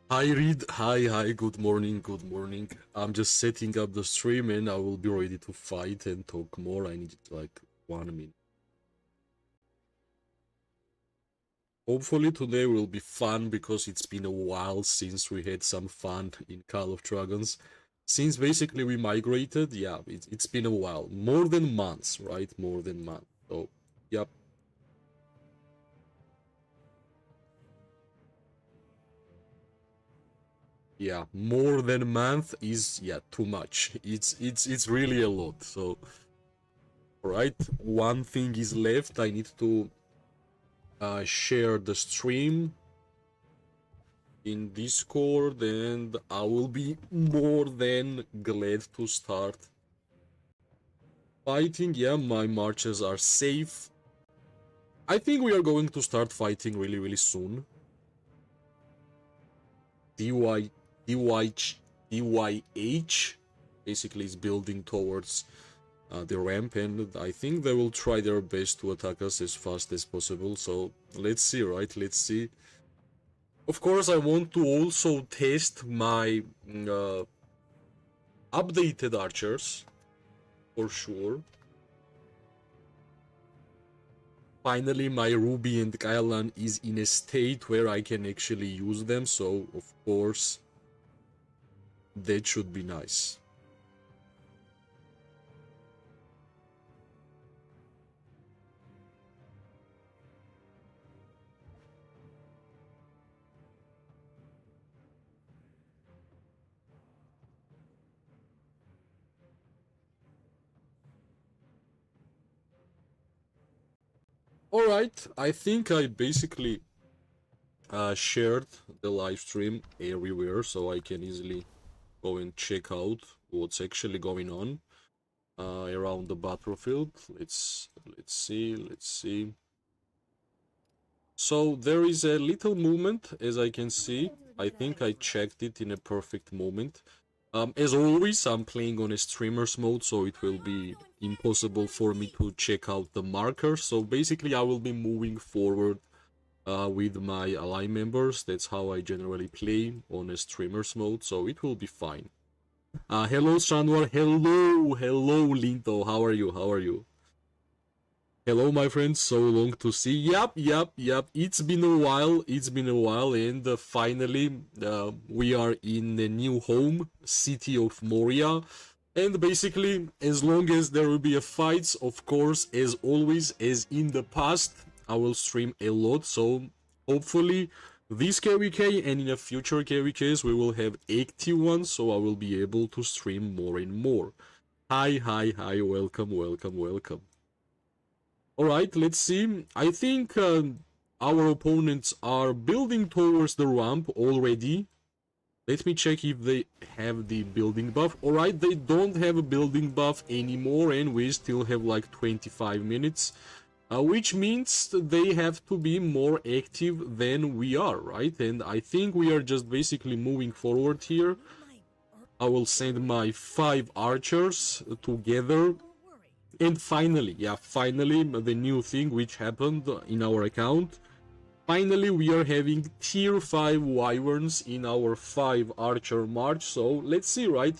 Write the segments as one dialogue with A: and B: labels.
A: Hi Reed, hi, good morning, good morning. I'm just setting up the stream and I will be ready to fight and talk more. I need like 1 minute. Hopefully today will be fun because it's been a while since we had some fun in Call of Dragons. Since basically we migrated, yeah, it's been a while. More than months, right? More than months. So, yep. Yeah, more than a month is yeah too much. It's really a lot. So right, one thing is left. I need to share the stream in Discord, and I will be more than glad to start fighting. Yeah, my marches are safe. I think we are going to start fighting really soon. DY, DYH, DYH basically is building towards the ramp, and I think they will try their best to attack us as fast as possible. So let's see, right? Let's see. Of course, I want to also test my updated archers for sure. Finally, my Ruby and Kailan is in a state where I can actually use them, so of course that should be nice. Alright, I think I basically shared the live stream everywhere, so I can easily go and check out what's actually going on around the battlefield. Let's see. So there is a little movement, as I can see. I think I checked it in a perfect moment. As always, I'm playing on a streamer's mode, so it will be impossible for me to check out the markers. So basically, I will be moving forward with my ally members. That's how I generally play on a streamer's mode, so it will be fine. Hello, Shanwar. Hello, Linto. How are you? How are you? Hello, my friends. So long to see. Yep. It's been a while. And finally, we are in the new home, city of Moria. And basically, as long as there will be a fights, of course, as always, as in the past, I will stream a lot. So hopefully, this KVK and in a future KVKs, we will have active ones. So I will be able to stream more and more. Hi. Welcome. Alright, let's see. I think our opponents are building towards the ramp already. Let me check if they have the building buff. Alright, they don't have a building buff anymore, and we still have like 25 minutes. Which means they have to be more active than we are, right? And I think we are just basically moving forward here. I will send my 5 archers together. And finally, the new thing which happened in our account. Finally, we are having tier 5 wyverns in our 5 archer march. So let's see, right?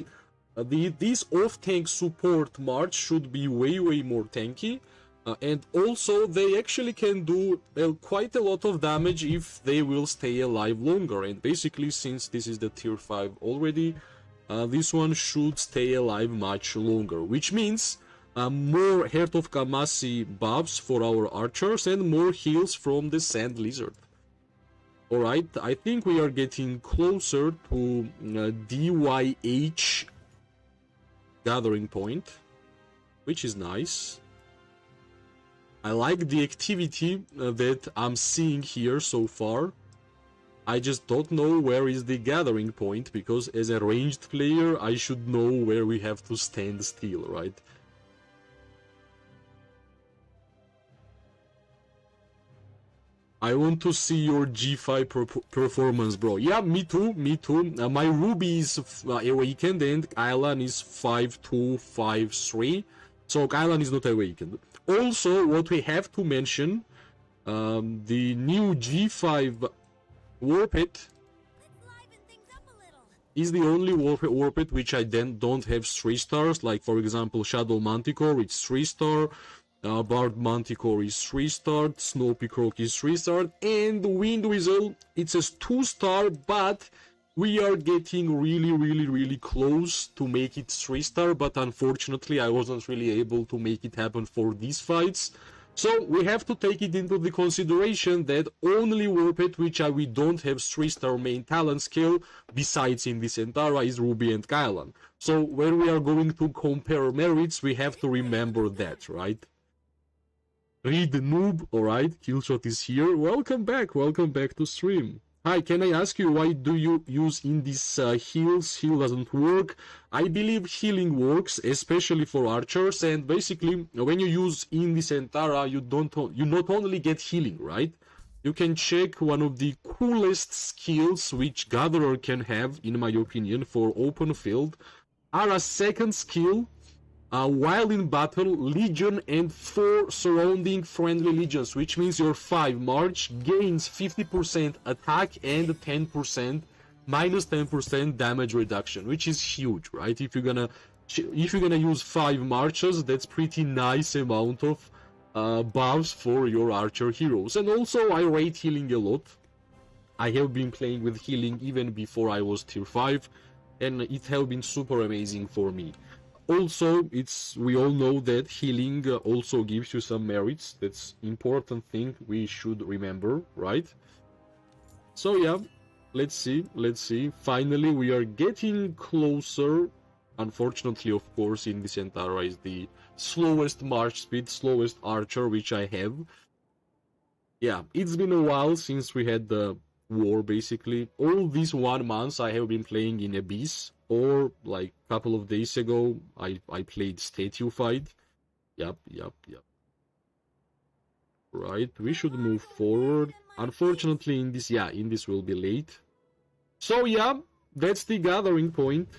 A: This off-tank support march should be way more tanky. And also, they actually can do quite a lot of damage if they will stay alive longer. And basically, since this is the tier 5 already, this one should stay alive much longer. Which means more Heart of Kamasi buffs for our archers and more heals from the Sand Lizard. Alright, I think we are getting closer to DYH gathering point, which is nice. I like the activity that I'm seeing here so far. I just don't know where is the gathering point, because as a ranged player, I should know where we have to stand still, right? I want to see your G5 performance, bro. Yeah, me too. My Ruby is awakened and Kylan is 5-2, 5-3. So Kylan is not awakened. Also, what we have to mention, the new G5 Warped is the only warped which I then don't have 3 stars, like for example Shadow Manticore, it's 3 star, Bard Manticore is 3 star, Snow Peacock is 3 star, and Wind Weasel, it's a 2 star, but we are getting really close to make it 3 star, but unfortunately I wasn't really able to make it happen for these fights. So we have to take it into the consideration that only warped which we don't have 3 star main talent skill besides in this Antara is Ruby and Kylan. So when we are going to compare merits, we have to remember that, right? Read Noob, alright, Killshot is here. Welcome back to stream. Hi, can I ask you why do you use in these heals? Heal doesn't work. I believe healing works, especially for archers, and basically when you use in this Antara, you not only get healing, right? You can check one of the coolest skills which Gatherer can have, in my opinion, for open field, are a second skill. While in battle, Legion and 4 surrounding friendly legions, which means your 5 March gains 50% attack and 10% minus 10% damage reduction, which is huge, right? If you're gonna use 5 marches, that's pretty nice amount of buffs for your archer heroes. And also I rate healing a lot. I have been playing with healing even before I was tier 5, and it has been super amazing for me. Also, we all know that healing also gives you some merits. That's important thing we should remember, right? So yeah, let's see. Finally, we are getting closer. Unfortunately, of course, in this Antara is the slowest march speed, slowest archer which I have. Yeah, it's been a while since we had the war, basically. All these 1 month I have been playing in Abyss, or like a couple of days ago I played Statue Fight. Yep. Right, we should move forward. Unfortunately in this will be late. So yeah, that's the gathering point.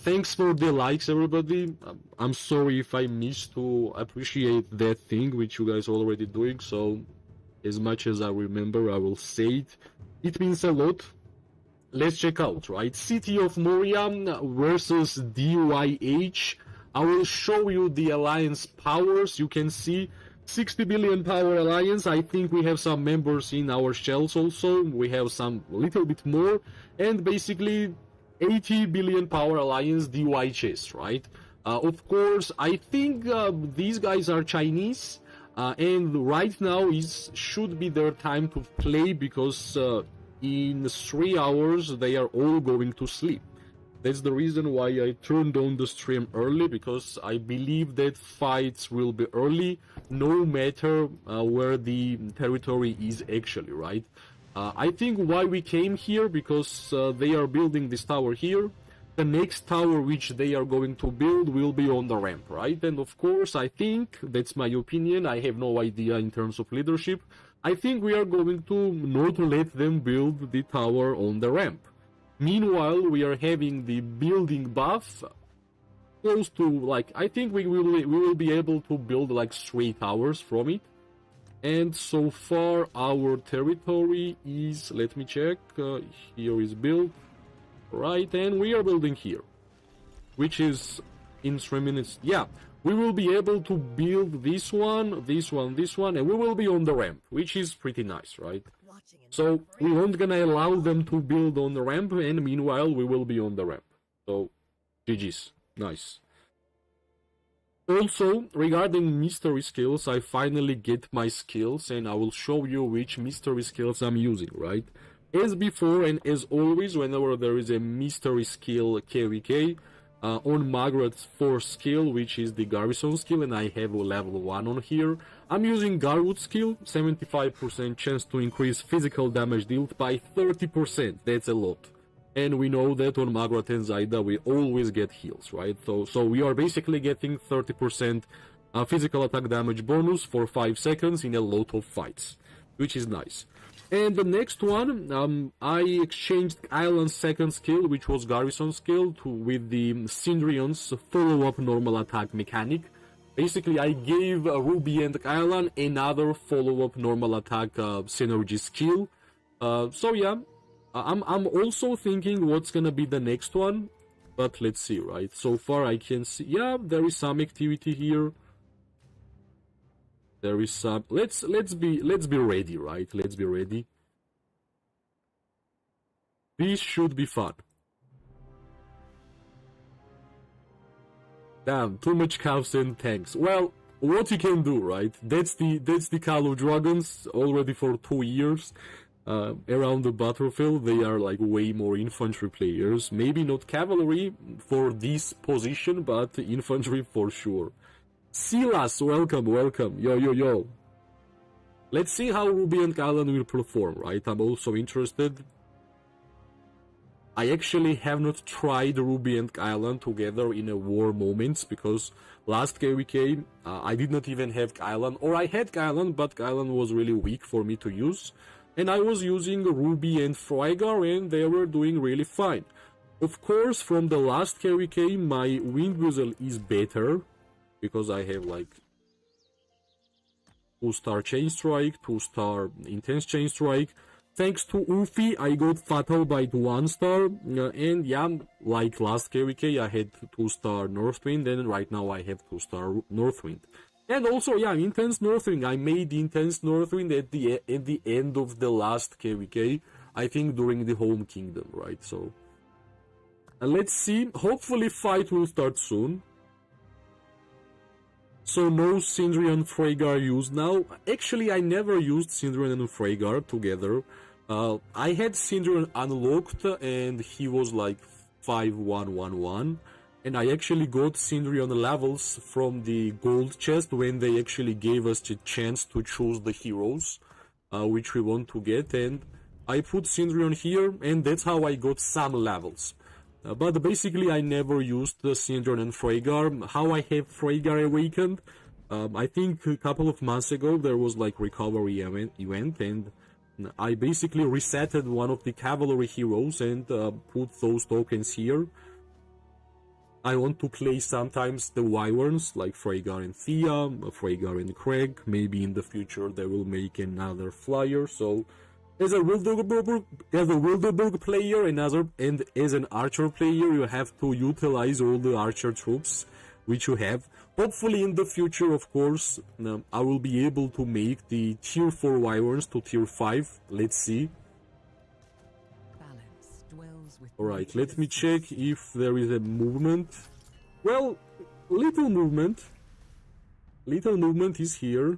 A: Thanks for the likes, everybody. I'm sorry if I missed to appreciate that thing which you guys are already doing, so as much as I remember, I will say it. It means a lot. Let's check out, right? City of Moria versus DYH. I will show you the alliance powers. You can see 60 billion power alliance. I think we have some members in our shells also. We have some little bit more, and basically 80 billion power alliance DYHs, right? Of course, I think these guys are Chinese, and right now should be their time to play, because in 3 hours they are all going to sleep. That's the reason why I turned on the stream early, because I believe that fights will be early, no matter where the territory is actually, right? I think why we came here, because they are building this tower here. The next tower which they are going to build will be on the ramp, right? And of course, I think, that's my opinion, I have no idea in terms of leadership, I think we are going to not let them build the tower on the ramp. Meanwhile, we are having the building buff close to, like, I think we will be able to build like 3 towers from it. And so far our territory is, let me check, here is built, right, and we are building here, which is in 3 minutes. Yeah, we will be able to build this one, and we will be on the ramp, which is pretty nice, right? So we won't gonna allow them to build on the ramp, and meanwhile we will be on the ramp. So GG's, nice. Also, regarding mystery skills, I finally get my skills, and I will show you which mystery skills I'm using, right? As before and as always, whenever there is a mystery skill KVK, on Margaret's 4th skill, which is the Garrison skill, and I have a level 1 on here, I'm using Garwood skill, 75% chance to increase physical damage dealt by 30%, that's a lot. And we know that on Margaret and Zaida we always get heals, right? So we are basically getting 30% physical attack damage bonus for 5 seconds in a lot of fights. which is nice. And the next one, I exchanged Island's second skill, which was Garrison's skill, with the Cindrion's follow-up normal attack mechanic. Basically, I gave Ruby and Island another follow-up normal attack synergy skill. So yeah, I'm also thinking what's gonna be the next one, but let's see, right? So far I can see, yeah, there is some activity here. There is some. Let's be ready, right? Let's be ready. This should be fun. Damn, too much cows and tanks. Well, what you can do, right? That's the Call of Dragons already for 2 years. Around the battlefield, they are like way more infantry players. Maybe not cavalry for this position, but infantry for sure. Silas, welcome. Yo. Let's see how Ruby and Alan will perform, right? I'm also interested. I actually have not tried Ruby and Kylan together in a war moments, because last KVK I did not even have Kylan, or I had Kylan, but Kylan was really weak for me to use. And I was using Ruby and Freygar, and they were doing really fine. Of course, from the last KVK, my Wind Whistle is better, because I have like 2-star Chain Strike, 2-star Intense Chain Strike. Thanks to Ufi, I got Fatal Bite 1-star, and yeah, like last KVK, I had 2-star Northwind, and right now I have 2-star Northwind. And also, yeah, Intense Northwind. I made Intense Northwind at the end of the last KVK, I think during the Home Kingdom, right? So, let's see. Hopefully, fight will start soon. So no Cindrion Freygar used now. Actually, I never used Cindrion and Freygar together. I had Cindrion unlocked, and he was like 5-1-1-1. And I actually got Cindrion levels from the gold chest when they actually gave us the chance to choose the heroes which we want to get. And I put Cindrion here, and that's how I got some levels. But basically I never used the Cindrion and Freygar. How I have Freygar awakened, I think a couple of months ago there was like recovery event, and I basically resetted one of the cavalry heroes and put those tokens here. I want to play sometimes the Wyverns like Freygar and Thea, Freygar and Craig. Maybe in the future they will make another flyer. So as a Wilderburg player and as an archer player, you have to utilize all the archer troops which you have. Hopefully in the future, of course, I will be able to make the tier 4 Wyverns to tier 5. Let's see. Alright, let me check if there is a movement. Well, little movement. Little movement is here.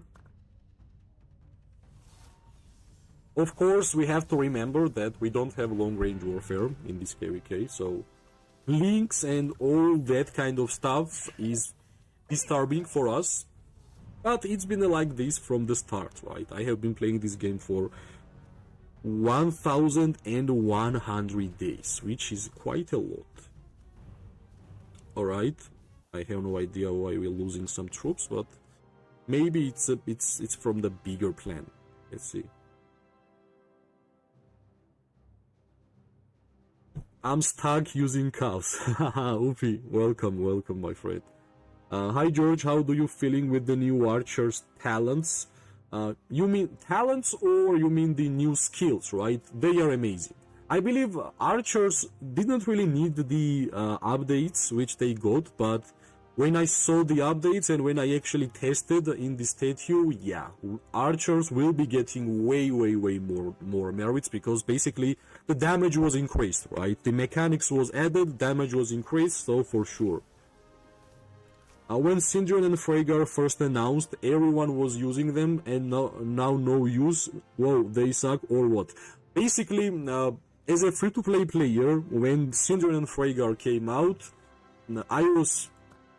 A: Of course, we have to remember that we don't have long-range warfare in this KVK, so links and all that kind of stuff is disturbing for us. But it's been like this from the start, right? I have been playing this game for 1100 days, which is quite a lot. Alright, I have no idea why we're losing some troops, but maybe it's from the bigger plan. Let's see. I'm stuck using cows. Upi, welcome, my friend. Hi George, how do you feeling with the new archer's talents? You mean talents, or you mean the new skills, right? They are amazing. I believe archers didn't really need the updates which they got, but when I saw the updates and when I actually tested in the statue, yeah, archers will be getting way more merits, because basically the damage was increased, right? The mechanics was added, damage was increased, so for sure. When Cindrion and Freygar first announced, everyone was using them, and now no use. Whoa, they suck or what? Basically, as a free-to-play player, when Cindrion and Freygar came out, I was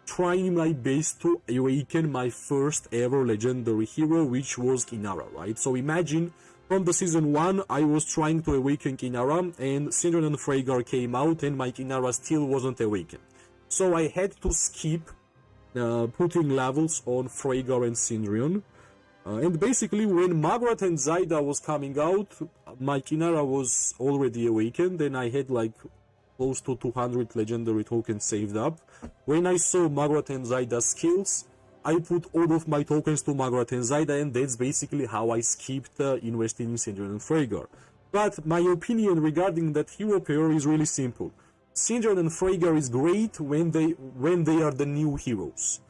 A: trying my best to awaken my first ever legendary hero, which was Kinara, right? So imagine, from the season 1, I was trying to awaken Kinara, and Cindrion and Freygar came out, and my Kinara still wasn't awakened. So I had to skip putting levels on Freygar and Cindrion. And basically, when Magrat and Zaida was coming out, my Kinara was already awakened, and I had like close to 200 legendary tokens saved up. When I saw Magrat and Zaida skills, I put all of my tokens to Magrat and Zaida, and that's basically how I skipped investing in Sindri and Freygar. But my opinion regarding that hero pair is really simple. Sindri and Freygar is great when they are the new heroes.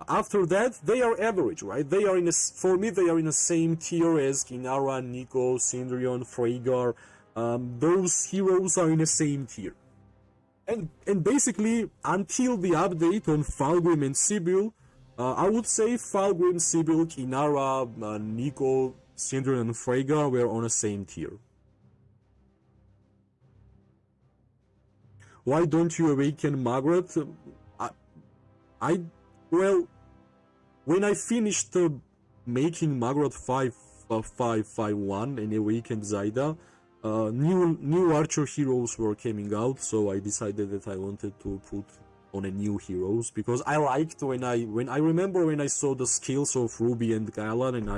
A: After that, they are average, right? They are for me, they are in the same tier as Kinara, Nico, Sindrion, Freygar. Those heroes are in the same tier. And basically, until the update on Falgrim and Sibyl, I would say Falgrim, Sibyl, Kinara, Nico, Sindrion, and Freygar were on the same tier. Why don't you awaken Margaret? Well, when I finished making Margaret 551 and awakened Zaida, new archer heroes were coming out, so I decided that I wanted to put on a new heroes because I liked when I remember when I saw the skills of Ruby and Gailan, and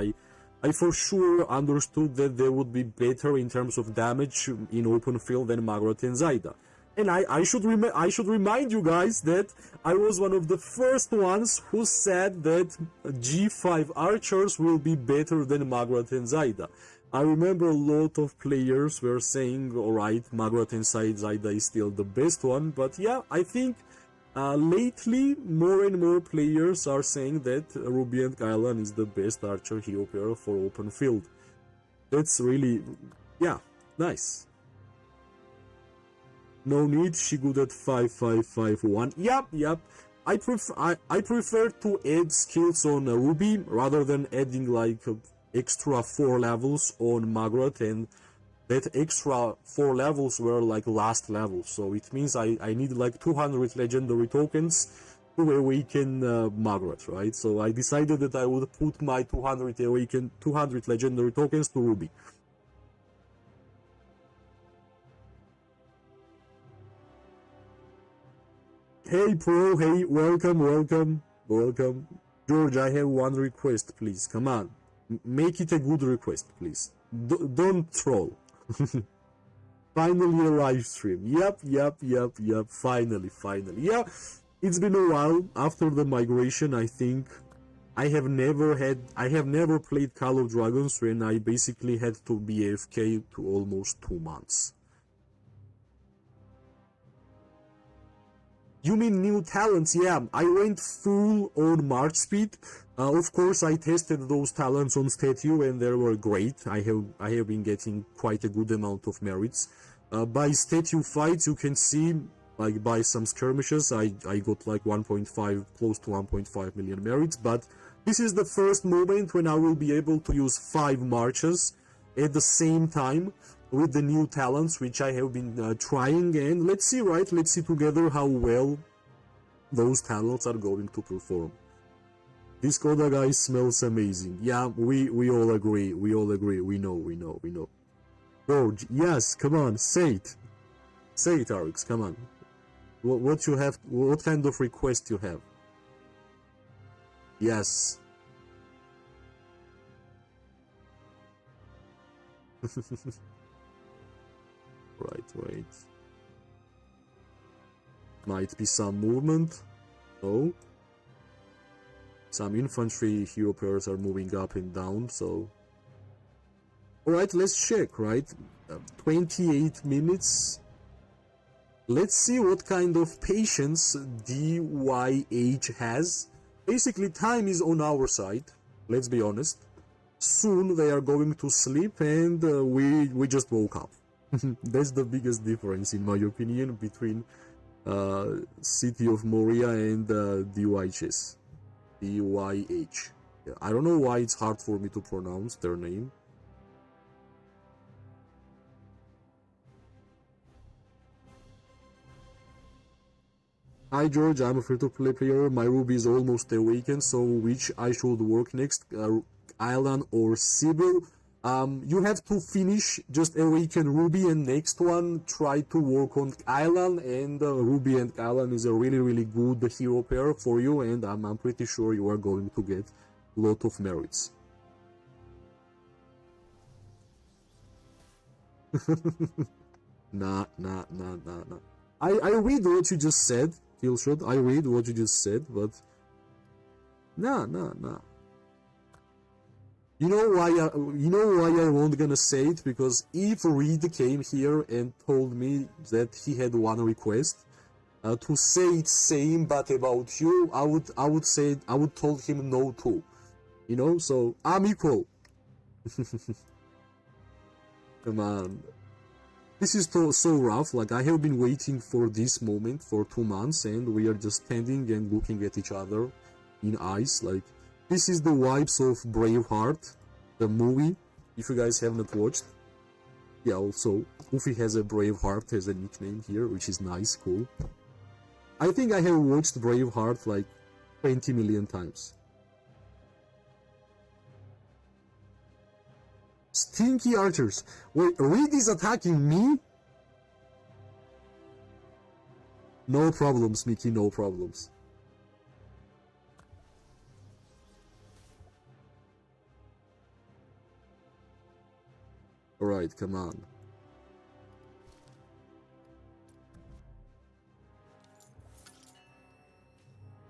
A: I for sure understood that they would be better in terms of damage in open field than Margaret and Zaida. And I should remind you guys that I was one of the first ones who said that G5 archers will be better than Margaret and Zaida. I remember a lot of players were saying, alright, Margaret and Zaida is still the best one, but yeah, I think lately more and more players are saying that Ruby and Gailan is the best archer hero pair for open field. That's really, yeah, nice. No need, she good at 5551. Yep. I prefer to add skills on Ruby rather than adding like extra 4 levels on Margaret, and that extra 4 levels were like last levels, so it means I need like 200 legendary tokens to awaken Margaret, right? So I decided that I would put my 200 legendary tokens to Ruby. Hey Pro, hey, welcome. George, I have one request, please, come on. Make it a good request, please. Don't troll. Finally a live stream. Yep, finally. Yeah, it's been a while after the migration. I think I have never played Call of Dragons when I basically had to be AFK to almost 2 months. You mean new talents? Yeah, I went full on March speed. Of course, I tested those talents on statue and they were great. I have been getting quite a good amount of merits. By statue fights, you can see, like by some skirmishes, I got like 1.5, close to 1.5 million merits. But this is the first moment when I will be able to use 5 marches at the same time with the new talents, which I have been trying, and let's see, right? Let's see together how well those talents are going to perform. This Koda guy smells amazing. Yeah, we all agree. We know. George, yes, come on, say it. Say it, Arix, come on. What you have? What kind of request you have? Yes. Right. Might be some movement. Oh. Some infantry hero pairs are moving up and down, so... Alright, let's check, right? 28 minutes. Let's see what kind of patience DYH has. Basically, time is on our side, let's be honest. Soon they are going to sleep and we just woke up. That's the biggest difference, in my opinion, between City of Moria and DYH. DYH. Yeah, I don't know why it's hard for me to pronounce their name. Hi George, I'm a free-to-play player. My Ruby is almost awakened, so which I should work next? Island or Sibyl? You have to finish, just awaken Ruby, and next one try to work on Island, and Ruby and Island is a really good hero pair for you, and I'm pretty sure you are going to get a lot of merits. Nah, nah, nah, nah, nah. I read what you just said, Killshot. I read what you just said, but nah, nah, nah. You know why? I won't gonna say it, because if Reed came here and told me that he had one request to say it same but about you, I would say I would told him no too. You know, so I'm equal. Come on. This is so rough. Like, I have been waiting for this moment for 2 months, and we are just standing and looking at each other in eyes. Like, this is the vibes of Braveheart, the movie. If you guys have not watched, yeah. Also, Goofy has a Braveheart as a nickname here, which is nice, cool. I think I have watched Braveheart like 20 million times. Stinky archers. Wait, Reed is attacking me? No problems, Mickey, no problems. Alright, come on.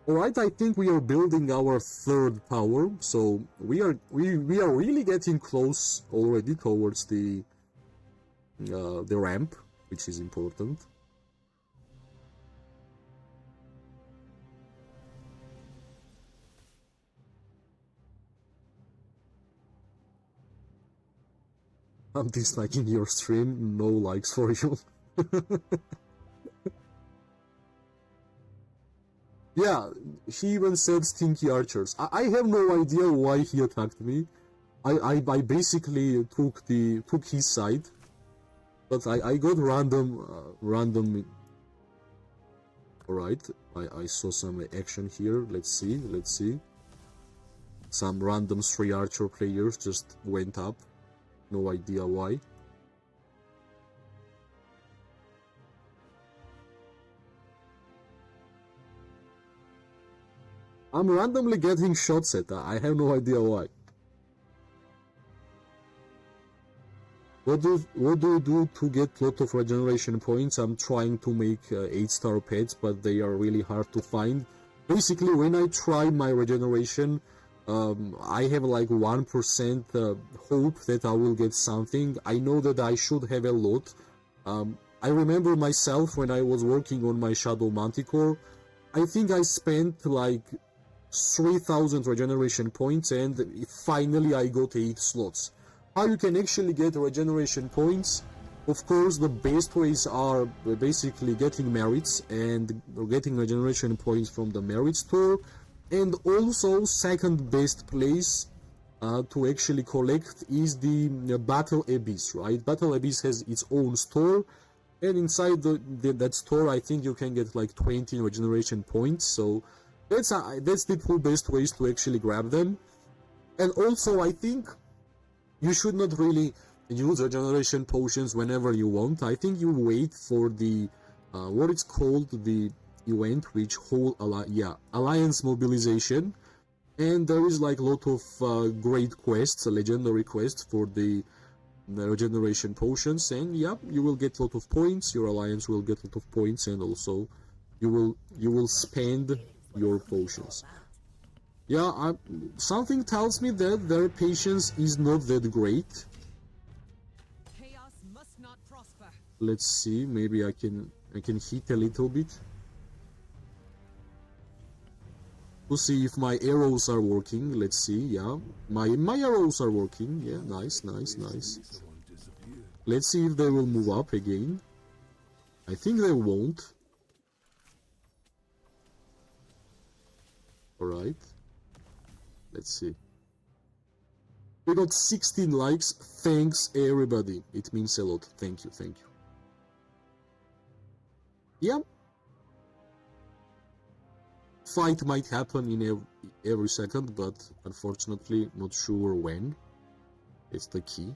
A: Alright, I think we are building our third power, so we are really getting close already towards the ramp, which is important. I'm disliking your stream, no likes for you. Yeah, he even said stinky archers. I have no idea why he attacked me. I basically took his side, but I got random. Alright, I saw some action here. Let's see. Some random 3 archer players just went up. No idea why. I'm randomly getting shots at. I have no idea why. What do you do to get lot of regeneration points? I'm trying to make 8-star pets, but they are really hard to find. Basically, when I try my regeneration, I have like 1% hope that I will get something. I know that I should have a lot. I remember myself when I was working on my Shadow Manticore. I think I spent like 3000 regeneration points, and finally I got 8 slots. How you can actually get regeneration points? Of course, the best ways are basically getting merits and getting regeneration points from the merit store, and also second best place to actually collect is the Battle Abyss, right? Battle Abyss has its own store, and inside that store I think you can get like 20 regeneration points, so that's the 2 best ways to actually grab them. And also, I think you should not really use regeneration potions whenever you want. I think you wait for the what it's called, the event which whole alliance mobilization, and there is like a lot of great quests, legendary quests for the regeneration potions, and yeah, you will get a lot of points. Your alliance will get a lot of points, and also you will spend your potions. Yeah, something tells me that their patience is not that great.
B: Chaos must not prosper.
A: Let's see, maybe I can hit a little bit to see if my arrows are working. Let's see. Yeah, my arrows are working. Yeah, nice. Let's see if they will move up again. I think they won't. Alright. Let's see. We got 16 likes. Thanks, everybody. It means a lot. Thank you. Yeah. Fight might happen in every second, but unfortunately not sure when. It's the key.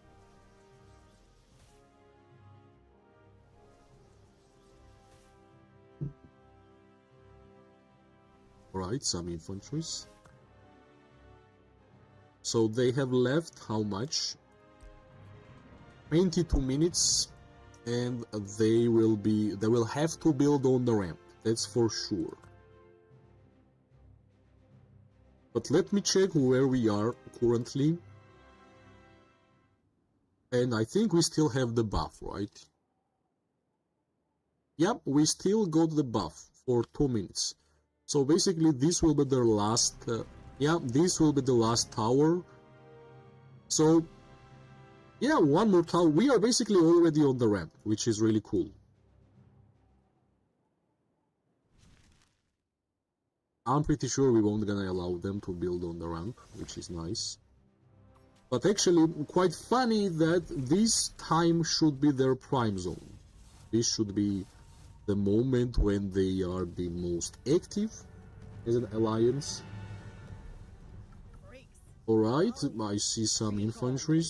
A: Alright, some infantries. So they have left how much? 22 minutes, and they will have to build on the ramp. That's for sure. But let me check where we are currently. And I think we still have the buff, right? Yep, we still got the buff for 2 minutes. So basically this will be the last, this will be the last tower. So, yeah, one more tower. We are basically already on the ramp, which is really cool. I'm pretty sure we won't gonna allow them to build on the ramp, which is nice. But actually, quite funny that this time should be their prime zone. This should be the moment when they are the most active as an alliance. Alright, I see some infantry,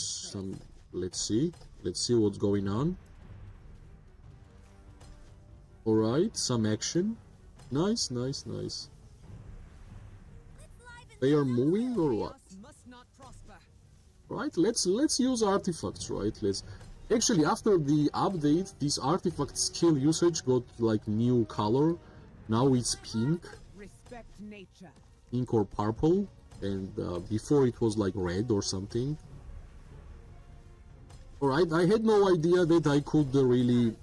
A: let's see what's going on. Alright, some action. Nice, nice, nice. They are moving or what? Right, let's use artifacts, right? Actually, after the update, this artifact skill usage got like new color. Now it's pink.
B: Respect nature.
A: Pink or purple, and before it was like red or something. Alright, I had no idea that I could really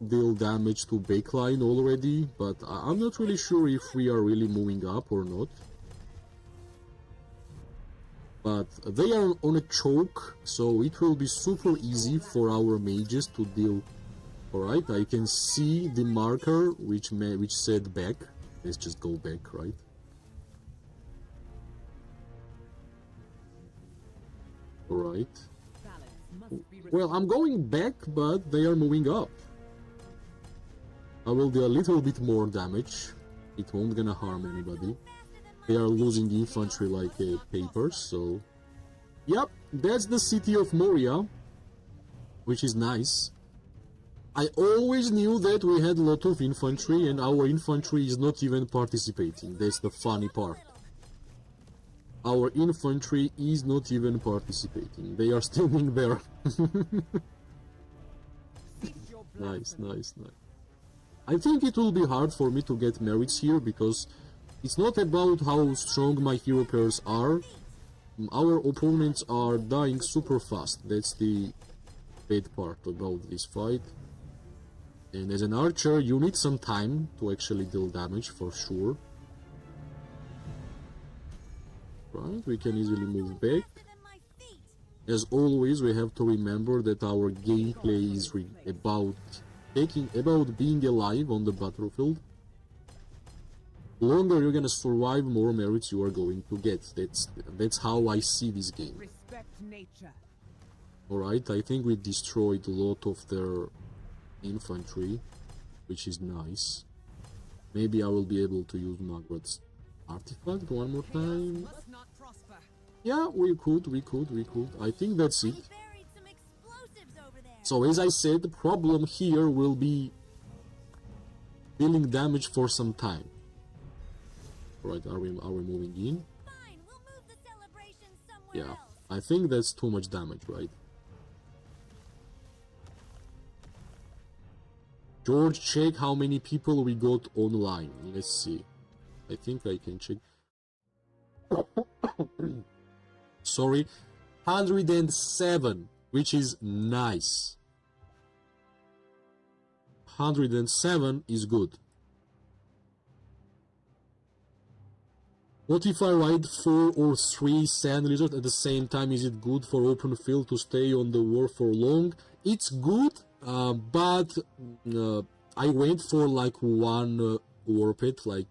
A: deal damage to backline already, but I'm not really sure if we are really moving up or not. But they are on a choke, so it will be super easy for our mages to deal. Alright, I can see the marker which said back. Let's just go back, right? Alright. Well, I'm going back, but they are moving up. I will do a little bit more damage. It won't gonna harm anybody. They are losing infantry like papers, so... Yep, that's the city of Moria, which is nice. I always knew that we had a lot of infantry, and our infantry is not even participating. That's the funny part. Our infantry is not even participating. They are standing there. Nice, nice, nice. I think it will be hard for me to get merits here, because it's not about how strong my hero pairs are. Our opponents are dying super fast. That's the bad part about this fight. And as an archer, you need some time to actually deal damage, for sure. Right, we can easily move back. As always, we have to remember that our gameplay is about being alive on the battlefield. The longer you're gonna survive, more merits you are going to get. That's how I see this game. Alright, I think we destroyed a lot of their infantry, which is nice. Maybe I will be able to use Margaret's artifact one more time. Yeah, we could. I think that's it. So as I said, the problem here will be dealing damage for some time. Right, are we moving in?
C: Fine, we'll move the celebration somewhere
A: Yeah,
C: else.
A: I think that's too much damage, right? George, check how many people we got online. Let's see. I think I can check. Sorry, 107, which is nice. 107 is good. What if I ride 4 or 3 sand lizards at the same time? Is it good for open field to stay on the war for long? It's good, but I went for like one warped, like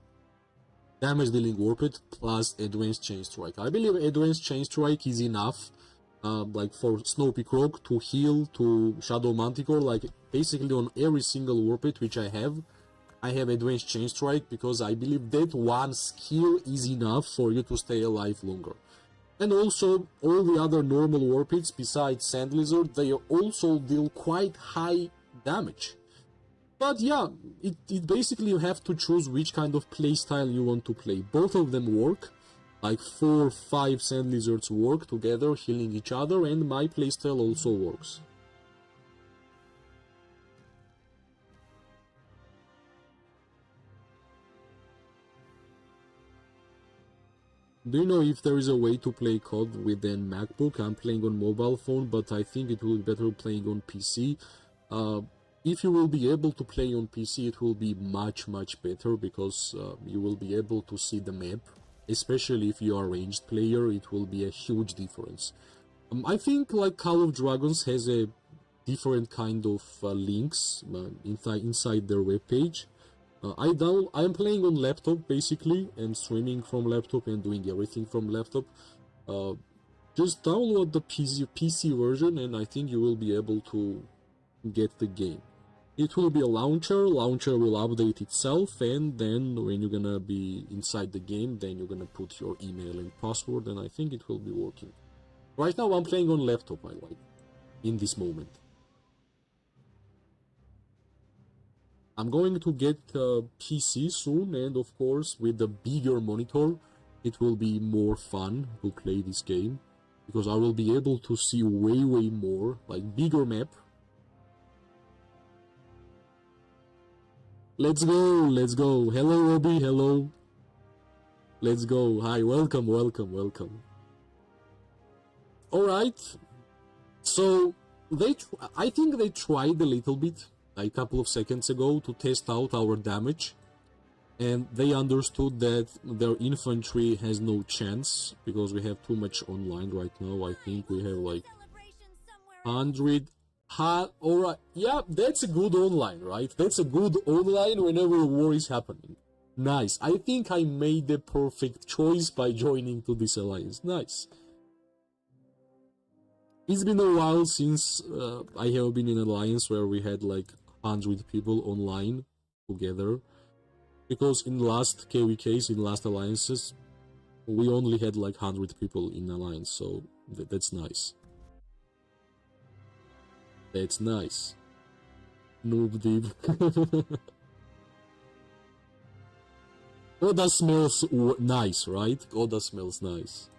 A: damage dealing warped plus advanced chain strike. I believe advanced chain strike is enough, like for Snowy Croc to heal to Shadow Manticore. Like basically on every single warped which I have advanced chain strike, because I believe that one skill is enough for you to stay alive longer. And also all the other normal warpeds besides Sand Lizard, they also deal quite high damage. But yeah, it basically you have to choose which kind of playstyle you want to play. Both of them work. like 4-5 sand lizards work together, healing each other, and my playstyle also works. Do you know if there is a way to play COD with a MacBook? I'm playing on mobile phone, but I think it will be better playing on PC. If you will be able to play on PC, it will be much better, because you will be able to see the map. Especially if you are a ranged player, it will be a huge difference. I think like Call of Dragons has a different kind of links inside their webpage. I'm playing on laptop basically, and streaming from laptop and doing everything from laptop. Just download the PC version, and I think you will be able to get the game. It will be a launcher will update itself, and then when you're gonna be inside the game, then you're gonna put your email and password, and I think it will be working. Right now I'm playing on laptop, I like, in this moment. I'm going to get a PC soon, and of course with the bigger monitor it will be more fun to play this game, because I will be able to see way more, like bigger map. Let's go. Hello Robbie, hello. Let's go. Hi, welcome. Alright, so I think they tried a little bit, like a couple of seconds ago, to test out our damage, and they understood that their infantry has no chance, because we have too much online right now. I think we have like 100. Alright, yeah, that's a good online, right? That's a good online whenever war is happening. Nice. I think I made the perfect choice by joining to this alliance. Nice. It's been a while since I have been in an alliance where we had like 100 people online together, because in last KVKs, in last alliances, we only had like 100 people in alliance, so that's nice. That's nice. Noob deep. Oda smells nice, right? Oda smells nice.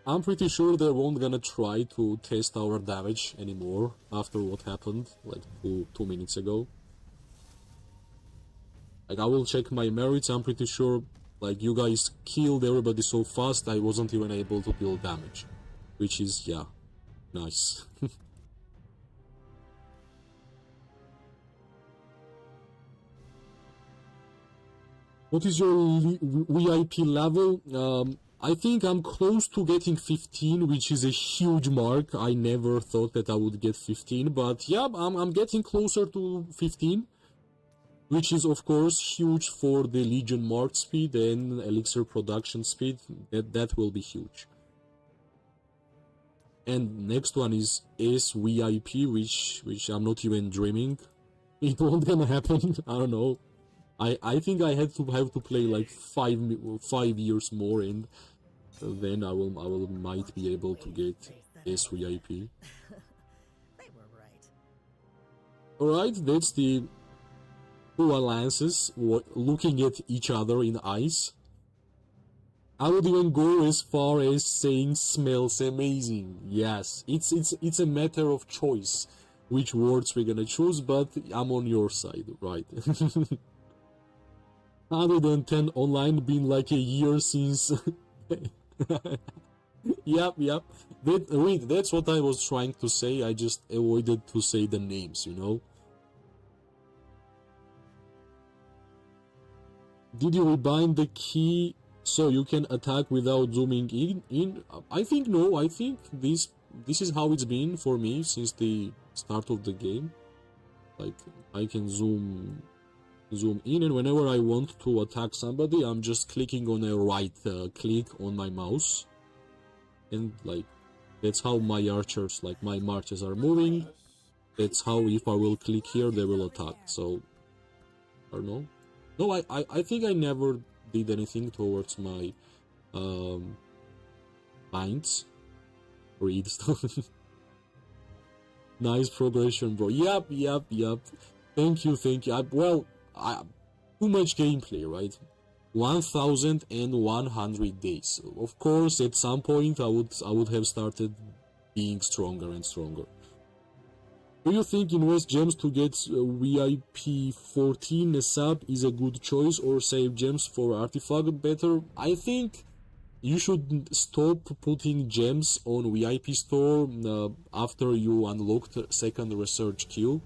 A: I'm pretty sure they won't gonna try to test our damage anymore after what happened like two minutes ago. Like, I will check my merits. I'm pretty sure like you guys killed everybody so fast I wasn't even able to deal damage, which is, yeah, nice. What is your VIP level? I think I'm close to getting 15, which is a huge mark. I never thought that I would get 15, but yeah, I'm getting closer to 15, which is of course huge for the Legion mark speed and Elixir production speed. That will be huge. And next one is VIP, which I'm not even dreaming. It won't gonna happen. I don't know. I think I have to play like 5 years more, and then I might be able to get SVIP.
D: They were right.
A: Alright, that's the two alliances looking at each other in eyes. I would even go as far as saying smells amazing. Yes, it's a matter of choice which words we're gonna choose, but I'm on your side, right? 110 online, been like a year since. Yep. That's what I was trying to say. I just avoided to say the names, you know. Did you rebind the key so you can attack without zooming in? I think no. I think this is how it's been for me since the start of the game. Like, I can zoom in, and whenever I want to attack somebody, I'm just clicking on a right click on my mouse, and like that's how my archers, like my marches, are moving. That's how, if I will click here, they will attack. So I don't know. No, I think I never did anything towards my binds, read stuff. Nice progression, bro. Yep. Thank you. Too much gameplay, right? 1,100 days. Of course, at some point, I would have started being stronger and stronger. Do you think invest gems to get VIP 14 a sub is a good choice, or save gems for artifact better? I think you should stop putting gems on VIP store after you unlocked second research queue.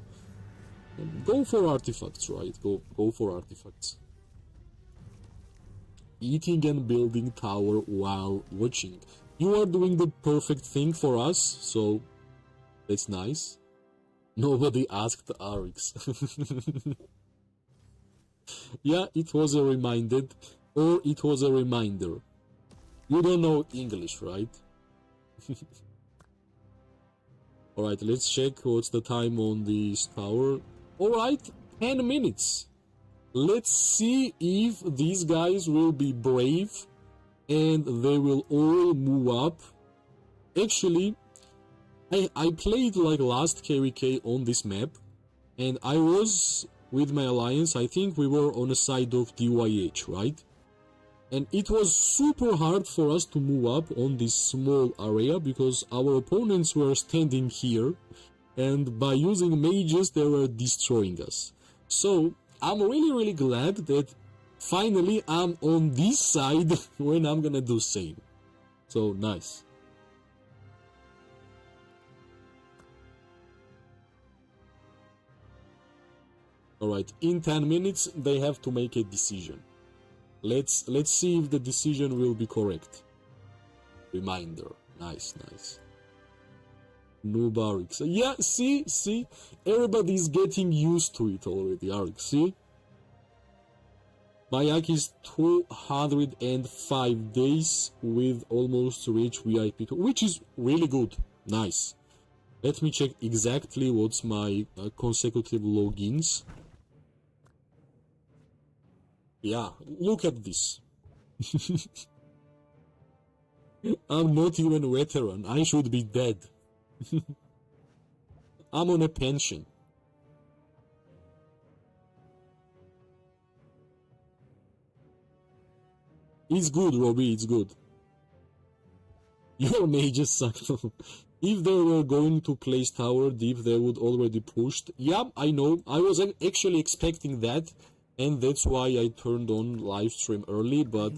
A: Go for artifacts, right? Go for artifacts. Eating and building tower while watching. You are doing the perfect thing for us, so that's nice. Nobody asked Arix. Yeah, it was a reminder. You don't know English, right? Alright, let's check what's the time on this tower. Alright, 10 minutes. Let's see if these guys will be brave and they will all move up. Actually, I played like last KVK on this map, and I was with my alliance. I think we were on the side of DYH, right? And it was super hard for us to move up on this small area because our opponents were standing here, and by using mages they were destroying us. So I'm really glad that finally I'm on this side when I'm gonna do same. So nice. Alright, in 10 minutes they have to make a decision. Let's see if the decision will be correct. Reminder. Nice. Noob Arix. Yeah, see? Everybody's getting used to it already, Arix, see? Mayak is 205 days with almost reach VIP 2, which is really good. Nice. Let me check exactly what's my consecutive logins. Yeah, look at this. I'm not even a veteran. I should be dead. I'm on a pension. It's good, Robbie, it's good. Your mages suck. If they were going to place tower deep, they would already pushed. Yeah, I know. I was actually expecting that, and that's why I turned on live stream early, but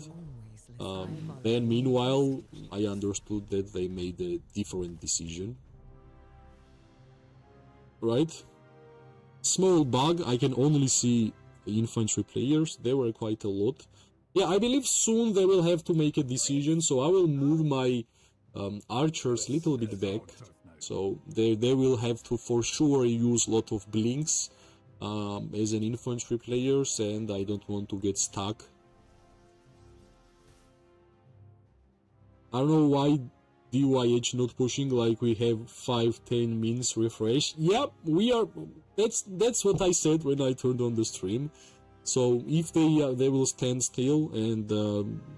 A: then meanwhile I understood that they made a different decision. Right? Small bug, I can only see infantry players. There were quite a lot. Yeah, I believe soon they will have to make a decision, so I will move my archers a little bit back. So they will have to for sure use a lot of blinks as an infantry players, and I don't want to get stuck. I don't know why DYH not pushing, like we have 5-10 mins refresh. Yeah, we are. That's what I said when I turned on the stream. So if they will stand still and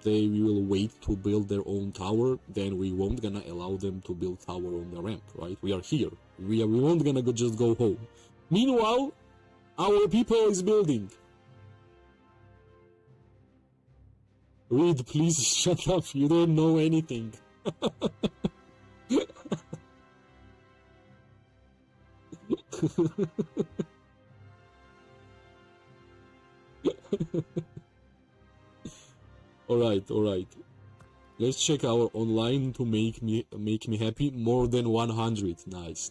A: they will wait to build their own tower, then we won't gonna allow them to build tower on the ramp, right? We are here. We won't gonna just go home. Meanwhile, our people is building. Reed, please shut up. You don't know anything. Alright. Let's check our online to make me happy. More than 100. Nice.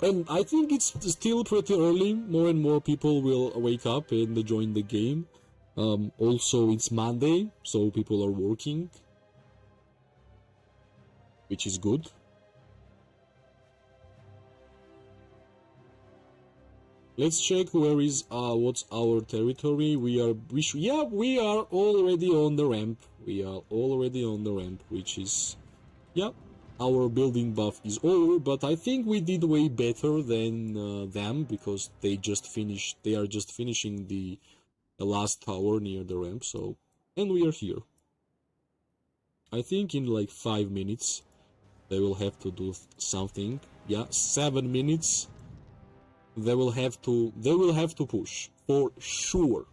A: And I think it's still pretty early. More and more people will wake up and join the game. Also, it's Monday, so people are working, which is good. Let's check where is what's our territory. We are already on the ramp. Which is our building buff is over, but I think we did way better than them because they are just finishing the last tower near the ramp. So, and we are here. I think in like 5 minutes They will have to do something. Yeah, 7 minutes. They will have to push for sure.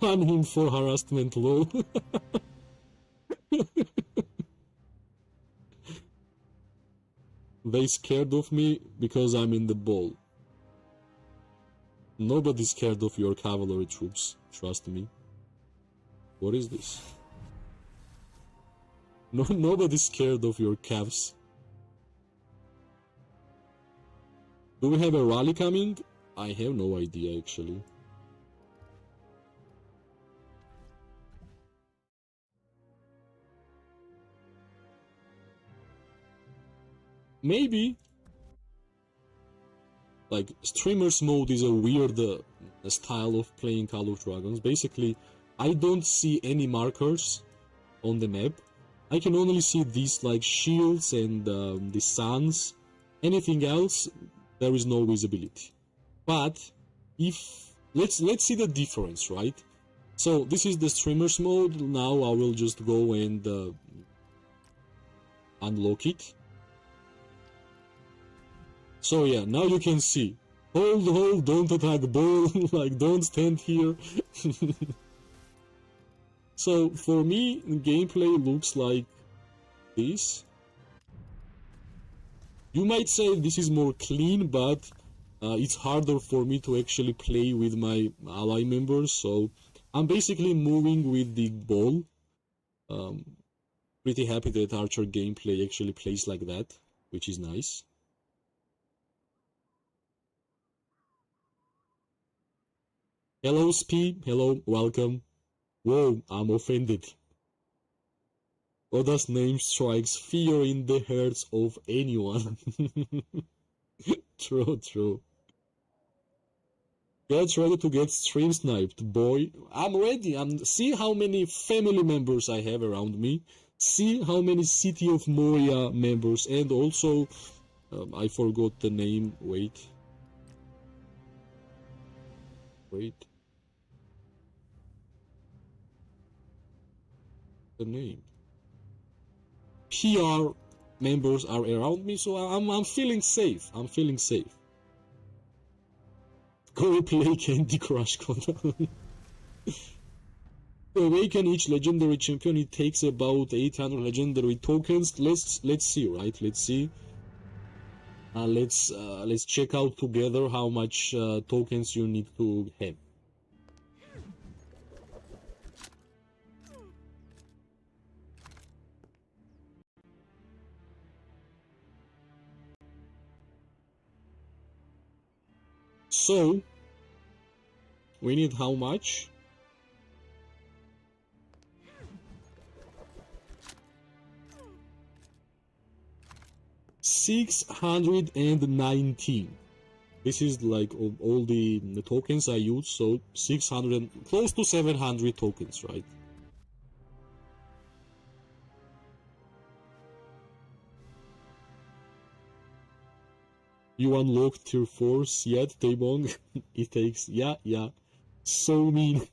A: Ban him for harassment law. They scared of me because I'm in the ball. Nobody's scared of your cavalry troops, trust me. What is this? No, nobody's scared of your calves. Do we have a rally coming? I have no idea actually. Maybe. Like, streamers mode is a weird style of playing Call of Dragons. Basically, I don't see any markers on the map. I can only see these like shields and the suns. Anything else, there is no visibility. But if let's see the difference, right? So this is the streamers mode. Now I will just go and unlock it. So yeah, now you can see. Hold, don't attack ball, like don't stand here. So for me, gameplay looks like this. You might say this is more clean, but it's harder for me to actually play with my ally members, so I'm basically moving with the ball. Pretty happy that Archer gameplay actually plays like that, which is nice. Hello Spee, hello, welcome. Whoa, I'm offended. Oda's name strikes fear in the hearts of anyone. True. Get ready to get stream sniped, boy. I'm ready. See how many family members I have around me. See how many City of Moria members. And also, I forgot the name. Wait. The name. PR members are around me, so I'm feeling safe. Go play Candy Crush. To awaken each legendary champion, it takes about 800 legendary tokens. Let's see, right? Let's see. Let's check out together how much tokens you need to have. So, we need how much? $619. This is like all the tokens I use, so 600, close to 700 tokens, right? You unlocked tier 4 yet, Taebong? It takes, yeah, so mean.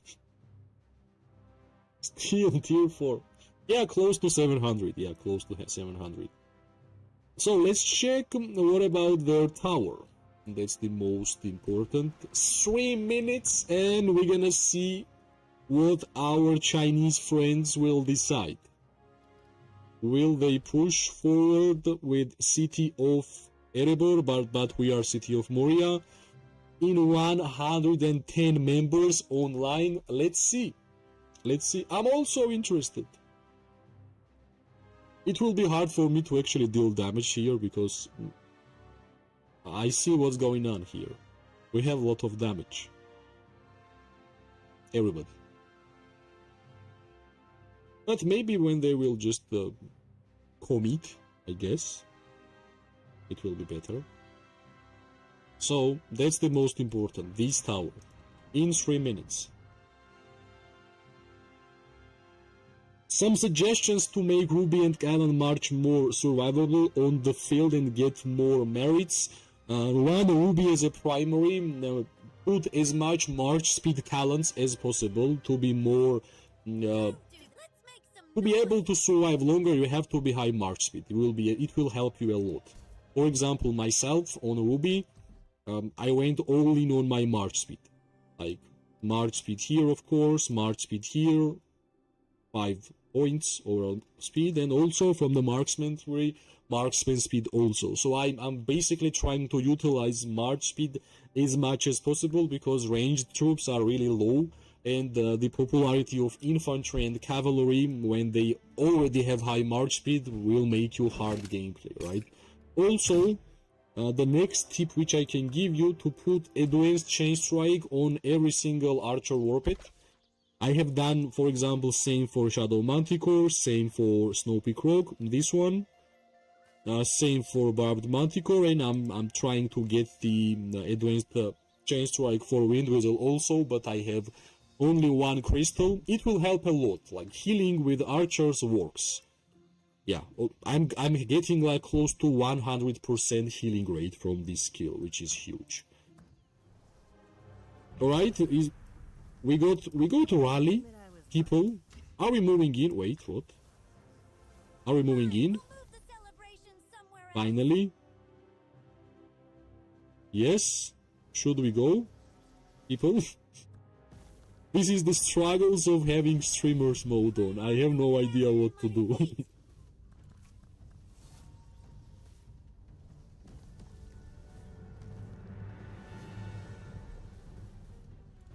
A: Still tier 4. Yeah, close to 700, yeah, close to 700. So let's check what about their tower. That's the most important. 3 minutes and we're gonna see what our Chinese friends will decide. Will they push forward with City of Erebor, but we are City of Moria in 110 members online? Let's see. I'm also interested. It will be hard for me to actually deal damage here because I see what's going on here. We have a lot of damage. Everybody. But maybe when they will just commit, I guess, it will be better. So that's the most important, this tower, in 3 minutes. Some suggestions to make Ruby and Cannon March more survivable on the field and get more merits. Run Ruby as a primary, put as much March speed talents as possible to be more To be able to survive longer, you have to be high march speed. It will help you a lot. For example, myself on Ruby, I went all in on my march speed. Like, march speed here, of course, march speed here, 5 points overall speed, and also from the marksman speed also. So I'm basically trying to utilize march speed as much as possible, because ranged troops are really low, and the popularity of infantry and cavalry when they already have high march speed will make you hard gameplay, right? Also, the next tip which I can give you, to put advanced chain strike on every single archer warped. I have done, for example, same for Shadow Manticore, same for Snowy Croc, this one, same for Barbed Manticore, and I'm trying to get the advanced chain strike for Wind Whistle also, but I have only one crystal. It will help a lot, like healing with archers works. Yeah, I'm getting like close to 100% healing rate from this skill, which is huge. Alright, we go to rally, people. Are we moving in? Wait, what? Are we moving in?
C: We'll move the celebration somewhere else.
A: Finally. Yes. Should we go, people? This is the struggles of having streamers mode on. I have no idea what to do.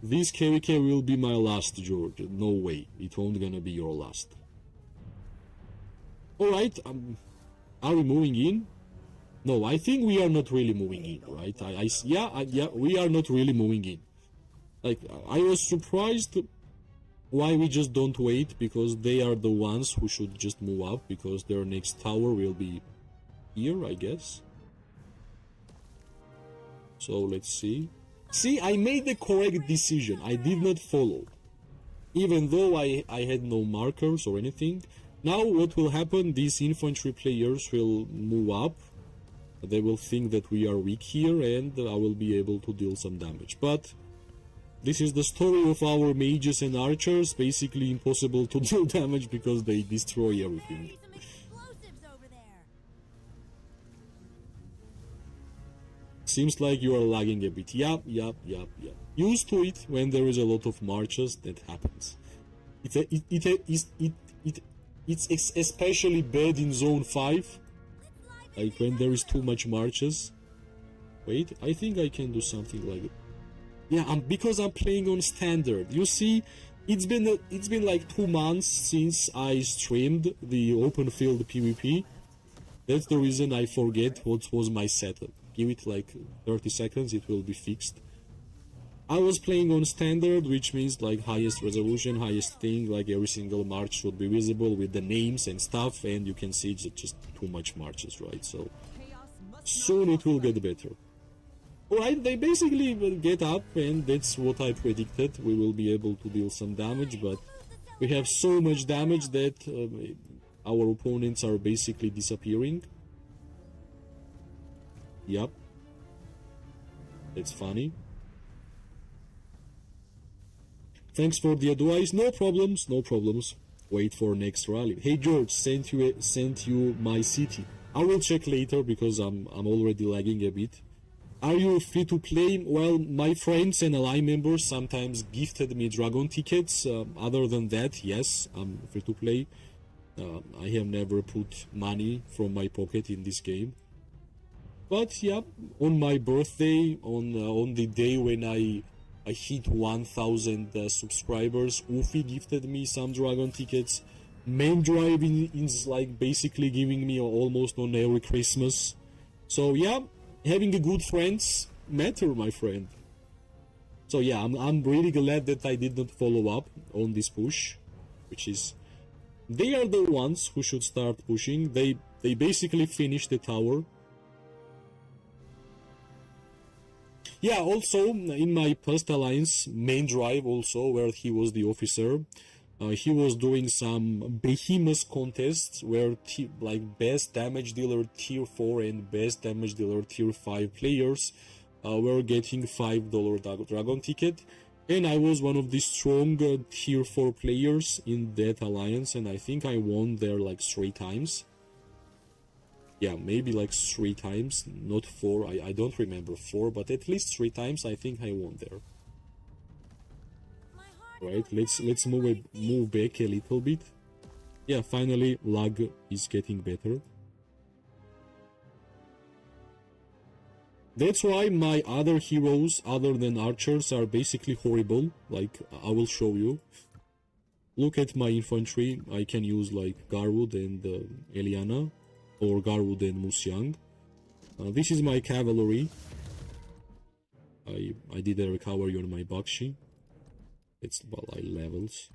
A: This KVK will be my last, George. No way. It won't gonna be your last. Alright, are we moving in? No, I think we are not really moving in, right? Yeah, we are not really moving in. Like, I was surprised why we just don't wait, because they are the ones who should just move up, because their next tower will be here, I guess. So, let's see. See, I made the correct decision. I did not follow. Even though I had no markers or anything. Now what will happen, these infantry players will move up. They will think that we are weak here, and I will be able to deal some damage. But this is the story of our mages and archers. Basically impossible to deal damage because they destroy everything.
C: There's some explosives over there.
A: Seems like you are lagging a bit. Yup. Used to it. When there is a lot of marches, that happens. It's especially bad in Zone 5. Like when there is too much marches. Wait, I think I can do something like it. Yeah, because I'm playing on standard. You see, it's been like 2 months since I streamed the open field PvP. That's the reason I forget what was my setup. Give it like 30 seconds, it will be fixed. I was playing on standard, which means like highest resolution, highest thing, like every single march should be visible with the names and stuff, and you can see it's just too much marches, right? So soon it will get better. Alright, they basically will get up, and that's what I predicted. We will be able to deal some damage, but we have so much damage that our opponents are basically disappearing. Yup. That's funny. Thanks for the advice. No problems. Wait for next rally. Hey George, sent you my city. I will check later because I'm already lagging a bit. Are you free to play? Well, my friends and ally members sometimes gifted me dragon tickets. Other than that, yes, I'm free to play. I have never put money from my pocket in this game. But yeah, on my birthday, on the day when I hit 1000 subscribers, Ufi gifted me some dragon tickets. Main Drive is like basically giving me almost on every Christmas. So yeah, having a good friends matter, my friend. So yeah, I'm really glad that I did not follow up on this push, which is, they are the ones who should start pushing. They basically finished the tower. Yeah, also in my past alliance, Main Drive also, where he was the officer, he was doing some behemoth contests where like best damage dealer tier 4 and best damage dealer tier 5 players were getting $5 dragon ticket. And I was one of the strong tier 4 players in that alliance, and I think I won there like 3 times. Yeah, maybe like 3 times, not 4. I don't remember 4, but at least 3 times I think I won there.
C: My heart
A: Right,
C: won't
A: let's
C: move
A: move back a little bit. Yeah, finally lag is getting better. That's why my other heroes, other than archers, are basically horrible. Like, I will show you. Look at my infantry. I can use like Garwood and Eliana, or Garwood and Musyang. This is my cavalry. I did a recovery on my Bakshi. It's Balai levels.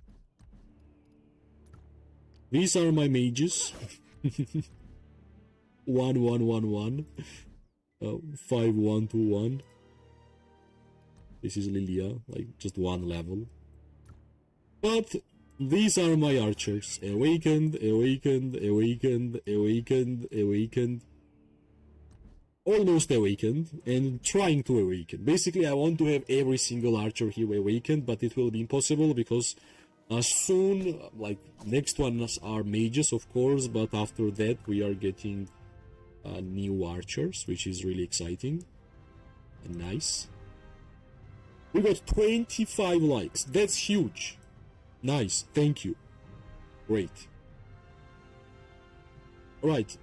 A: These are my mages. 1-1-1-1. 5-1-2-1. This is Lilia, like just 1 level. But these are my archers. Awakened, awakened, awakened, awakened, awakened. Almost awakened, and trying to awaken. Basically, I want to have every single archer here awakened, but it will be impossible because soon, like, next ones are mages, of course, but after that we are getting new archers, which is really exciting and nice. We got 25 likes. That's huge. Nice. Thank you. Great. Alright.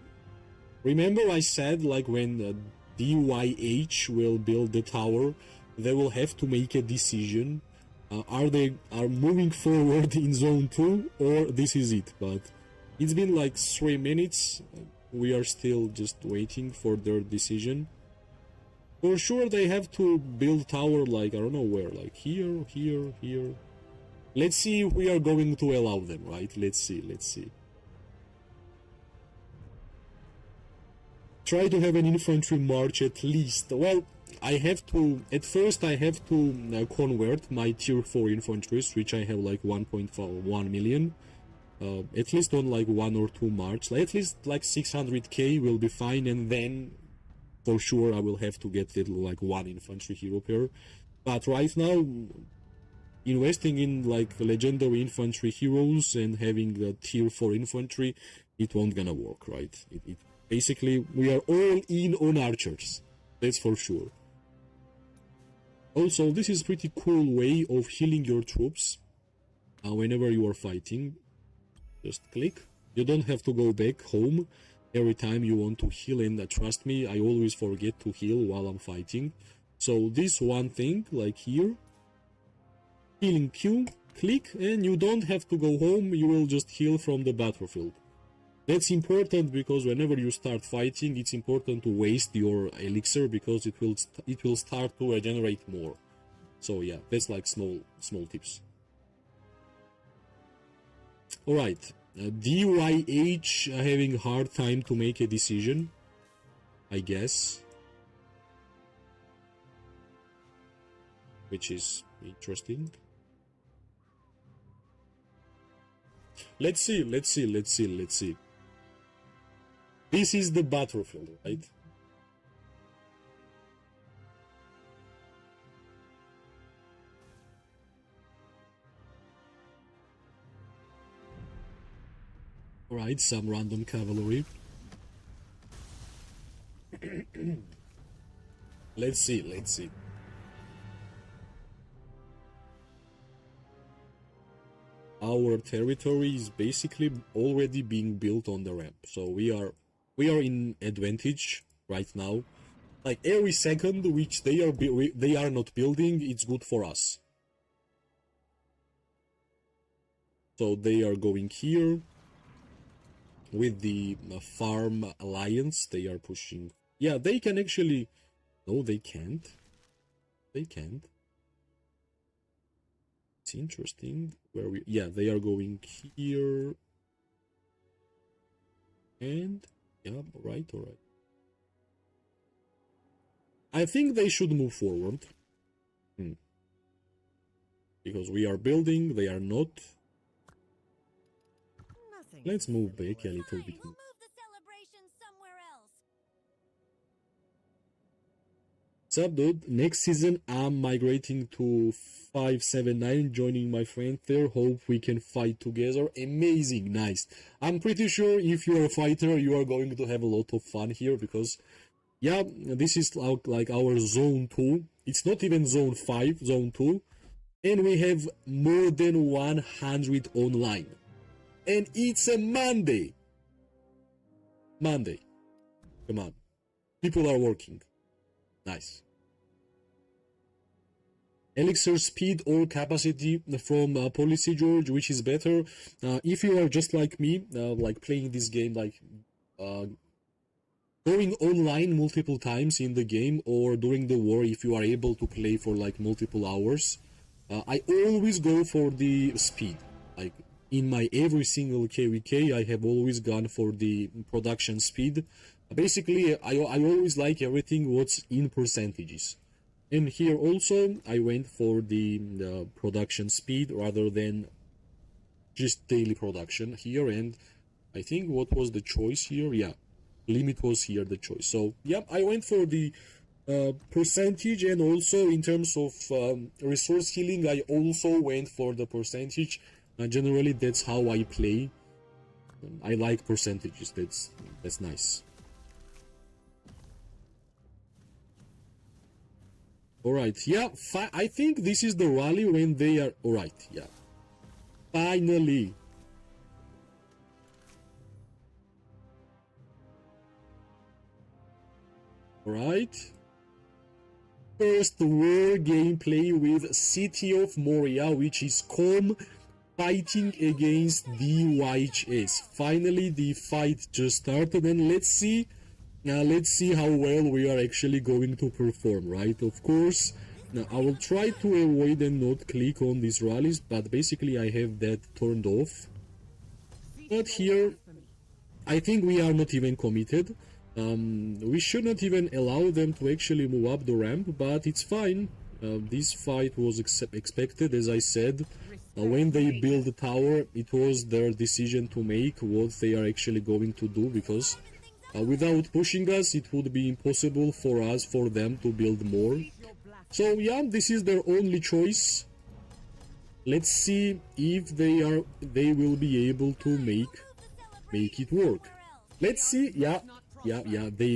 A: Remember I said, like, when DYH will build the tower, they will have to make a decision. Are they moving forward in zone 2, or this is it? But it's been like 3 minutes. We are still just waiting for their decision. For sure they have to build tower, like, I don't know where, like here, here, here. Let's see if we are going to allow them, right? Let's see. Try to have an infantry march at least. Well, I have to, at first I have to convert my tier 4 infantries, which I have like 1.1 million. At least on like 1 or 2 march, like at least like 600k will be fine, and then for sure I will have to get like 1 infantry hero pair. But right now, investing in like legendary infantry heroes and having a tier 4 infantry, it won't gonna work, right? Basically, we are all in on archers, that's for sure. Also, this is a pretty cool way of healing your troops whenever you are fighting. Just click. You don't have to go back home every time you want to heal, and trust me, I always forget to heal while I'm fighting. So this one thing, like here, healing Q, click, and you don't have to go home, you will just heal from the battlefield. That's important because whenever you start fighting, it's important to waste your elixir because it will start to regenerate more. So yeah, that's like small tips. Alright, DYH having a hard time to make a decision, I guess. Which is interesting. Let's see. This is the battlefield, right? Alright, some random cavalry. Let's see. Our territory is basically already being built on the ramp, so we are in advantage right now. Like every second which they are not building, it's good for us. So they are going here with the farm alliance. They are pushing. Yeah, they can actually. No, they can't. They can't. It's interesting where we. Yeah, they are going here. And yeah, alright. I think they should move forward. Because we are building, they are not. Let's move back a little bit.
C: We'll move the celebration somewhere else.
A: What's up, dude? Next season, I'm migrating to 579, joining my friend there. Hope we can fight together. Amazing, nice. I'm pretty sure if you're a fighter, you are going to have a lot of fun here because, yeah, this is like our zone 2. It's not even zone 5, zone 2. And we have more than 100 online. And it's a Monday. Monday. Come on. People are working. Nice. Elixir speed or capacity from policy, George, which is better? If you are just like me, like playing this game, like going online multiple times in the game, or during the war, if you are able to play for like multiple hours, I always go for the speed. Like in my every single KVK, I have always gone for the production speed. Basically, I always like everything what's in percentages. And here also, I went for the production speed rather than just daily production here. And I think what was the choice here? Yeah, limit was here the choice. So, yeah, I went for the percentage, and also in terms of resource healing, I also went for the percentage. Generally, that's how I play. I like percentages. That's nice. Alright, yeah, I think this is the rally when they are... Alright, yeah. Finally. Alright. First war gameplay with City of Moria, which is Com fighting against DYH. Finally, the fight just started, and let's see how well we are actually going to perform, right? Of course, now I will try to avoid and not click on these rallies, but basically I have that turned off. But here, I think we are not even committed. We should not even allow them to actually move up the ramp, but it's fine. This fight was expected, as I said. When they build the tower, it was their decision to make what they are actually going to do, because without pushing us, it would be impossible for them to build more. So yeah, this is their only choice. Let's see if they will be able to make it work. Let's see. Yeah.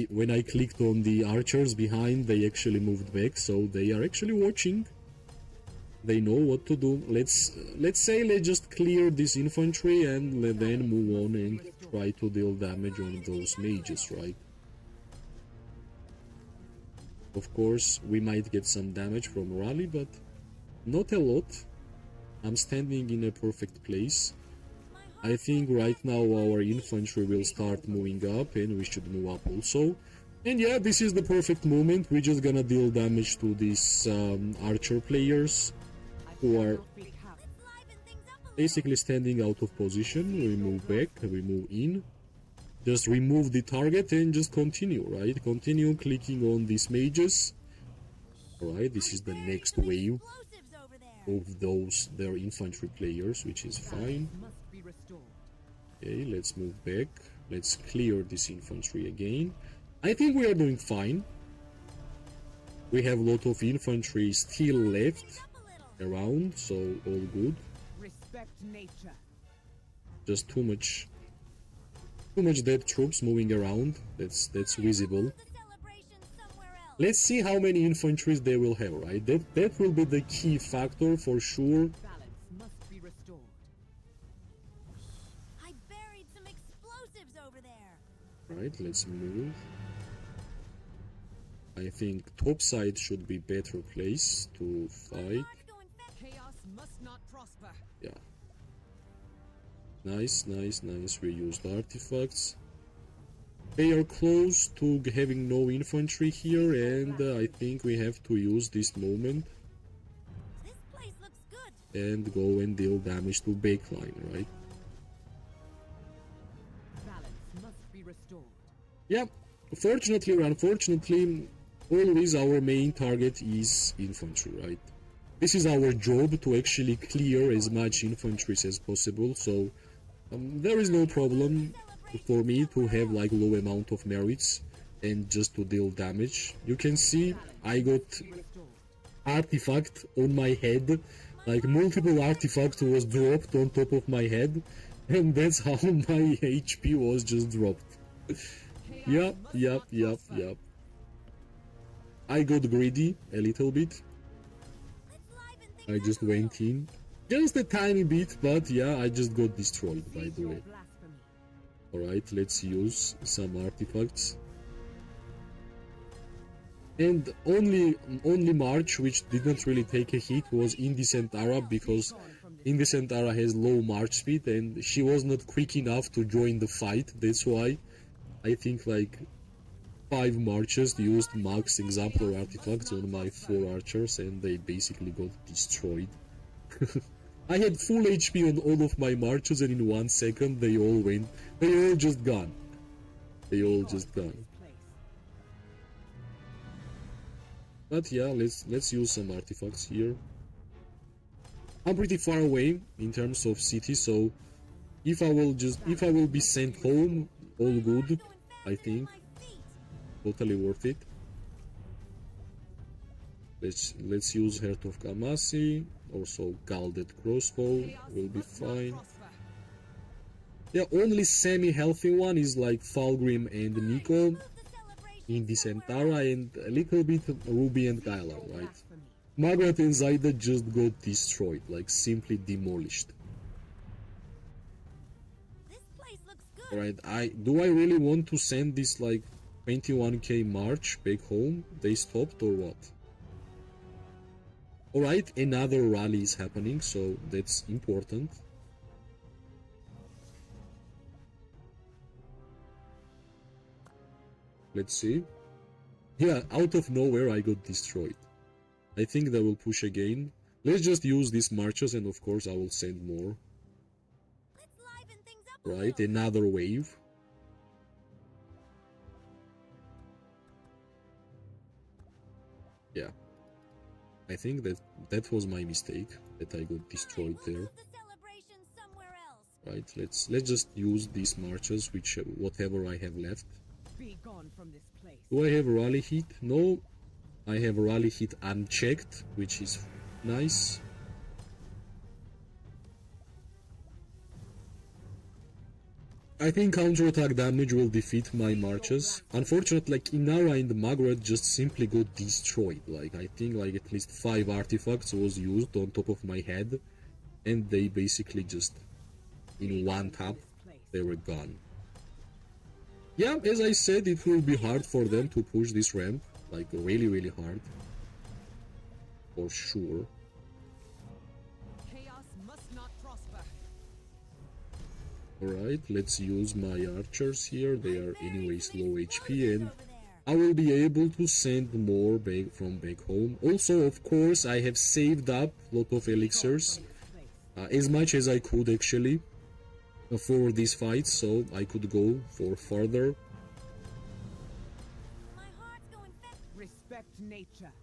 A: When I clicked on the archers behind, they actually moved back, so they are actually watching. They know what to do. Let's just clear this infantry and then move on and try to deal damage on those mages, right? Of course, we might get some damage from rally, but not a lot. I'm standing in a perfect place. I think right now our infantry will start moving up, and we should move up also. And yeah, this is the perfect moment. We're just gonna deal damage to these archer players who are basically standing out of position. We move back, we move in. Just remove the target and just continue, right? Continue clicking on these mages. Alright, this is the next wave of their infantry players, which is fine. Okay, let's move back. Let's clear this infantry again. I think we are doing fine. We have a lot of infantry still left around, so all good.
B: Respect nature.
A: Just too much dead troops moving around. That's visible. Let's see how many infantries they will have, right? That will be the key factor for sure.
B: Balance must be restored.
C: I buried some explosives over there.
A: Right, let's move. I think top side should be better place to fight.
B: Chaos must not prosper.
A: Yeah. Nice. We used artifacts. They are close to having no infantry here, and I think we have to use this moment
C: This place looks good.
A: and go and deal damage to backline, right?
B: Balance must be restored.
A: Yeah, fortunately or unfortunately, always our main target is infantry, right? This is our job, to actually clear as much infantry as possible, so there is no problem for me to have like low amount of merits. and just to deal damage. You can see I got
B: Be restored.
A: artifact on my head, like multiple artifacts was dropped on top of my head, and that's how my HP was just dropped.
B: Chaos must
A: Yep.
B: not prosper.
A: I got greedy a little bit.
C: Let's liven
A: I
C: things
A: just
C: up a little.
A: went in. Just a tiny bit, but yeah, I just got destroyed, by
B: Cease
A: the
B: your
A: way.
B: blasphemy.
A: Alright, let's use some artifacts. And only March, which didn't really take a hit, was Indecent Ara, because Indecent Ara has low March speed, and she was not quick enough to join the fight. That's why I think like 5 Marches used max exemplar artifacts on my 4 archers, and they basically got destroyed. I had full HP on all of my marches, and in 1 second they all just gone. They all just gone. But yeah, let's use some artifacts here. I'm pretty far away in terms of city, so if I will be sent home, all good, I think. Totally worth it. Let's use Heart of Kamasi, also Galded Crossbow will be fine. Yeah, only semi-healthy one is like Falgrim and Nico, Indecent Ara, and a little bit Ruby and Kyla, right? Margaret and Zaida just got destroyed, like simply demolished.
C: This place looks good.
A: Alright, do I really want to send this like 21k march back home? They stopped or what? Alright, another rally is happening, so that's important. Let's see. Yeah, out of nowhere I got destroyed. I think they will push again. Let's just use these marches, and of course I will send more.
C: Let's liven things up a
A: Right,
C: little.
A: another wave. Yeah. I think that was my mistake, that I got destroyed
C: We'll
A: there.
C: move the celebration somewhere else.
A: Right, let's just use these marches, which whatever I have left.
B: Be gone from this place.
A: Do I have a rally hit? No, I have a rally hit unchecked, which is nice. I think counterattack damage will defeat my marches. Unfortunately, like Inara and Margaret just simply got destroyed. Like I think like at least 5 artifacts was used on top of my head, and they basically just in one tap they were gone. Yeah, as I said, it will be hard for them to push this ramp, like really hard, for sure.
B: Chaos must not prosper.
A: Alright, let's use my archers here. They are anyways low HP, and
C: Over there.
A: I will be able to send more back from back home. Also, of course, I have saved up a lot of elixirs, as much as I could actually, for these fights, so I could go for further.
C: My heart's going fast.
B: Respect nature.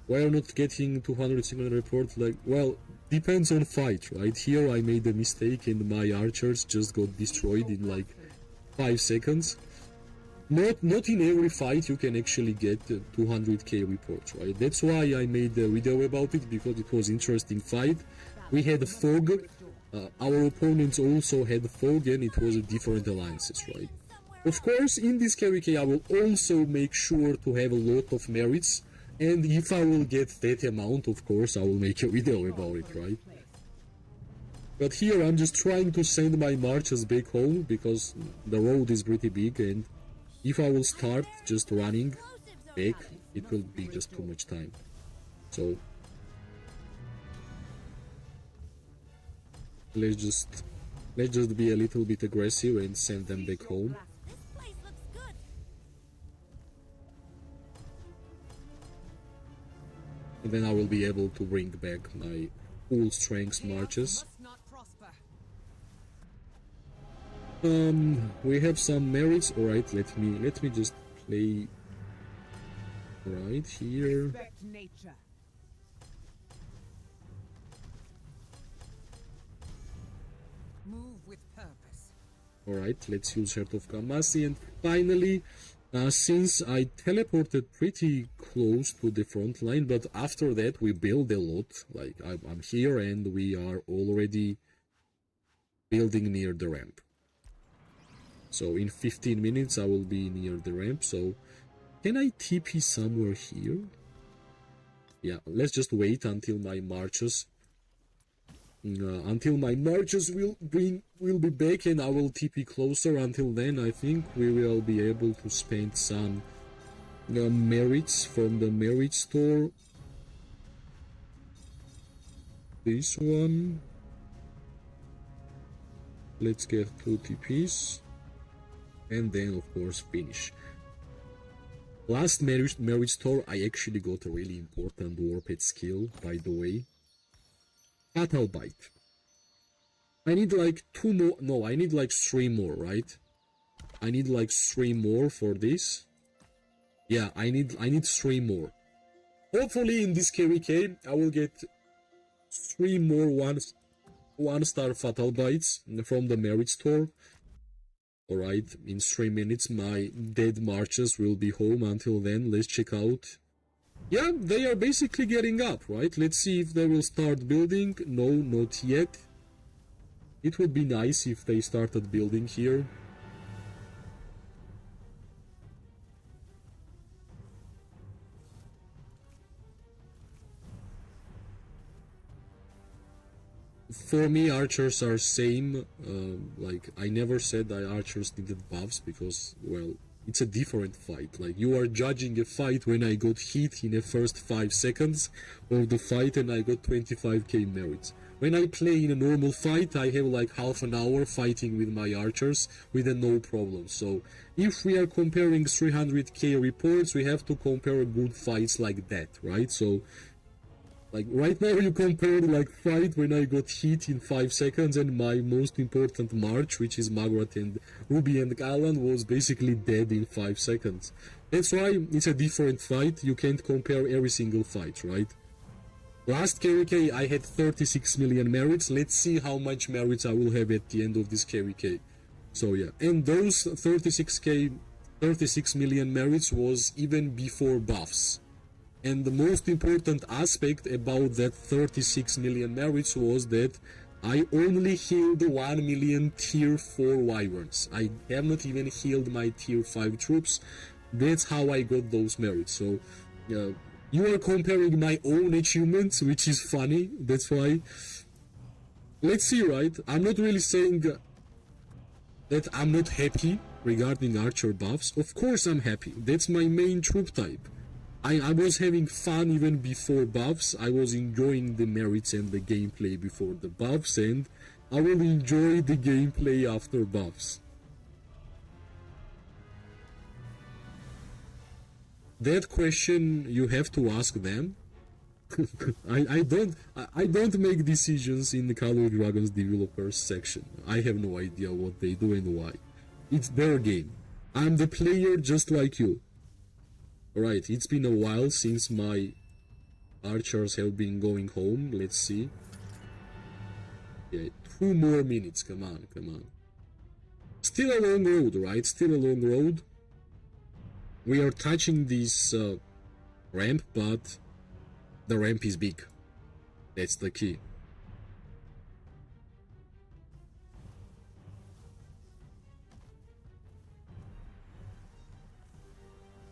A: Why are not getting 200 signal report? Like, well, depends on fight, right? Here I made a mistake and my archers just got destroyed in like 5 seconds. Not in every fight you can actually get 200k reports, right? That's why I made a video about it, because it was interesting fight. We had fog, our opponents also had fog, and it was a different alliances, right? Of course, in this KVK I will also make sure to have a lot of merits, and if I will get that amount, of course I will make a video about it, right? But here I'm just trying to send my marches back home, because the road is pretty big, and if I will start just running back, it will be just too much time. So let's just be a little bit aggressive and send them back home.
C: This place looks good.
A: And then I will be able to bring back my full strength marches.
B: Must not prosper.
A: We have some merits. Alright, let me just play right here.
B: Respect nature.
E: Move with purpose.
A: Alright, let's use Heart of Kamasi. And finally, since I teleported pretty close to the front line, but after that we build a lot. Like, I'm here and we are already building near the ramp. So in 15 minutes I will be near the ramp. So can I TP somewhere here? Yeah, let's just wait until my marches will be back, and I will TP closer. Until then, I think we will be able to spend some merits from the merit store. This one. Let's get 2 TPs, and then of course finish. Last merit store, I actually got a really important warped skill, by the way. Fatal Bite. I need like 2 more, no, I need like 3 more, right? I need like 3 more for this. Yeah, I need 3 more. Hopefully in this KVK, I will get 3 more 1-star Fatal Bites from the merit store. Alright, in 3 minutes my dead marches will be home. Until then, let's check out. Yeah, they are basically getting up, right? Let's see if they will start building. No, not yet. It would be nice if they started building here. For me, archers are same. Like, I never said that archers needed buffs because, well, it's a different fight. Like, you are judging a fight when I got hit in the first 5 seconds of the fight and I got 25k merits. When I play in a normal fight, I have like half an hour fighting with my archers with a no problem. So, if we are comparing 300k reports, we have to compare good fights like that, right? So, like, right now you compared like fight when I got hit in 5 seconds and my most important march, which is Margaret and Ruby and Alan, was basically dead in 5 seconds. That's why it's a different fight. You can't compare every single fight, right? Last KVK I had 36 million merits. Let's see how much merits I will have at the end of this KVK. So yeah, and those 36 million merits was even before buffs. And the most important aspect about that 36 million merits was that I only healed 1 million tier 4 wyverns. I have not even healed my tier 5 troops. That's how I got those merits. So you are comparing my own achievements, which is funny. That's why. Let's see, right? I'm not really saying that I'm not happy regarding archer buffs. Of course I'm happy. That's my main troop type. I was having fun even before buffs. I was enjoying the merits and the gameplay before the buffs, and I will enjoy the gameplay after buffs. That question you have to ask them. I don't make decisions in the Call of Dragons developers section. I have no idea what they do and why. It's their game. I'm the player just like you. Alright, it's been a while since my archers have been going home. Let's see. Yeah, 2 more minutes. Come on, come on. Still a long road, right? Still a long road. We are touching this ramp, but the ramp is big. That's the key.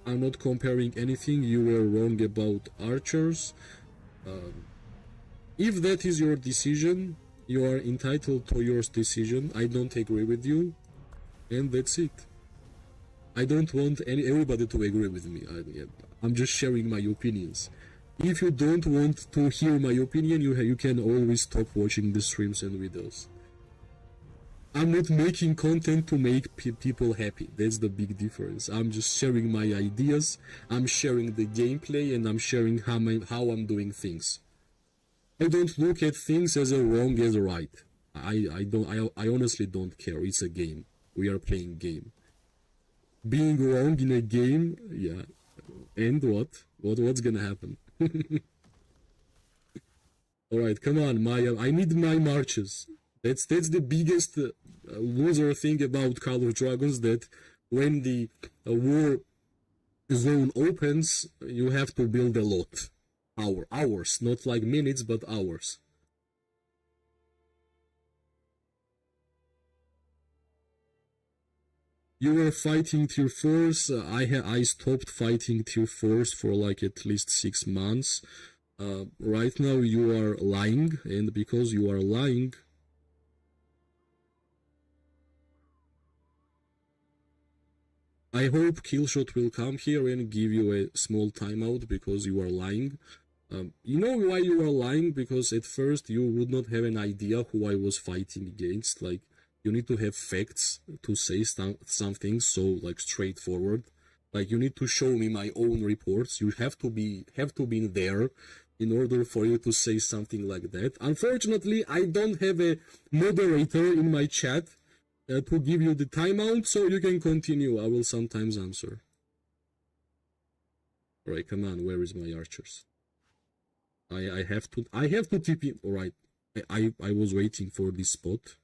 A: I'm not comparing anything. You were wrong about archers. If that is your decision, you are entitled to your decision. I don't agree with you, and that's it. I don't want everybody to agree with me. I'm just sharing my opinions. If you don't want to hear my opinion, you can always stop watching the streams and videos. I'm not making content to make people happy. That's the big difference. I'm just sharing my ideas, I'm sharing the gameplay, and I'm sharing how I'm doing things. I don't look at things as a wrong as a right. I honestly don't care. It's a game. We are playing game. Being wrong in a game, yeah. And what? What's gonna happen? Alright, come on, I need my marches. That's the biggest loser thing about Call of Dragons, that when the war zone opens, you have to build a lot. Hours, not like minutes, but hours. You were fighting tier 4s. I stopped fighting tier 4s for like at least 6 months. Right now you are lying, and because you are lying, I hope Killshot will come here and give you a small timeout because you are lying. You know why you are lying? Because at first you would not have an idea who I was fighting against. Like, you need to have facts to say something so like straightforward. Like, you need to show me my own reports. You have to be there in order for you to say something like that. Unfortunately, I don't have a moderator in my chat to give you the timeout, so you can continue. I will sometimes answer. Alright, come on, where is my archers? I have to TP. Alright, I was waiting for this spot.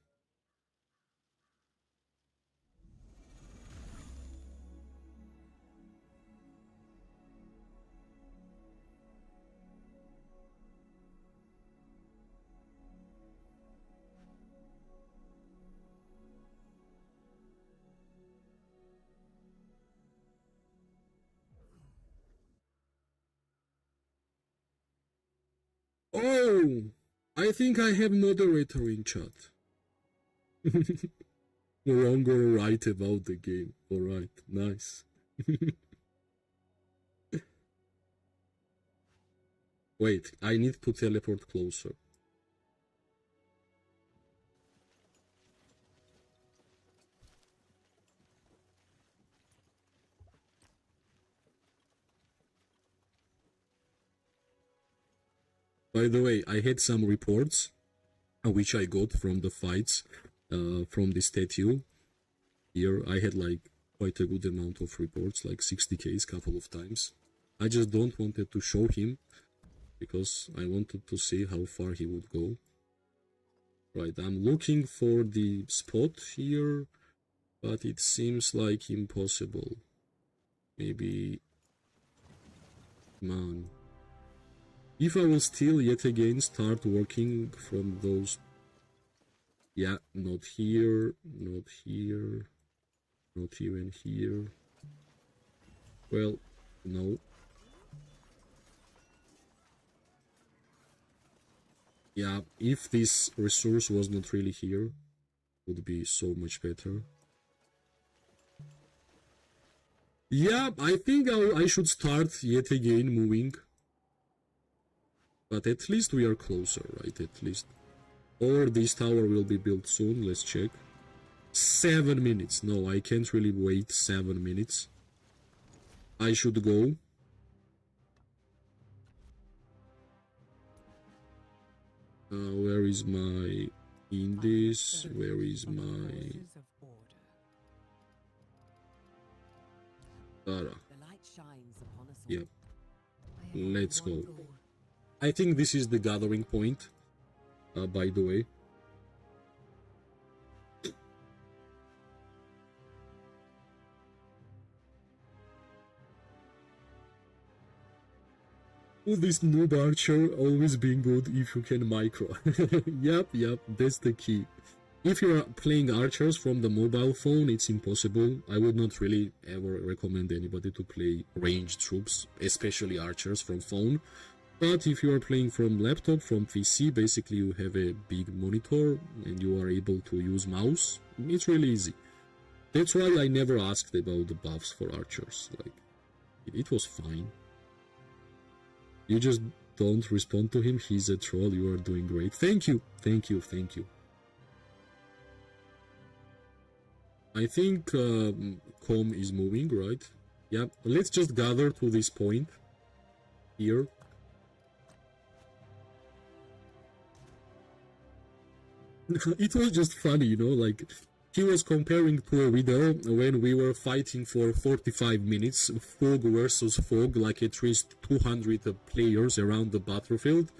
A: Oh, I think I have moderator in chat. Wrong or right about the game. Alright, nice. Wait, I need to teleport closer. By the way, I had some reports which I got from the fights from the statue. Here I had like quite a good amount of reports, like 60k couple of times. I just don't wanted to show him because I wanted to see how far he would go. Right, I'm looking for the spot here, but it seems like impossible. Maybe... Come on. If I will still yet again start working from those... Yeah, not here, not here, not even here. Well, no. Yeah, if this resource was not really here, it would be so much better. Yeah, I think I should start yet again moving. But at least we are closer, right? At least. Or this tower will be built soon. Let's check. 7 minutes. No, I can't really wait 7 minutes. I should go. Where is my Indies? Where is my... Yep. Let's go. I think this is the gathering point, by the way. This noob archer always being good if you can micro. Yep, that's the key. If you are playing archers from the mobile phone, it's impossible. I would not really ever recommend anybody to play ranged troops, especially archers from phone. But if you are playing from laptop, from PC, basically you have a big monitor and you are able to use mouse. It's really easy. That's why I never asked about the buffs for archers. Like, it was fine. You just don't respond to him. He's a troll. You are doing great. Thank you. Thank you. Thank you. I think Com is moving, right? Yeah. Let's just gather to this point here. It was just funny, you know, like, he was comparing to a video when we were fighting for 45 minutes, fog versus fog, like at least 200 players around the battlefield.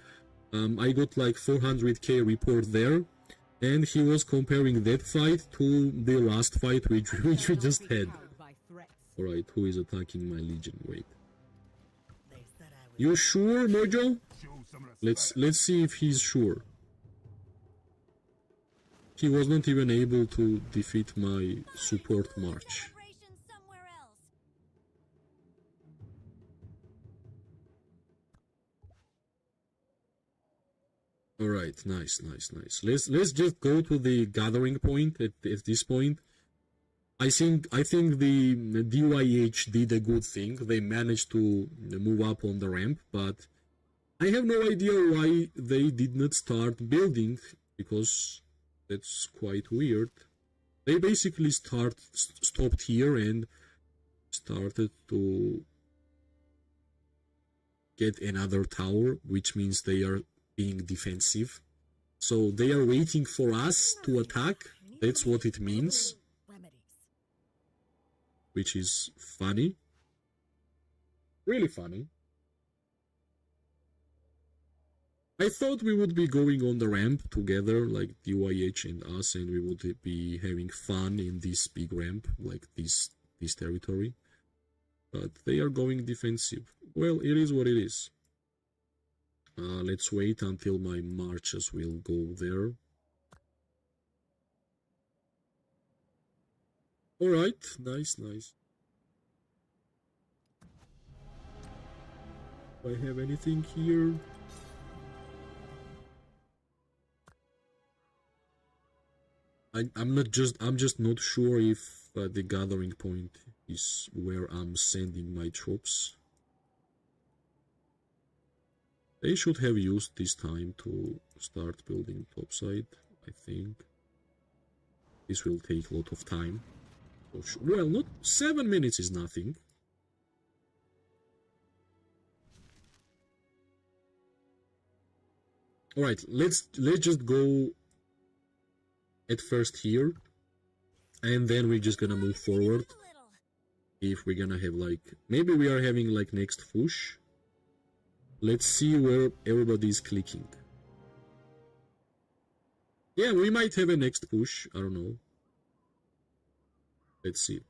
A: I got like 400k report there, And he was comparing that fight to the last fight which we just had.
B: Cowed by threats.
A: Alright, who is attacking my legion? Wait.
D: They said I was
A: You sure, Mojo? Let's see if he's sure. He was not even able to defeat my support march.
C: Celebration somewhere else.
A: Alright, nice. Let's just go to the gathering point at this point. I think the DYH did a good thing. They managed to move up on the ramp, but I have no idea why they did not start building, because that's quite weird. They basically stopped here and started to get another tower, which means they are being defensive. So they are waiting for us to attack. That's what it means,
D: remedies.
A: which is funny. Really funny. I thought we would be going on the ramp together, like DYH and us, and we would be having fun in this big ramp, like this territory. But they are going defensive. Well, it is what it is. Let's wait until my marches will go there. Alright, nice. Do I have anything here? I'm just not sure if the gathering point is where I'm sending my troops. They should have used this time to start building topside, I think. This will take a lot of time. Well, not 7 minutes is nothing. Alright, let's just go at first here, and then we're just gonna move forward. If we're gonna have like, maybe we are having like next push. Let's see where everybody's clicking. Yeah, we might have a next push, I don't know. Let's see.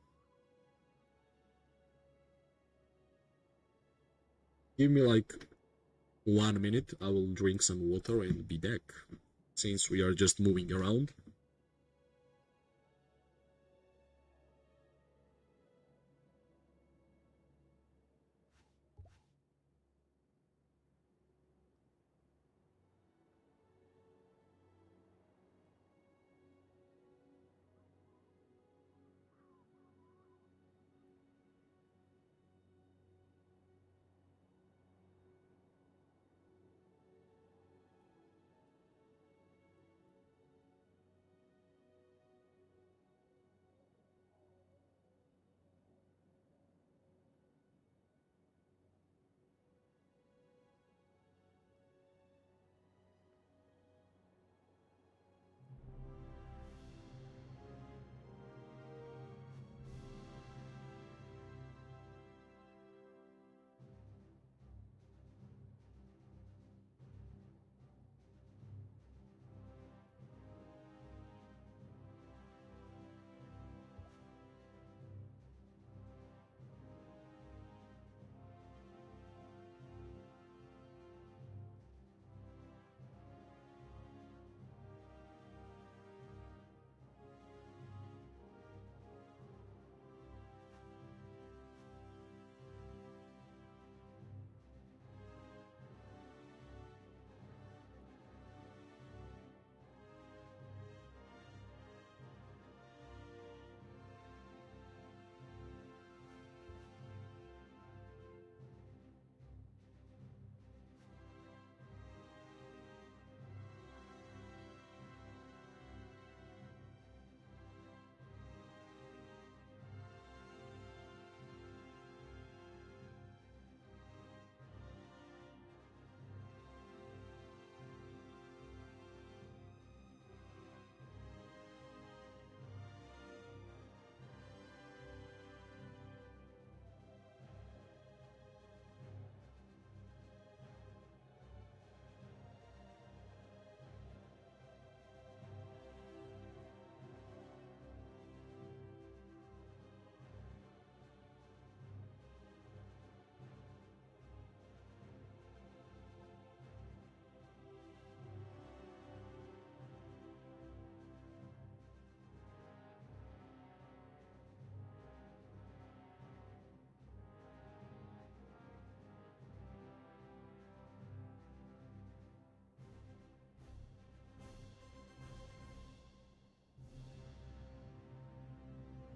A: Give me like 1 minute, I will drink some water and be back, since we are just moving around.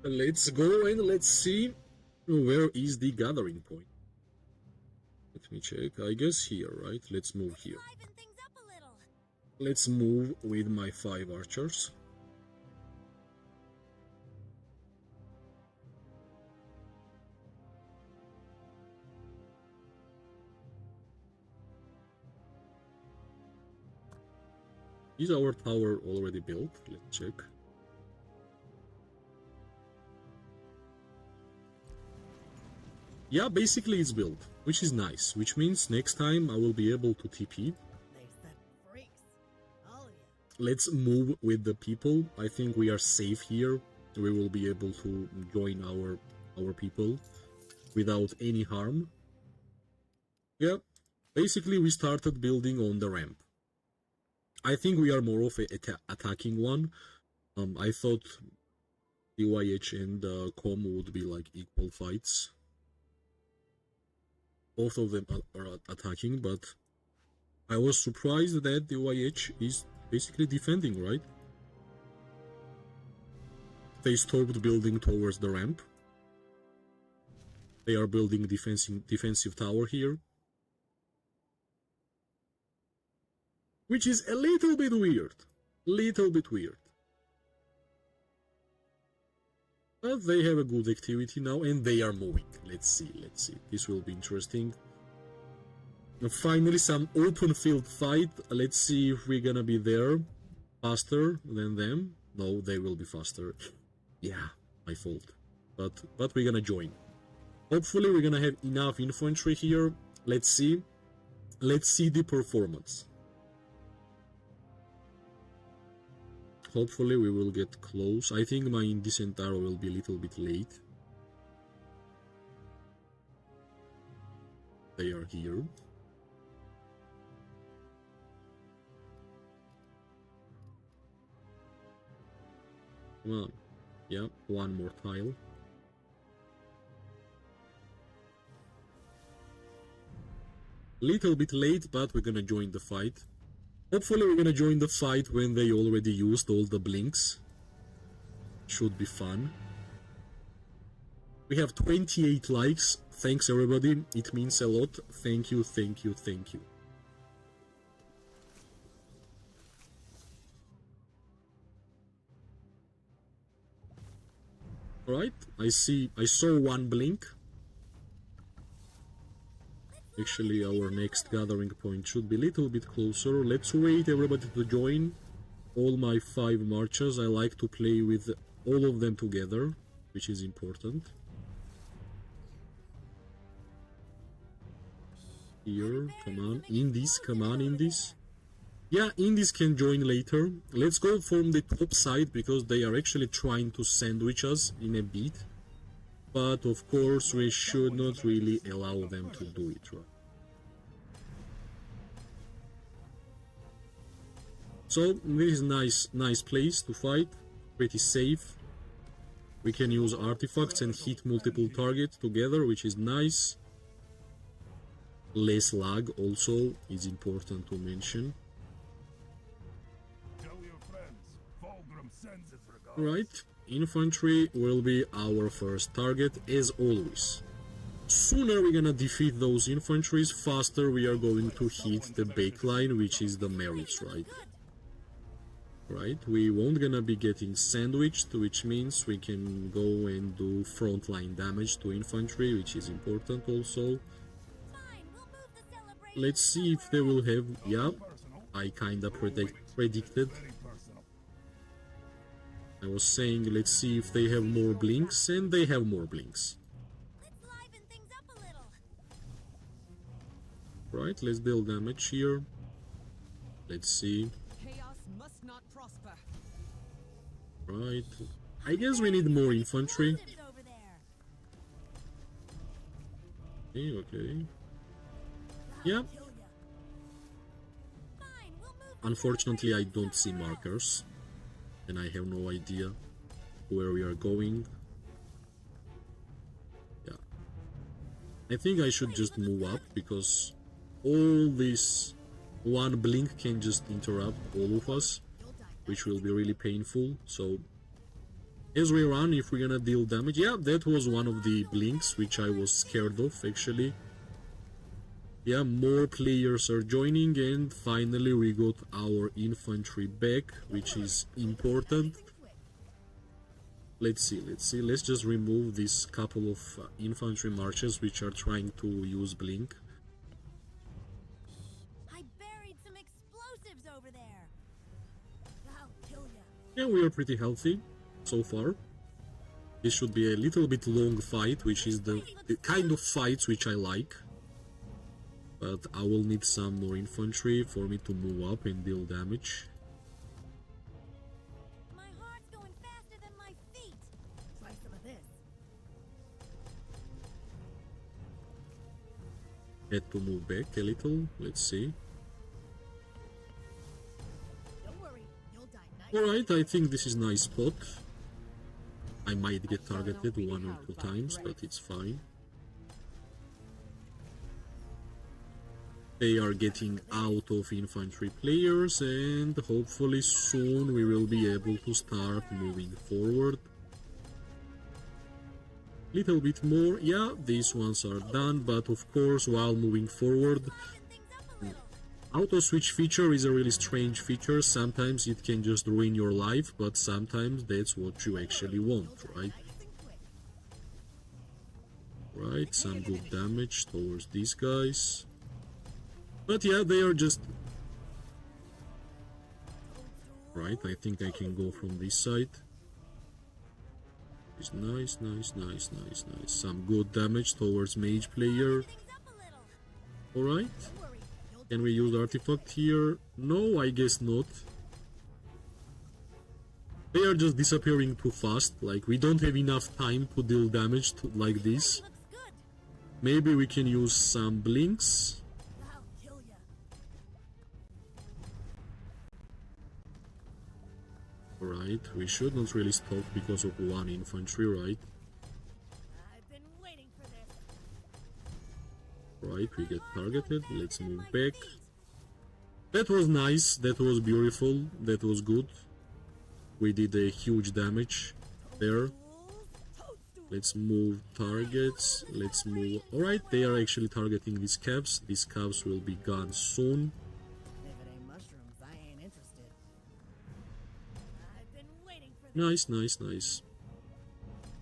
A: Let's go and let's see where is the gathering point. Let me check. I guess here, right? Let's move here.
C: Liven things up a little.
A: Let's move with my 5 archers. Is our tower already built? Let's check. Yeah, basically it's built, which is nice, which means next time I will be able to TP.
D: They said freaks. Oh yeah.
A: Let's move with the people. I think we are safe here. We will be able to join our people without any harm. Yeah, basically we started building on the ramp. I think we are more of a attacking one. I thought DYH and Com would be like equal fights. Both of them are attacking, but I was surprised that DYH is basically defending, right? They stopped building towards the ramp. They are building defensive tower here. Which is a little bit weird. But they have a good activity now and they are moving. Let's see. This will be interesting. Finally, some open field fight. Let's see if we're gonna be there faster than them. No, they will be faster. Yeah, my fault. But we're gonna join. Hopefully we're gonna have enough infantry here. Let's see. Let's see the performance. Hopefully we will get close. I think my indecent arrow will be a little bit late. They are here. Come on. Yeah, one more tile. Little bit late, but we're gonna join the fight. Hopefully we're gonna join the fight when they already used all the blinks. Should be fun. We have 28 likes. Thanks everybody. It means a lot. Thank you. Alright, I saw one blink. Actually, our next gathering point should be a little bit closer. Let's wait everybody to join. All my 5 marchers, I like to play with all of them together, which is important. Here, come on, Indies. Yeah, Indies can join later. Let's go from the top side, because they are actually trying to sandwich us in a bit. But of course, we should not really allow them to do it, right? So, this is nice place to fight, pretty safe. We can use artifacts and hit multiple targets together, which is nice. Less lag also is important to mention. Right, infantry will be our first target as always. Sooner we're gonna defeat those infantries, faster we are going to hit the backline, which is the merits, right? Right, we won't gonna be getting sandwiched, which means we can go and do frontline damage to infantry, which is important also. Let's see if they will have... Yeah, I kinda predicted. I was saying, let's see if they have more blinks, and they have more blinks.
C: Let's liven things up a little.
A: Right, let's deal damage here. Let's see.
B: Chaos must not prosper.
A: Right, I guess we need more infantry.
C: Explosives over there.
A: Okay. Yeah.
C: Kill ya. Fine, we'll move.
A: Unfortunately, I don't see markers. And I have no idea where we are going. Yeah. I think I should just move up, because all this one blink can just interrupt all of us, which will be really painful. So As we run, if we're gonna deal damage, yeah, that was one of the blinks which I was scared of actually. Yeah, more players are joining, and finally we got our infantry back, which is important. Let's see, let's just remove this couple of infantry marches which are trying to use blink.
C: I buried some explosives over there.
D: I'll kill ya.
A: Yeah, we are pretty healthy so far. This should be a little bit long fight, which is the kind of fights which I like. But I will need some more infantry for me to move up and deal damage.
C: My heart's going faster than my feet.
D: Try some of this.
A: Had to move back a little. Let's see.
D: Don't worry, you'll die nice.
A: Alright, I think this is nice spot. I might get targeted 1 or 2 times, but it's fine. They are getting out of infantry players, and hopefully soon we will be able to start moving forward. Little bit more, yeah, these ones are done, but of course while moving forward,
C: Liven things up a little.
A: auto switch feature is a really strange feature. Sometimes it can just ruin your life, but sometimes that's what you actually want, right?
D: Nice and quick.
A: Right, some good damage towards these guys. But yeah, they are just... Right, I think I can go from this side. It's nice. Some good damage towards mage player.
C: Things up a little.
A: Alright.
D: Don't worry, you'll
A: Can we use artifact here? No, I guess not. They are just disappearing too fast. Like, we don't have enough time to deal damage like this.
C: Looks good.
A: Maybe we can use some blinks.
D: I'll kill ya.
A: Right, we should not really stop because of 1 infantry, right?
D: I've been waiting for this.
A: Right, we get targeted. Let's move back. That was nice, that was beautiful, that was good. We did a huge damage there. Let's move targets. Let's move... Alright, they are actually targeting these cabs. These cabs will be gone soon.
D: If it ain't mushrooms, I ain't interested. I've been waiting for this.
A: Nice.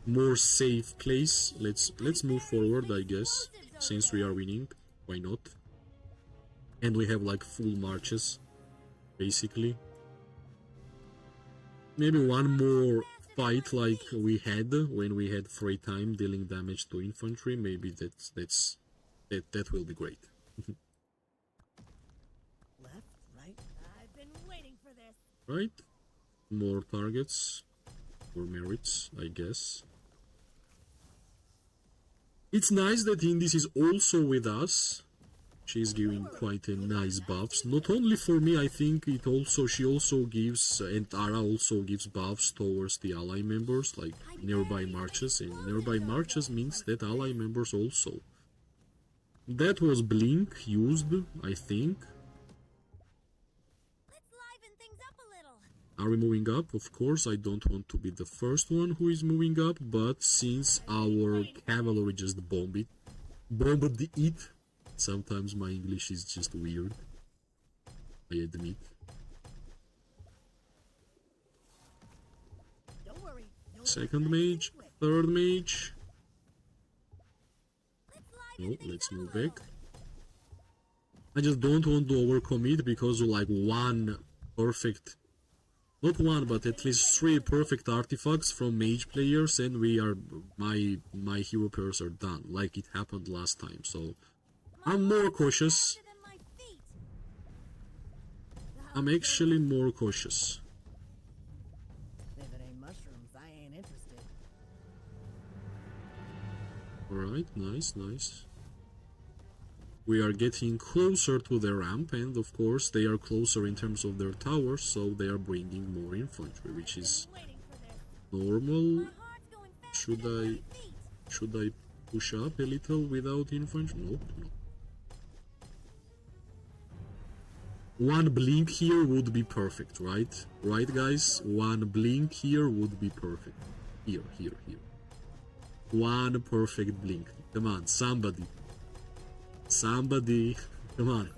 A: More safe place. Let's move forward, I guess. Since we are winning. Why not? And we have like full marches, basically. Maybe one more fight like we had when we had free time dealing damage to infantry. Maybe that will be great.
D: Left, right. I've been waiting for this.
A: Right? More targets. More merits, I guess. It's nice that Indis is also with us. She's giving quite a nice buffs. Not only for me, I think she also gives, and Ara also gives buffs towards the ally members, like nearby marches. And nearby marches means that ally members also. That was Blink used, I think.
C: Let's liven things up a little.
A: Are we moving up? Of course, I don't want to be the first one who is moving up, but since our cavalry just bombed it, sometimes my English is just weird, I admit.
D: Don't worry. You'll
A: Second mage, third mage.
C: Let's
A: No,
C: liven things
A: let's
C: up a
A: move
C: little.
A: back. I just don't want to overcommit because like one perfect, not one, but at least 3 perfect artifacts from mage players, and we are my hero pairs are done, like it happened last time. So I'm more cautious.
C: Faster than my feet.
A: I'm actually more cautious.
D: If it ain't mushrooms, I ain't interested.
A: Alright, nice. We are getting closer to the ramp, and of course they are closer in terms of their towers, so they are bringing more infantry, which is
D: Waiting for this.
A: normal.
C: My heart's going faster than my feet.
A: Should I push up a little without infantry? Nope, no. One blink here would be perfect, right? Right, guys? One blink here would be perfect. Here. One perfect blink. Come on, somebody. Come on.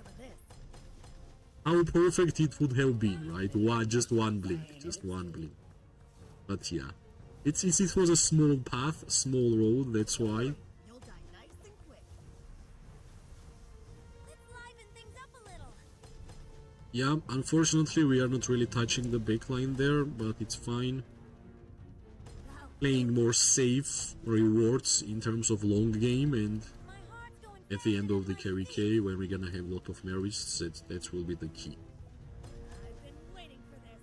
A: How perfect it would have been, right? Just one blink. But yeah, it was a small path, small road. That's why.
D: You'll die nice and quick.
C: Let's liven things up a little.
A: Yeah, unfortunately we are not really touching the backline there, but it's fine. Playing more safe rewards in terms of long game, and
C: My heart's going
A: at the end of the carry K, where we're gonna have a lot of Marys, that will be the key.
D: I've been waiting for this.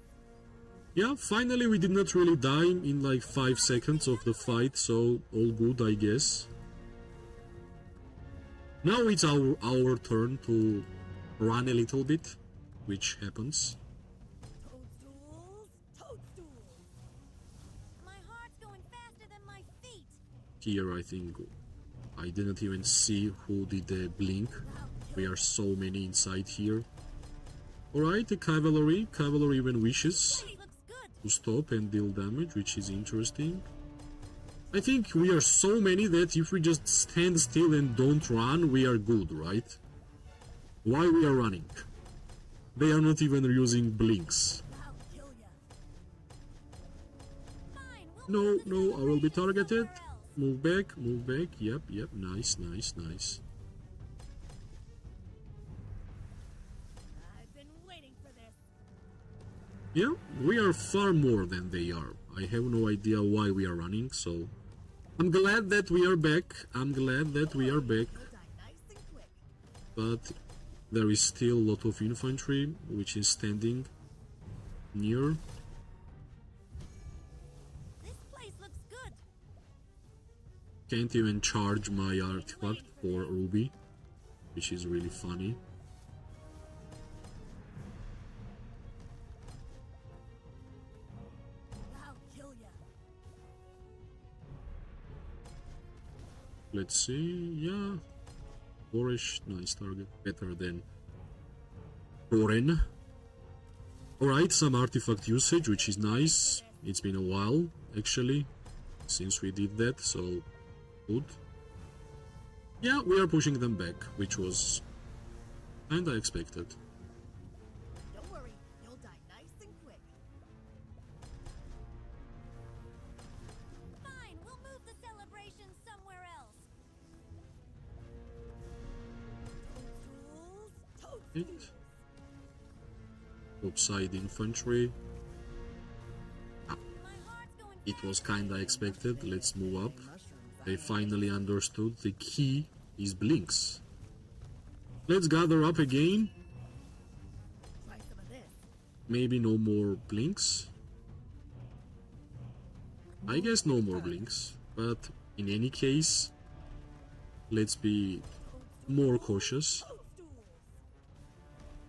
A: Yeah, finally we did not really die in like 5 seconds of the fight, so all good, I guess. Now it's our turn to run a little bit, which happens.
D: Toadstools.
C: My heart's going faster than my feet.
A: Here I think I didn't even see who did the blink. We are so many inside here. Alright, the cavalry even wishes
C: Looks good.
A: to stop and deal damage, which is interesting. I think we are so many that if we just stand still and don't run, we are good, right? Why we are running? They are not even using blinks.
D: I'll kill ya.
C: Fine.
A: No, I will be targeted.
C: Somewhere else.
A: Move back. Yep, nice.
D: I've been waiting for this.
A: Yeah, we are far more than they are. I have no idea why we are running, so I'm glad that we are back.
D: You'll die nice and quick.
A: But there is still a lot of infantry which is standing near.
C: This place looks good.
A: Can't even charge my artifact for Ruby, which is really funny.
D: I'll kill ya.
A: Let's see, yeah. Boorish, nice target, better than Koren. Alright, some artifact usage, which is nice. It's been a while, actually, since we did that, so good. Yeah, we are pushing them back, which was kinda expected.
D: Don't worry, you'll die nice and quick.
C: Fine. We'll move the celebration somewhere else.
D: Toadstools.
A: Topside infantry.
C: My heart's going
A: It was kinda expected. Let's move up.
D: Mushrooms.
A: They finally understood the key is blinks. Let's gather up again.
D: Try some of this.
A: Maybe no more blinks. I guess no more blinks. But in any case, let's be more cautious.
D: Toadstools.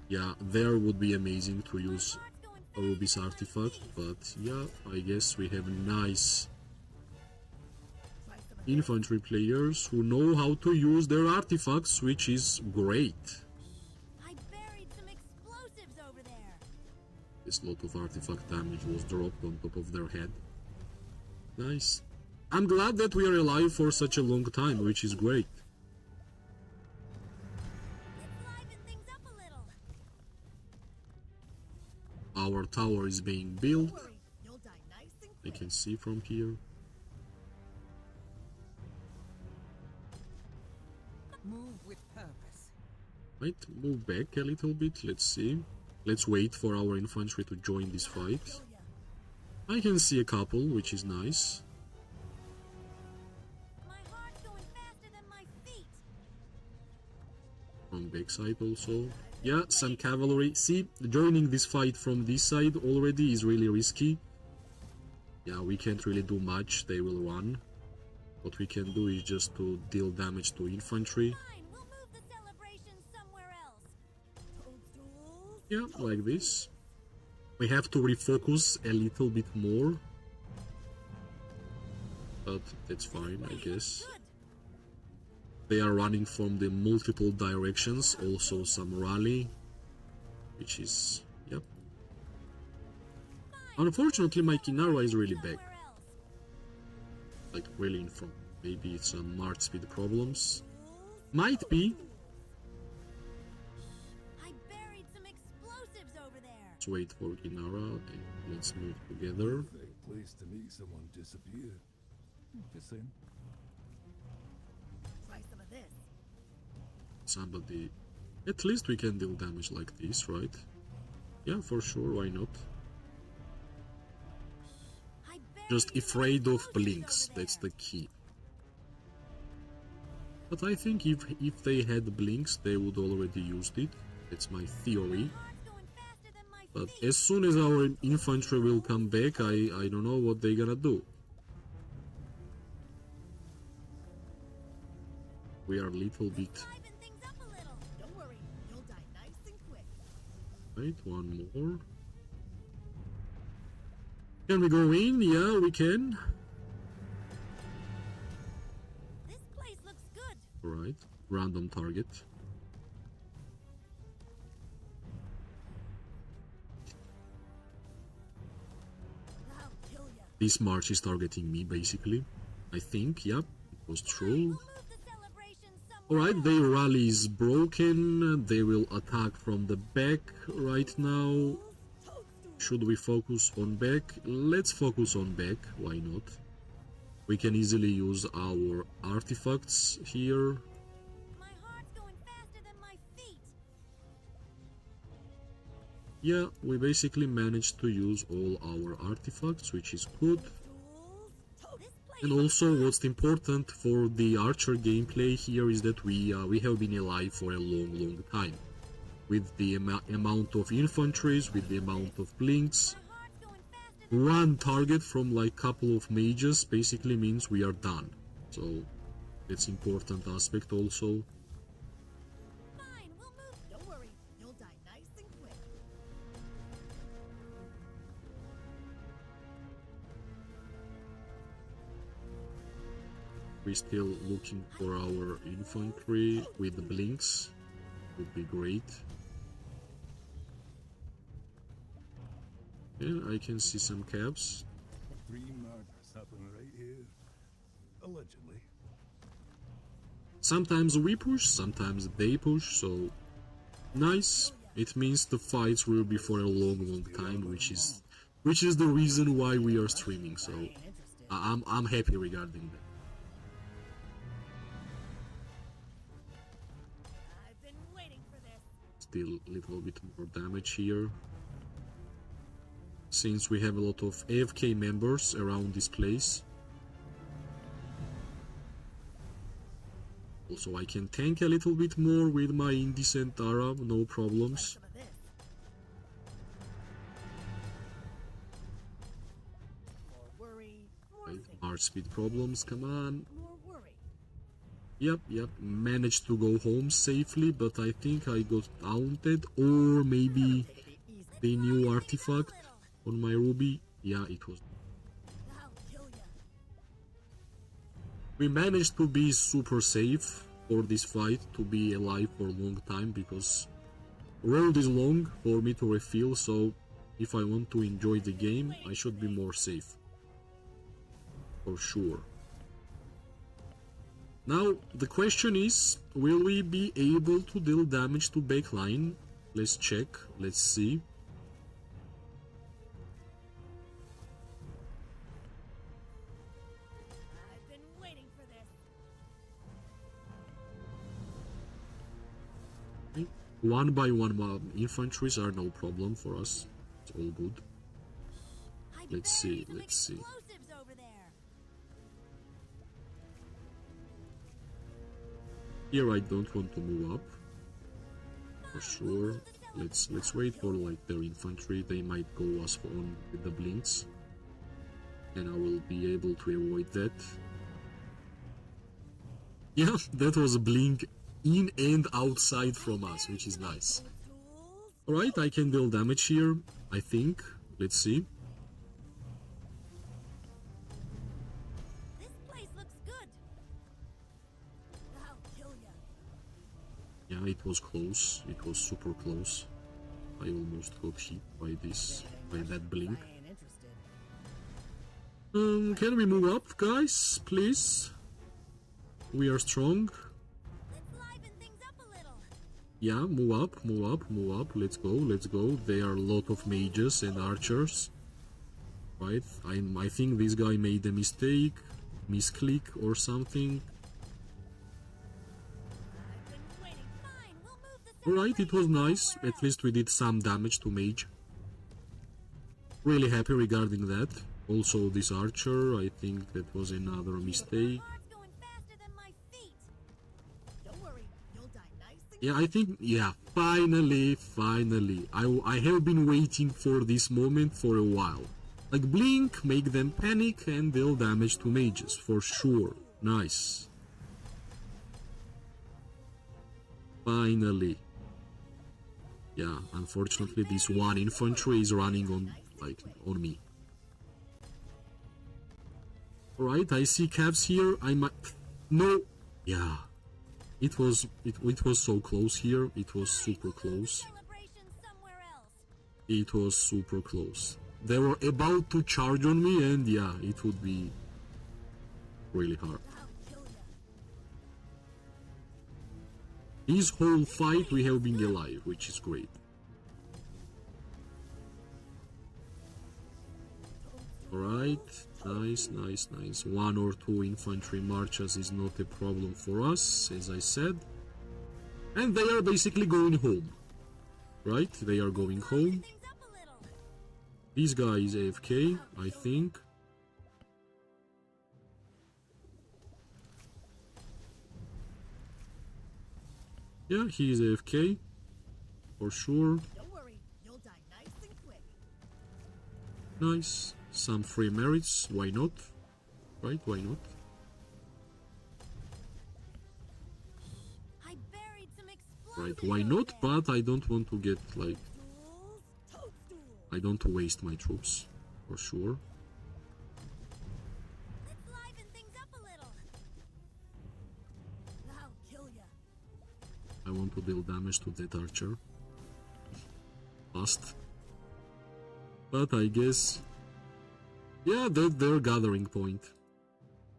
A: Yeah, there would be amazing to use
C: heart's going
A: a Ruby's artifact. But yeah, I guess we have nice
D: Try some of this.
A: infantry players who know how to use their artifacts, which is great.
C: I buried some explosives over there.
A: This lot of artifact damage was dropped on top of their head. Nice. I'm glad that we are alive for such a long time, which is great.
C: Let's liven things up a little.
A: Our tower is being built.
D: Don't worry, you'll die nice and
A: I
D: quick.
A: can see from here.
B: Move with purpose.
A: Might move back a little bit, let's see. Let's wait for our infantry to join this fight.
D: Kill ya.
A: I can see a couple, which is nice.
C: My heart's going faster than my feet.
A: From backside also. Yeah, some cavalry. See, joining this fight from this side already is really risky. Yeah, we can't really do much, they will run. What we can do is just to deal damage to infantry.
C: Fine. We'll move the celebration somewhere else.
D: Toadstools.
A: Yeah, like this. We have to refocus a little bit more. But that's fine, I guess.
C: Good.
A: They are running from the multiple directions, also some rally, which is, yep. Unfortunately, my Kinara is really back.
C: Somewhere else.
A: like really in front. Maybe it's some march speed problems. Might be.
C: I buried some explosives over there.
A: Let's wait for Ginara and let's move together.
E: Perfect place to meet someone disappeared. Just saying.
D: Try some of this.
A: Somebody... At least we can deal damage like this, right? Yeah, for sure, why not?
C: I buried
A: Just
C: some
A: afraid of
C: explosives
A: blinks,
C: over
A: that's
C: there.
A: the key. But I think if they had blinks, they would already used it. That's my theory.
C: Heart's going faster than my
A: But
C: feet.
A: as soon as our infantry will come back, I don't know what they're gonna do. We are a little bit...
C: Liven things up a little.
D: Don't worry, you'll die nice and quick.
A: Wait, one more. Can we go in? Yeah, we can.
C: This place looks good.
A: Alright, random target.
D: I'll kill ya.
A: This march is targeting me, basically. I think, yep, it was
C: We'll
A: true.
C: move the celebration somewhere
A: Alright,
C: else.
A: their rally is broken. They will attack from the back right now. Should we focus on back? Let's focus on back, why not? We can easily use our artifacts here.
C: My heart's going faster than my feet.
A: Yeah, we basically managed to use all our artifacts, which is good.
C: This place
A: And also, what's important for the archer gameplay here is that we have been alive for a long time. With the amount of infantries, with the amount of blinks,
C: my heart's going faster than
A: one target from like couple of mages basically means we are done. So that's important aspect also.
C: mine. We'll move.
D: Don't worry, you'll die nice and quick.
A: We're still looking for our infantry with the blinks. Would be great. Yeah, I can see some cabs.
E: 3 murders happened right here. Allegedly.
A: Sometimes we push, sometimes they push, so nice. It means the fights will be for a long time, which is the reason why we are streaming. So
D: Ain't interested.
A: I'm happy regarding that.
D: I've been waiting for this.
A: Still a little bit more damage here. Since we have a lot of AFK members around this place. Also, I can tank a little bit more with my indecent Arab, no problems.
D: Some of this. More worry, more
A: Right,
D: think,
A: march speed problems, come on.
D: more worry.
A: Yep, managed to go home safely, but I think I got taunted, or maybe
D: Take it easy.
A: the new artifact on my ruby. Yeah, it was.
D: I'll kill ya.
A: We managed to be super safe for this fight, to be alive for a long time, because road is long for me to refill, so if I want to enjoy the game, I should be more safe. For sure. Now, the question is, will we be able to deal damage to backline? Let's check, let's see.
D: I've been waiting for this.
A: One by one infantries are no problem for us. It's all good.
C: I
A: Let's see,
C: buried some
A: let's see.
C: explosives over there.
A: Here I don't want to move up. For sure. Let's wait for like their infantry. They might go us on with the blinks. And I will be able to avoid that. Yeah, that was a blink in and outside from us, which is nice. Alright, I can deal damage here, I think. Let's see.
C: This place looks good.
D: I'll kill ya.
A: Yeah, it was close. It was super close. I almost got hit by this, by that blink.
D: I ain't interested.
A: Can we move up, guys, please? We are strong.
C: Let's liven things up a little.
A: Yeah, move up, move up, move up. Let's go, let's go. There are a lot of mages and archers. Right, I think this guy made a mistake, misclick or something.
C: I've been waiting. Fine, we'll move the
A: Alright, it was nice. At least we did some damage to mage. Really happy regarding that. Also, this archer, I think that was another mistake.
C: heart's going faster than my feet.
D: Don't worry, you'll die nice and
A: Yeah, I think, yeah, finally. I have been waiting for this moment for a while. Like, blink, make them panic, and deal damage to mages, for sure. Nice. Finally. Yeah, unfortunately, this one infantry is running on me. Alright, I see caps here. I might... No! Yeah. It was so close here. It was super close.
C: Celebration somewhere else.
A: It was super close. They were about to charge on me, and yeah, it would be really hard.
C: I'll kill ya.
A: This whole fight we have been alive, which is great. Alright, nice. One or two infantry marches is not a problem for us, as I said. And they are basically going home. Right, they are going home.
C: Things up a little.
A: This guy is AFK, I think. Yeah, he is AFK. For sure.
D: don't worry, you'll die nice and quick.
A: Nice. Some free merits, why not? Right, why not?
C: I buried some explosives.
A: Right, why
C: over
A: not?
C: there.
A: But I don't want to get, like...
D: Tools, toadstools.
A: I don't want to waste my troops, for sure.
C: Let's liven things up a little. I'll kill ya.
A: I want to deal damage to that archer. Fast. But I guess... Yeah, that's their gathering point.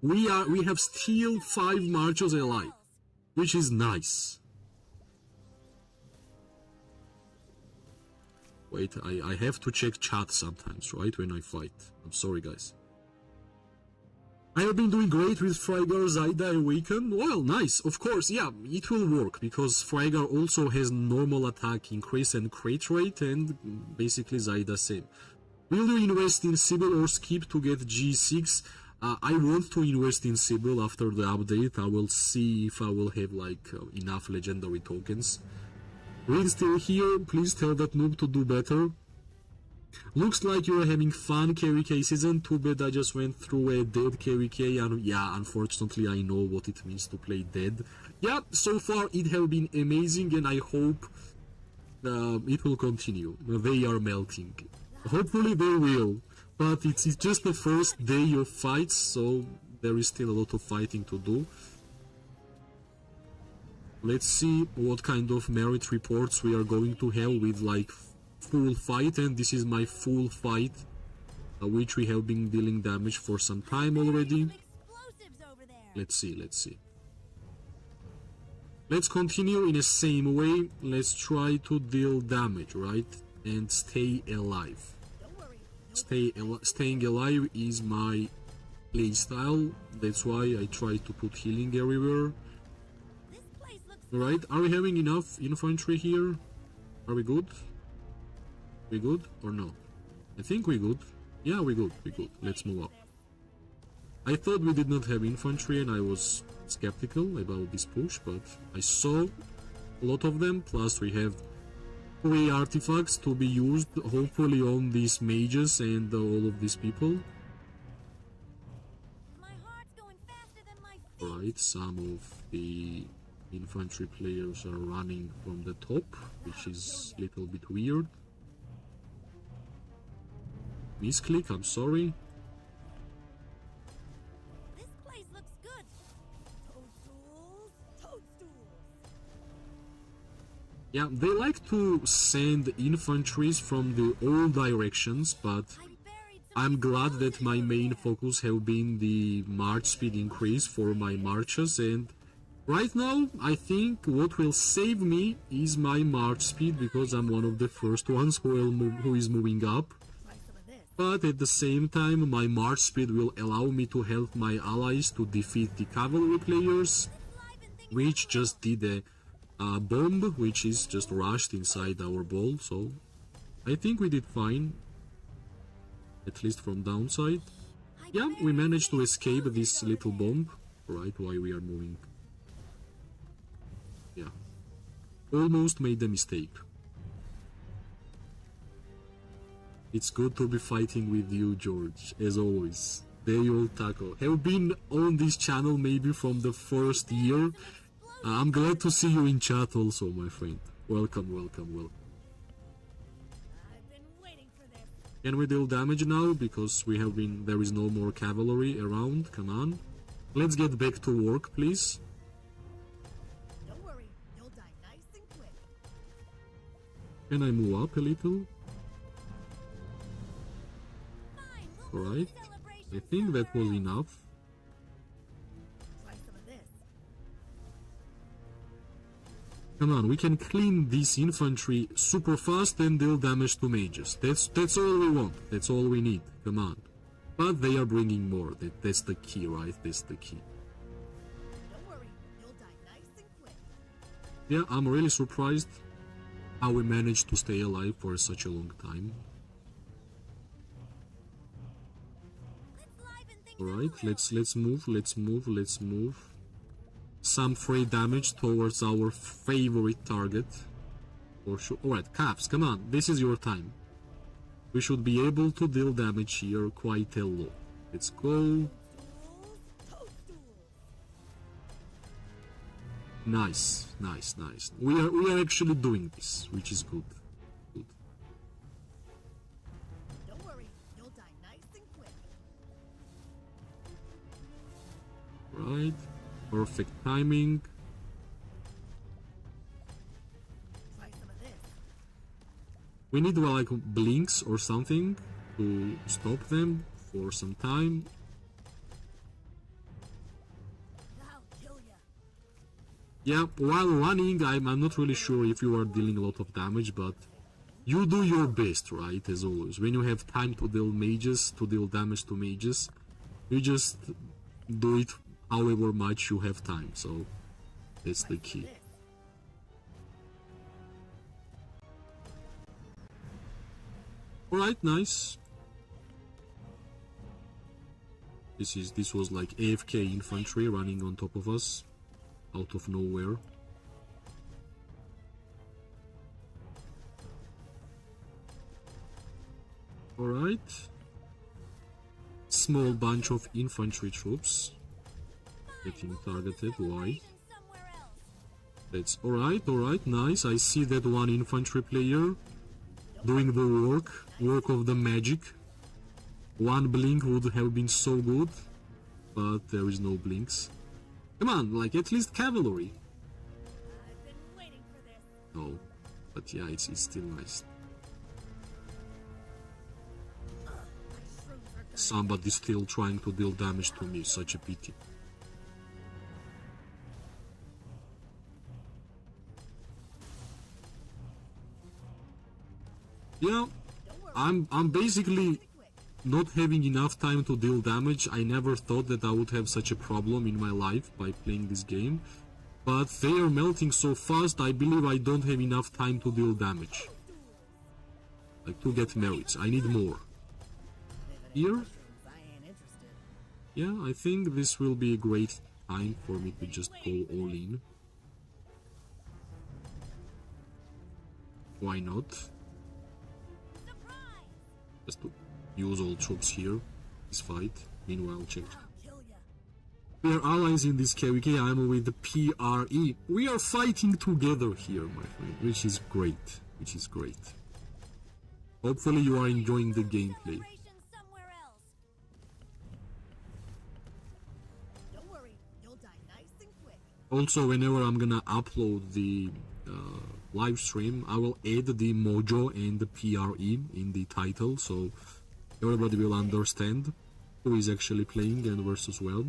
A: We have still 5 marchers alive, which is nice. Wait, I have to check chat sometimes, right, when I fight. I'm sorry, guys. I have been doing great with Freygar, Zaida, Awaken. Well, nice, of course, yeah, it will work, because Freygar also has normal attack increase and crit rate, and basically Zaida same. Will you invest in Sibyl or skip to get G6? I want to invest in Sibyl after the update. I will see if I will have like enough legendary tokens. Reed still here, please tell that noob to do better. Looks like you are having fun KVK season. Too bad I just went through a dead KVK, and yeah, unfortunately I know what it means to play dead. Yeah, so far it has been amazing, and I hope it will continue. They are melting. Hopefully they will, but it's just the first day of fights, so there is still a lot of fighting to do. Let's see what kind of merit reports we are going to have with like full fight, and this is my full fight, which we have been dealing damage for some time already.
C: Some explosives over there.
A: Let's see. Let's continue in the same way. Let's try to deal damage, right? And stay alive.
D: Don't worry,
A: Staying alive is my playstyle. That's why I try to put healing everywhere.
C: This place looks
A: Alright, are we having enough infantry here? Are we good? We good or no? I think we good. Yeah, we good. Let's move up. I thought we did not have infantry and I was skeptical about this push, but I saw a lot of them, plus we have 3 artifacts to be used, hopefully on these mages and all of these people.
C: my heart's going faster than my feet.
A: Alright, some of the infantry players are running from the top, which is a little bit weird. Misclick, I'm sorry.
C: This place looks good.
D: toadstools.
A: Yeah, they like to send infantries from the all directions, but
C: I buried
A: I'm glad that my main focus have been the march speed increase for my marches, and right now I think what will save me is my march speed, because I'm one of the first ones who is moving up. But at the same time, my march speed will allow me to help my allies to defeat the cavalry players, which just did a bomb, which is just rushed inside our ball. So I think we did fine, at least from downside. Yeah, we managed to escape this little bomb, right, while we are moving. Yeah, almost made a mistake. It's good to be fighting with you, George, as always. There you taco. Have been on this channel maybe from the first year. I'm glad to see you in chat also, my friend. Welcome, welcome, welcome.
C: I've been waiting for this.
A: Can we deal damage now? Because there is no more cavalry around. Come on. Let's get back to work, please.
D: Don't worry, you'll die nice and quick.
A: Can I move up a little?
C: Fine, we'll
A: Alright.
C: move the celebration
A: I think that was
C: somewhere else.
A: enough.
D: Try some of this.
A: Come on, we can clean this infantry super fast and deal damage to mages. That's all we want. That's all we need. Come on. But they are bringing more. That's the key, right? That's the key.
D: Don't worry, you'll die nice and quick.
A: Yeah, I'm really surprised how we managed to stay alive for such a long time.
C: Let's liven things up a
A: Alright,
C: little.
A: let's move. Some free damage towards our favorite target. For sure. Alright, Caps, come on, this is your time. We should be able to deal damage here quite a lot. Let's go.
D: Toadstools!
A: Nice, nice, nice. We are actually doing this, which is good. Good.
D: Don't worry, you'll die nice and quick.
A: Right. Perfect timing.
D: Try some of this.
A: We need like blinks or something to stop them for some time.
D: I'll kill ya.
A: Yeah, while running, I'm not really sure if you are dealing a lot of damage, but you do your best, right? As always, when you have time to deal damage to mages, you just do it however much you have time. So that's the key.
D: This.
A: Alright, nice. This was like AFK infantry running on top of us, out of nowhere. Alright. Small bunch of infantry troops getting targeted. Why?
C: Somewhere else.
A: That's alright, nice. I see that one infantry player doing the work of the magic. One blink would have been so good, but there is no blinks. Come on, like at least cavalry.
C: I've been waiting for this.
A: No, but yeah, it's still nice. Somebody's still trying to deal damage to me, such a pity. Yeah, I'm basically not having enough time to deal damage. I never thought that I would have such a problem in my life by playing this game. But they are melting so fast, I believe I don't have enough time to deal damage. Like to get merits, I need more. Here?
D: I ain't interested.
A: Yeah, I think this will be a great time for me to just go all in. Why not?
C: Surprise!
A: Just to use all troops here, this fight. Meanwhile, check.
D: I'll kill ya.
A: We are allies in this KVK, I'm with the PRE. We are fighting together here, my friend, which is great, Hopefully you are enjoying the gameplay.
C: Celebration somewhere else.
D: Don't worry, you'll die nice and quick.
A: Also, whenever I'm gonna upload the live stream, I will add the Mojo and the PRE in the title, so everybody will understand who is actually playing and versus well.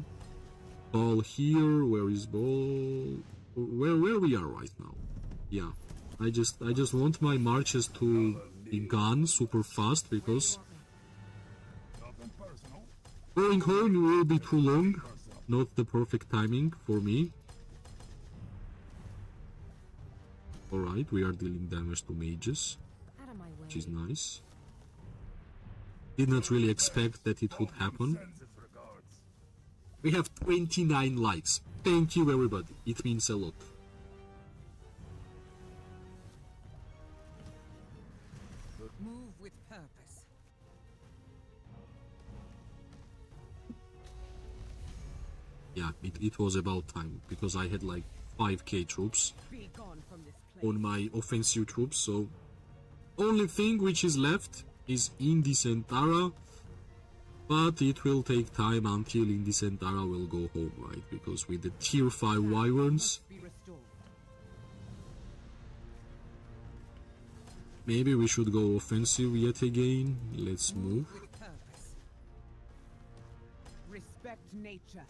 A: Ball here, where is ball? Where we are right now. Yeah, I just want my marches to be gone super fast because
E: Nothing personal.
A: going home will be too long. Not the perfect timing for me. Alright, we are dealing damage to mages,
C: Out of my way.
A: which is nice. Did not really expect that it would happen.
E: Sends its regards.
A: We have 29 likes. Thank you everybody, it means a lot.
B: Move with purpose.
A: Yeah, it was about time, because I had like 5k troops
B: Be gone from this place.
A: on my offensive troops, so only thing which is left is Indicentara, but it will take time until Indicentara will go home, right? Because with the tier 5 wyverns,
B: Be restored.
A: maybe we should go offensive yet again. Let's move.
B: With purpose. Respect nature.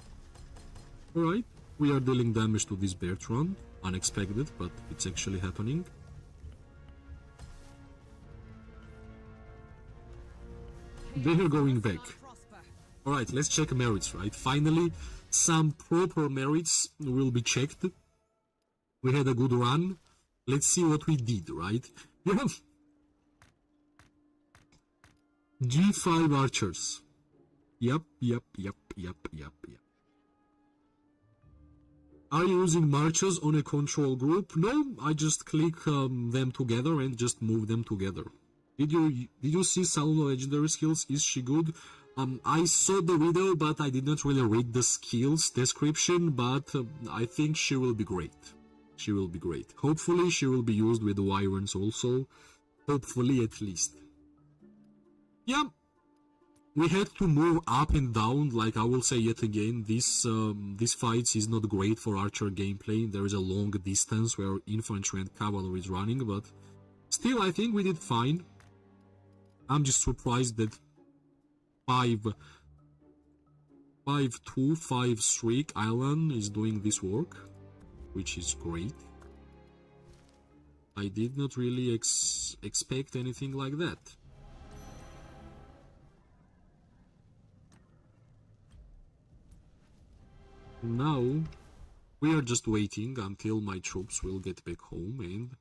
A: Alright, we are dealing damage to this Bertrand. Unexpected, but it's actually happening. They are going back.
B: Prosper.
A: Alright, let's check merits, right? Finally, some proper merits will be checked. We had a good run. Let's see what we did, right? Yeah. G5 archers. Yep. Are you using marches on a control group? No, I just click them together and just move them together. Did you see Salona legendary skills? Is she good? I saw the video, but I did not really read the skills description, but I think she will be great. She will be great. Hopefully she will be used with the wyverns also. Hopefully, at least. Yeah. We had to move up and down, like I will say yet again, this fights is not great for archer gameplay. There is a long distance where infantry and cavalry is running, but still I think we did fine. I'm just surprised that 5-2, 5-3 Island is doing this work, which is great. I did not really expect anything like that. Now, we are just waiting until my troops will get back home, and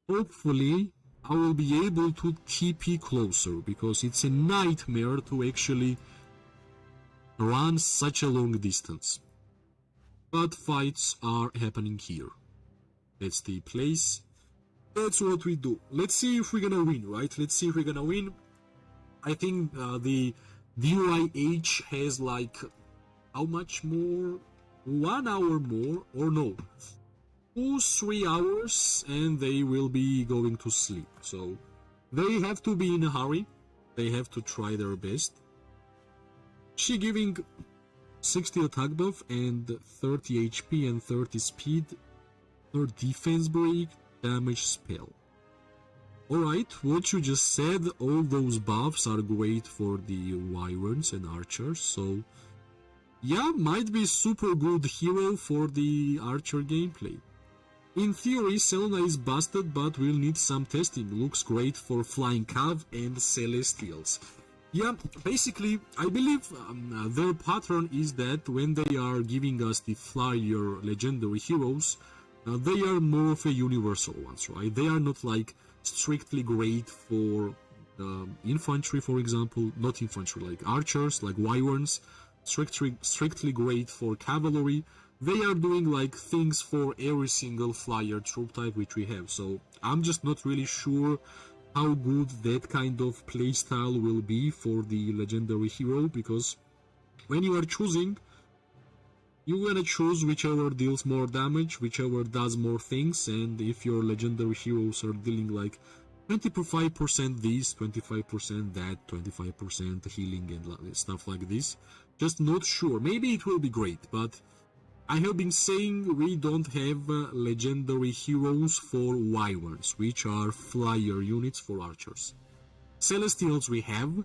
A: hopefully I will be able to TP closer, because it's a nightmare to actually run such a long distance. But fights are happening here. That's the place. That's what we do. Let's see if we're gonna win, right? Let's see if we're gonna win. I think the DYH has like... how much more? 1 hour more, or no, 2-3 hours, and they will be going to sleep. So they have to be in a hurry. They have to try their best. She giving 60 attack buff and 30 HP and 30 speed. Her defense break, damage spell. Alright, what you just said, all those buffs are great for the wyverns and archers, so yeah, might be super good hero for the archer gameplay. In theory, Selena is busted, but will need some testing. Looks great for Flying Cav and Celestials. Yeah, basically, I believe their pattern is that when they are giving us the flyer legendary heroes, they are more of a universal ones, right? They are not like strictly great for infantry, for example, not infantry, like archers, like wyverns. Strictly great for cavalry. They are doing like things for every single flyer troop type which we have, so I'm just not really sure how good that kind of playstyle will be for the legendary hero, because when you are choosing, you're gonna choose whichever deals more damage, whichever does more things, and if your legendary heroes are dealing like 25% this, 25% that, 25% healing and stuff like this, just not sure. Maybe it will be great, but I have been saying we don't have legendary heroes for wyverns, which are flyer units for archers. Celestials we have,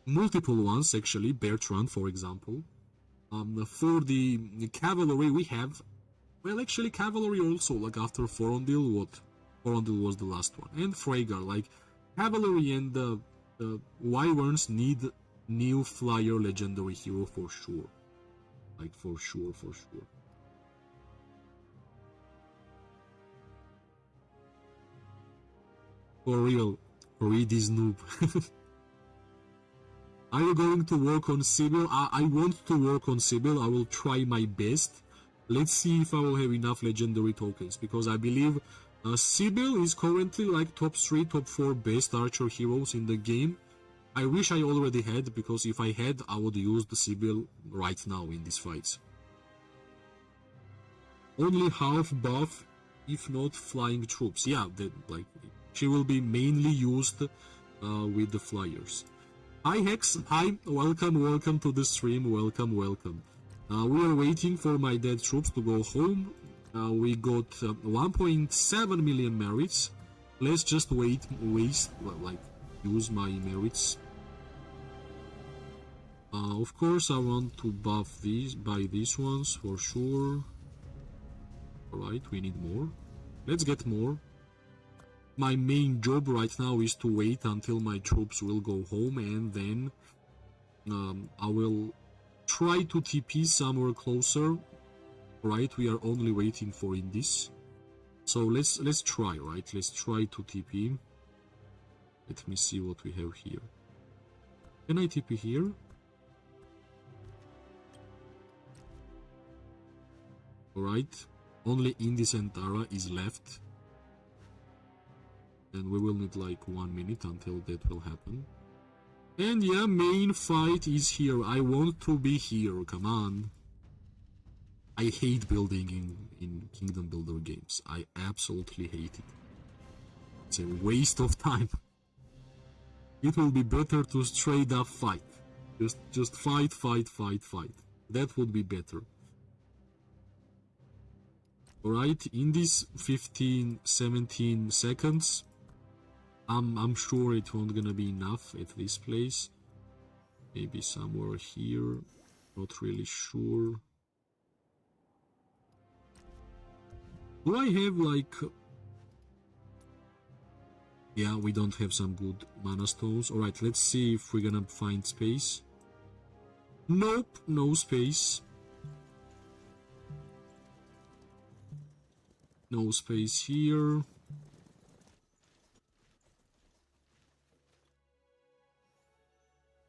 A: multiple ones actually, Bertrand for example. For the cavalry we have, well actually cavalry also, like after Forondil, what? Forondil was the last one, and Freygar, like cavalry and the wyverns need new flyer legendary hero for sure, like for sure. For real, read this noob. Are you going to work on Sibyl? I want to work on Sibyl. I will try my best. Let's see if I will have enough legendary tokens, because I believe Sibyl is currently like top 3, top 4 best archer heroes in the game. I wish I already had, because if I had, I would use the Sibyl right now in these fights. Only half buff, if not flying troops. Yeah, like she will be mainly used with the flyers. Hi Hex, hi, welcome to the stream, welcome. We are waiting for my dead troops to go home. We got 1.7 million merits. Let's just use my merits. Of course I want to buff these, buy these ones for sure. Alright, we need more. Let's get more. My main job right now is to wait until my troops will go home, and then I will try to TP somewhere closer. Right, we are only waiting for Indies. So let's try, right? Let's try to TP. Let me see what we have here. Can I TP here? Alright, only Indies and Tara is left. And we will need like 1 minute until that will happen. And yeah, main fight is here. I want to be here, come on. I hate building in Kingdom Builder games. I absolutely hate it. It's a waste of time. It will be better to straight up fight. Just fight. That would be better. Alright, in these 15-17 seconds, I'm sure it won't gonna be enough at this place. Maybe somewhere here, not really sure. Do I have like... Yeah, we don't have some good mana stones. Alright, let's see if we're gonna find space. Nope, no space. No space here.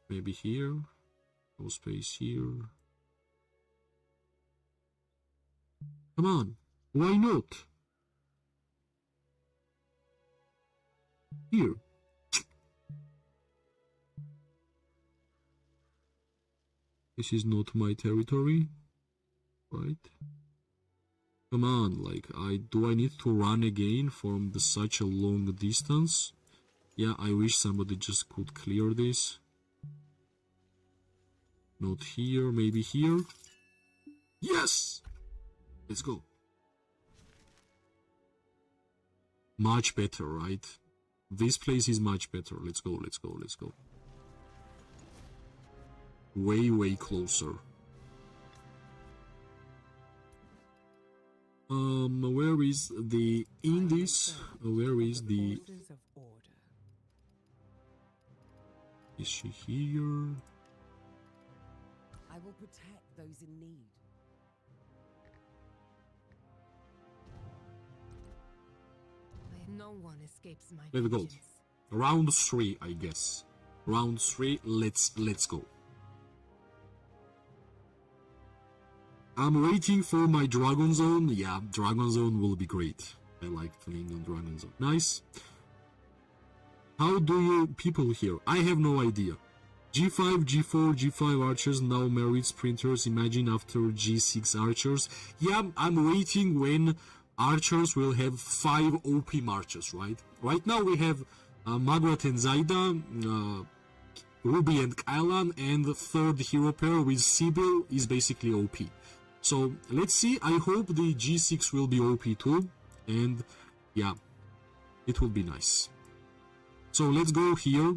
A: Maybe here. No space here. Come on, why not? Here. This is not my territory, right? Come on, like, do I need to run again from such a long distance? Yeah, I wish somebody just could clear this. Not here, maybe here. Yes! Let's go. Much better, right? This place is much better. Let's go. Way closer. Where is the Indies? Where is the... Is she here?
B: I will protect those in need. No one escapes my
A: Let's go.
B: vengeance.
A: Round 3, I guess. Round 3, let's go. I'm waiting for my Dragon Zone. Yeah, Dragon Zone will be great. I like playing on Dragon Zone. Nice. How do you people here? I have no idea. G5, G4, G5 archers, now merit sprinters. Imagine after G6 archers. Yeah, I'm waiting when archers will have 5 OP marches, right? Right now we have Magrat and Zaida, Ruby and Kylan, and the third hero pair with Sibyl is basically OP. So let's see, I hope the G6 will be OP too, and yeah, it will be nice. So let's go here.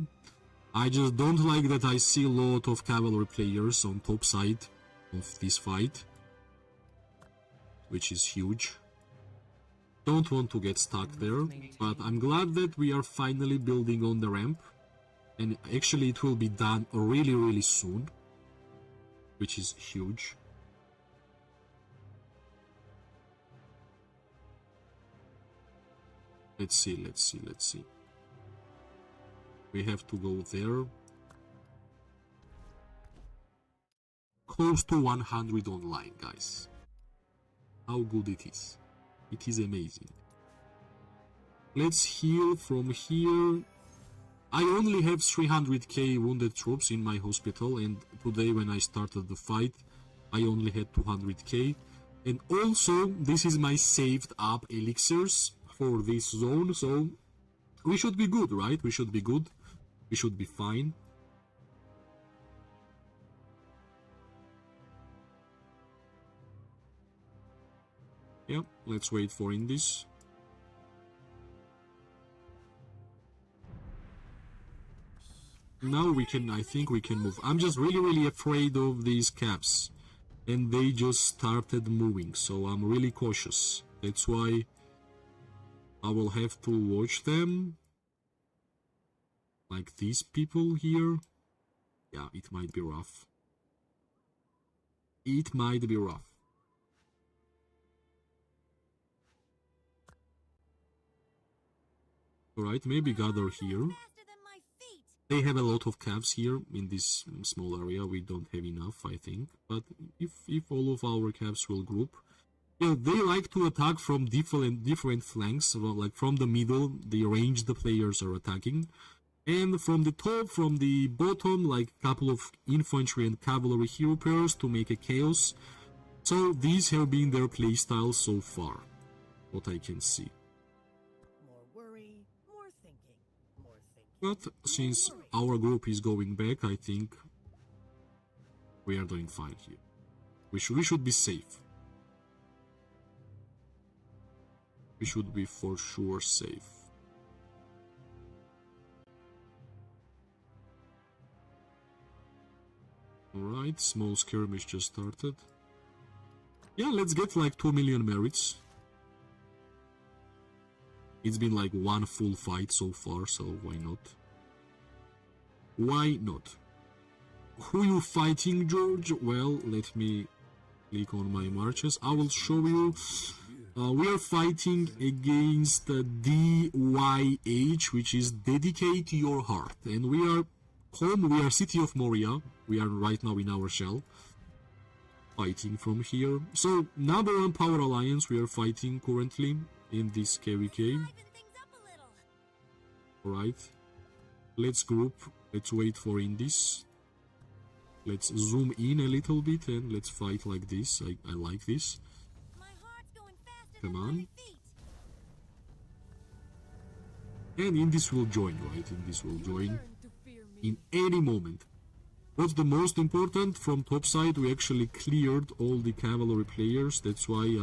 A: I just don't like that I see a lot of cavalry players on top side of this fight, which is huge. Don't want to get stuck there, but I'm glad that we are finally building on the ramp, and actually it will be done really soon, which is huge. Let's see. We have to go there. Close to 100 online, guys. How good it is. It is amazing. Let's heal from here. I only have 300k wounded troops in my hospital, and today when I started the fight, I only had 200k. And also, this is my saved up elixirs for this zone, so we should be good, right? We should be good. We should be fine. Yeah, let's wait for Indies. Now we can, I think we can move. I'm just really afraid of these caps. And they just started moving, so I'm really cautious. That's why I will have to watch them. Like these people here. Yeah, it might be rough. It might be rough. Alright, maybe gather here. They have a lot of caps here in this small area. We don't have enough, I think. But if all of our caps will group, yeah, they like to attack from different flanks. Like from the middle, the ranged players are attacking, and from the top, from the bottom, like a couple of infantry and cavalry hero pairs to make a chaos. So these have been their playstyles so far, what I can see. But since our group is going back, I think we are doing fine here. We should be safe. We should be for sure safe. Alright, small skirmish just started. Yeah, let's get like 2 million merits. It's been like one full fight so far, so why not? Why not? Who you fighting, George? Well, let me click on my marches. I will show you. We are fighting against DYH, which is Dedicate Your Heart. And we are home, we are City of Moria. We are right now in our shell. Fighting from here. So, number one power alliance we are fighting currently in this KVK. Alright, let's group, let's wait for Indies. Let's zoom in a little bit and let's fight like this. I like this. Come on. And Indies will join, right? Indies will join in any moment. What's the most important? From top side we actually cleared all the cavalry players. That's why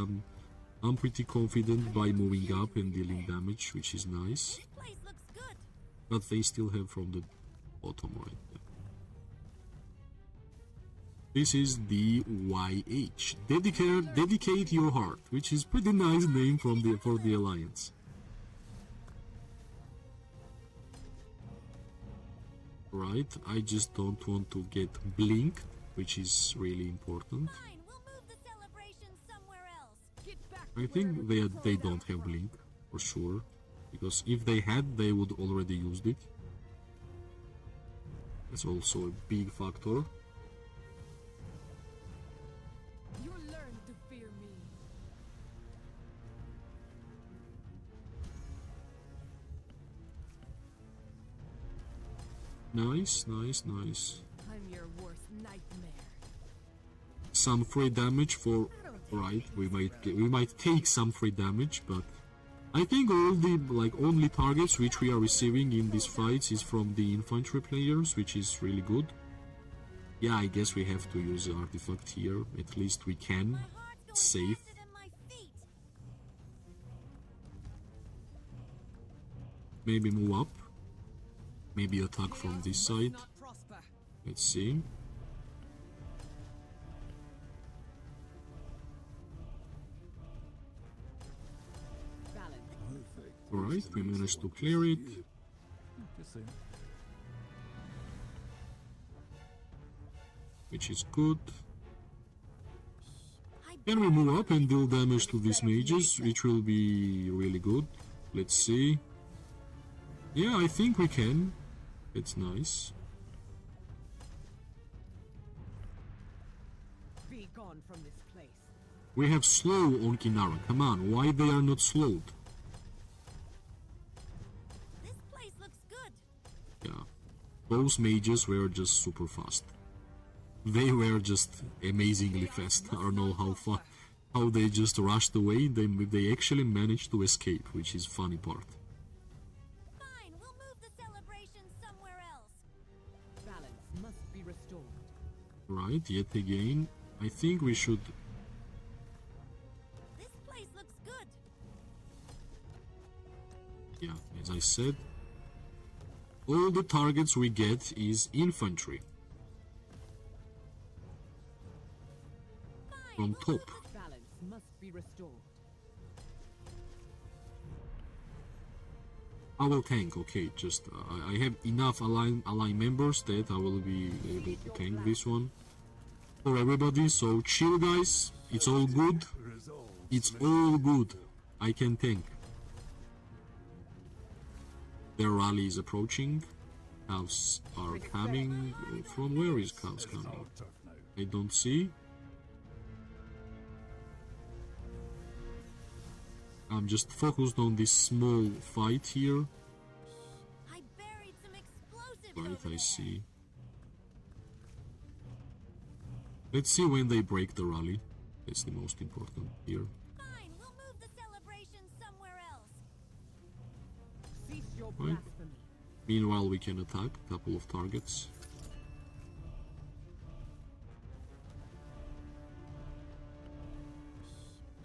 A: I'm pretty confident by moving up and dealing damage, which is nice. But they still have from the bottom right there. This is DYH. Dedicate Your Heart, which is pretty nice name for the alliance. Right, I just don't want to get blinked, which is really important. I think they don't have blink for sure, because if they had, they would already used it. That's also a big factor.
B: You learn to fear me.
A: Nice, nice, nice.
B: I'm your worst nightmare.
A: Some free damage for right. We might take some free damage, but I think all the only targets which we are receiving in these fights is from the infantry players, which is really good. Yeah, I guess we have to use the artifact here. At least we can. It's safe. Maybe move up. Maybe attack from this side. Let's see. Alright, we managed to clear it. Which is good. Can we move up and deal damage to these mages, which will be really good. Let's see. Yeah, I think we can. It's nice.
D: Be gone from this place.
A: We have slow on Kinara. Come on, why they are not slowed?
C: This place looks good.
A: Yeah, those mages were just super fast. They were just amazingly fast. I don't know how they just rushed away. They actually managed to escape, which is funny part.
C: Fine, we'll move the celebration somewhere else.
D: Balance must be restored.
A: Right, yet again, I think we should.
C: This place looks good.
A: Yeah, as I said, all the targets we get is infantry. From top.
D: Balance must be restored.
A: I will tank, okay, just I have enough align members that I will be able to tank this one for everybody, so chill guys, it's all good, it's all good, I can tank. Their rally is approaching, calves are coming, from where is calves coming? I don't see. I'm just focused on this small fight here.
C: I buried some explosives
A: Right,
C: over
A: I
C: there.
A: see. Let's see when they break the rally. That's the most important here.
C: Fine, we'll move the celebration somewhere else.
D: Cease your
A: Right.
D: blasphemy.
A: Meanwhile, we can attack a couple of targets.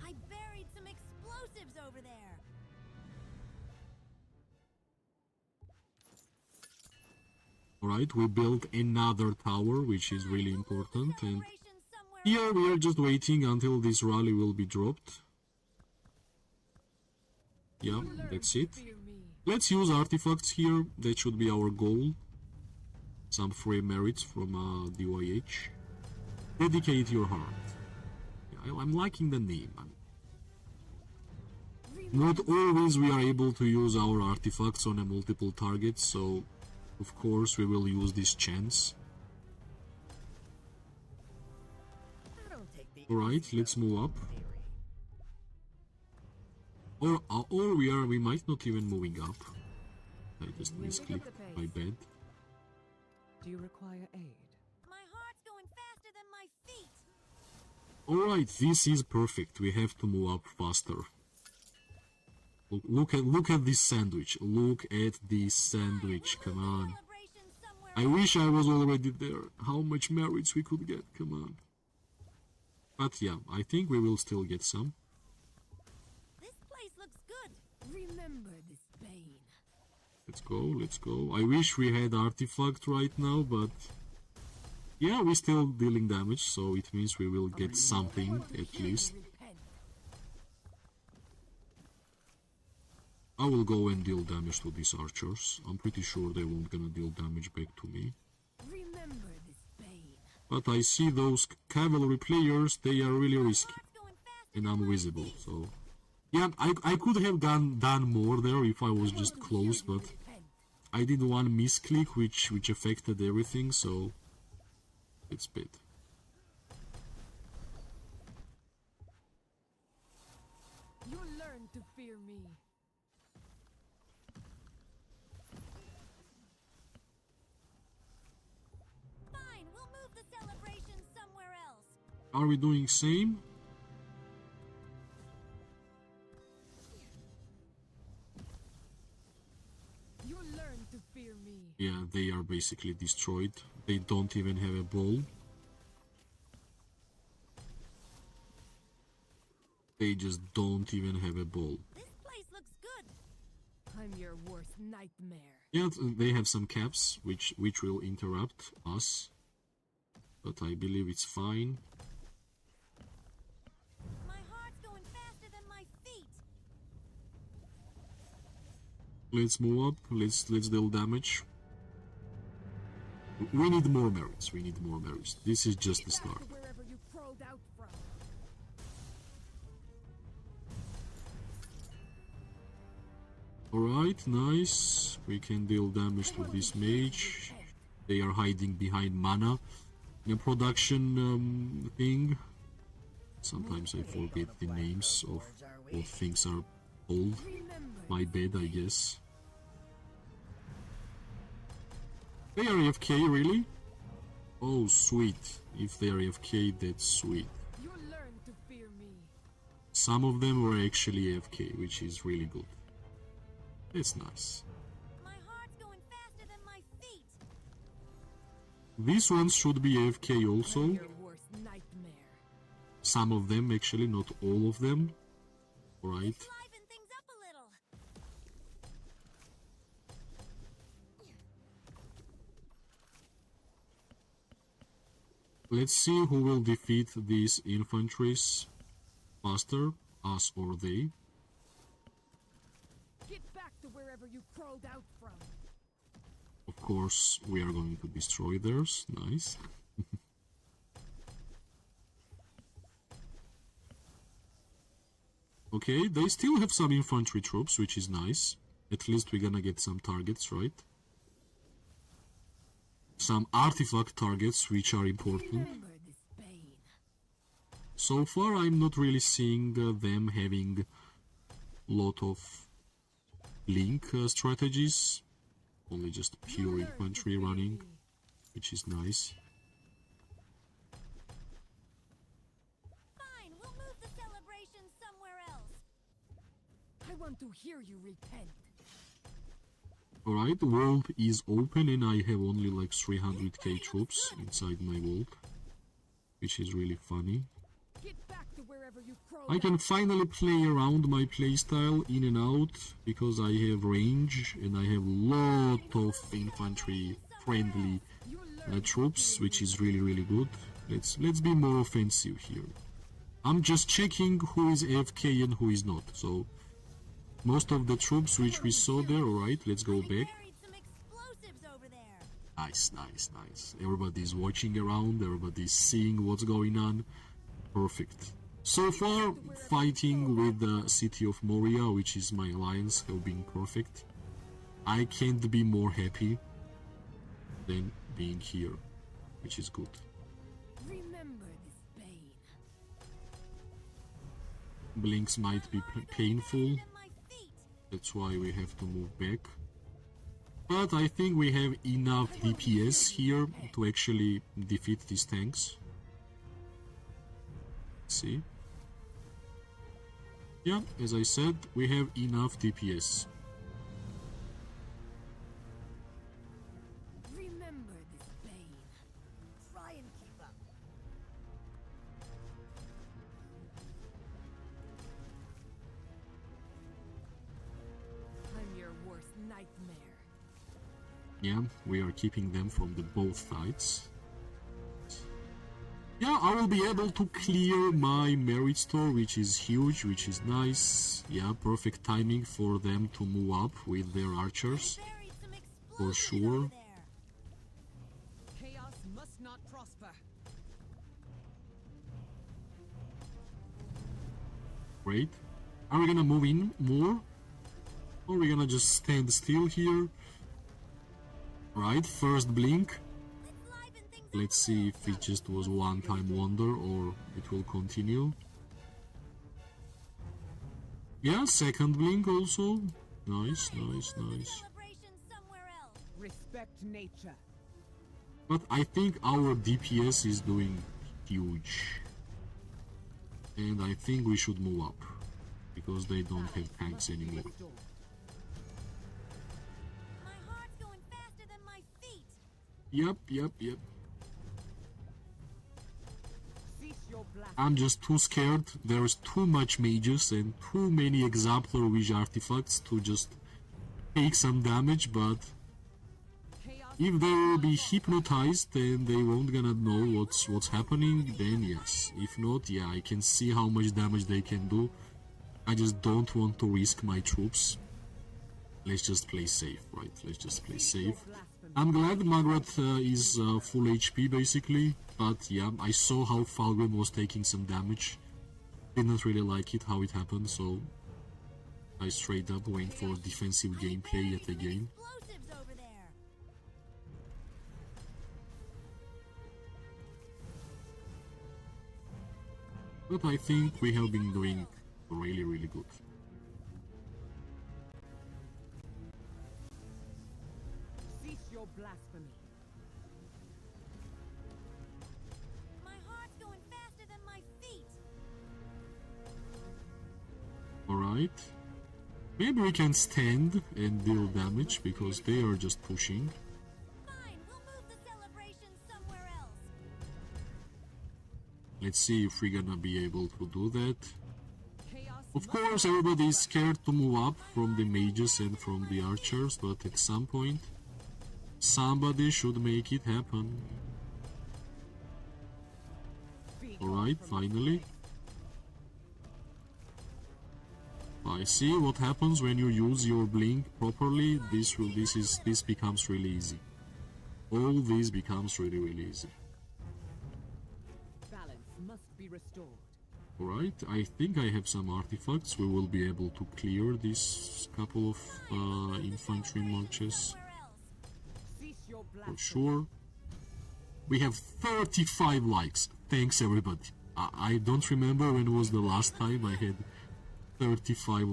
C: I buried some explosives over there.
A: Alright, we built another tower, which is really important, and
C: Celebration somewhere
A: here we are just waiting until this rally will be dropped. Yeah, that's it.
B: Fear me.
A: Let's use artifacts here, that should be our goal. Some free merits from DYH. Dedicate your heart. Yeah, I'm liking the name. Not always we are able to use our artifacts on a multiple targets, so of course we will use this chance.
D: I don't take the
A: Alright, let's move up.
D: theory.
A: Or we might not even moving up. I just misclicked, my bad.
D: Do you require aid?
C: My heart's going faster than my feet.
A: Alright, this is perfect. We have to move up faster. Look at this sandwich. Look at this sandwich. Come on.
C: Celebration somewhere
A: I wish I was already there. How much merits we could get. Come on. But yeah, I think we will still get some.
C: This place looks good.
B: Remember this pain.
A: Let's go, let's go. I wish we had artifact right now, but yeah, we're still dealing damage, so it means we will get something at least.
B: Repent.
A: I will go and deal damage to these archers. I'm pretty sure they won't gonna deal damage back to me.
B: Remember this pain.
A: But I see those cavalry players, they are really risky.
C: Heart's going faster
A: And
C: than
A: I'm
C: my
A: visible,
C: feet.
A: so yeah, I could have done more there if I was just close, but
B: Repent.
A: I did one misclick which affected everything, so it's bad.
B: You'll learn to fear me.
C: Fine, we'll move the celebration somewhere else.
A: Are we doing same?
B: You'll learn to fear me.
A: Yeah, they are basically destroyed. They don't even have a ball. They just don't even have a ball.
C: This place looks good.
B: I'm your worst nightmare.
A: Yeah, they have some caps which will interrupt us, but I believe it's fine.
C: My heart's going faster than my feet.
A: Let's move up. Let's deal damage. We need more berries. We need more berries. This is just the
B: Back
A: start.
B: to wherever you crawled out from.
A: Alright, nice. We can deal damage to this mage. They are hiding behind mana. In a production thing. Sometimes I forget the names of what things are called. My bad, I guess. They are AFK, really? Oh, sweet. If they are AFK, that's sweet.
B: You learn to fear me.
A: Some of them were actually AFK, which is really good. That's nice.
C: My heart's going faster than my feet.
A: These ones should be AFK also.
B: Your worst nightmare.
A: Some of them, actually, not all of them. Alright.
C: Liven things up a little.
A: Let's see who will defeat these infantries faster, us or they.
B: Get back to wherever you crawled out from.
A: Of course, we are going to destroy theirs. Nice. Okay, they still have some infantry troops, which is nice. At least we're gonna get some targets, right? Some artifact targets, which are important.
B: Remember this pain.
A: So far, I'm not really seeing them having a lot of link strategies. Only just pure infantry running, which is nice.
C: Fine, we'll move the celebration somewhere else.
B: I want to hear you repent.
A: Alright, the world is open and I have only like 300k troops inside my world, which is really funny.
B: Get back to wherever you crawled
A: I can
B: out.
A: finally play around my playstyle in and out because I have range and I have lot of infantry friendly
B: You learn
A: troops, which is really good. Let's be more offensive here. I'm just checking who is AFK and who is not. So most of the troops which we saw there, alright, let's go back.
C: Buried some explosives over there.
A: Nice. Everybody's watching around, everybody's seeing what's going on. Perfect. So far, fighting with the city of Moria, which is my alliance, have been perfect. I can't be more happy than being here, which is good.
B: Remember this pain.
A: Blinks might be painful,
C: Than my feet.
A: that's why we have to move back. But I think we have enough DPS here to actually defeat these tanks. See? Yeah, as I said, we have enough DPS.
B: Remember this pain.
D: Try and keep up.
B: I'm your worst nightmare.
A: Yeah, we are keeping them from the both sides. Yeah, I will be able to clear my merit store, which is huge, which is nice. Yeah, perfect timing for them to move up with their archers.
C: Buried some
A: For
C: explosives
A: sure.
C: over there.
F: Chaos must not prosper.
A: Great. Are we gonna move in more? Or are we gonna just stand still here? Right, first blink.
C: Let's liven things up
A: Let's
C: a
A: see
C: little.
A: if it just was one-time wonder or it will continue. Yeah, second blink also. Nice.
C: Celebration somewhere else.
F: Respect nature.
A: But I think our DPS is doing huge. And I think we should move up. Because they don't have tanks anymore.
C: My heart's going faster than my feet.
A: Yep.
F: Cease your blast.
A: I'm just too scared. There's too much mages and too many exemplar wish artifacts to just take some damage, but
F: Chaos
A: if they will be hypnotized and they won't gonna know what's happening, then yes. If not, yeah, I can see how much damage they can do. I just don't want to risk my troops. Let's just play safe, right? Let's just play safe.
F: blasphemy.
A: I'm glad Margaret is full HP basically, but yeah, I saw how Falgrim was taking some damage. Didn't really like it how it happened, so I straight up went for defensive gameplay yet again.
C: Explosives over there.
A: But I think we have been doing really, really good.
F: Cease your blasphemy.
C: My heart's going faster than my feet.
A: Alright. Maybe we can stand and deal damage because they are just pushing.
C: Fine, we'll move the celebration somewhere else.
A: Let's see if we're gonna be able to do that.
F: Chaos
A: Of course, everybody is scared to move up from the mages and from the archers, but at some point, somebody should make it happen.
F: be
A: Alright,
F: gone from this
A: finally.
F: place.
A: I see what happens when you use your blink properly. This becomes really easy. All this becomes really, really easy.
F: Balance must be restored.
A: Alright, I think I have some artifacts. We will be able to clear this couple of infantry marches
C: Somewhere else.
F: Cease your
A: for
F: blasphemy.
A: sure. We have 35 likes. Thanks everybody. I don't remember when was the last time I had 35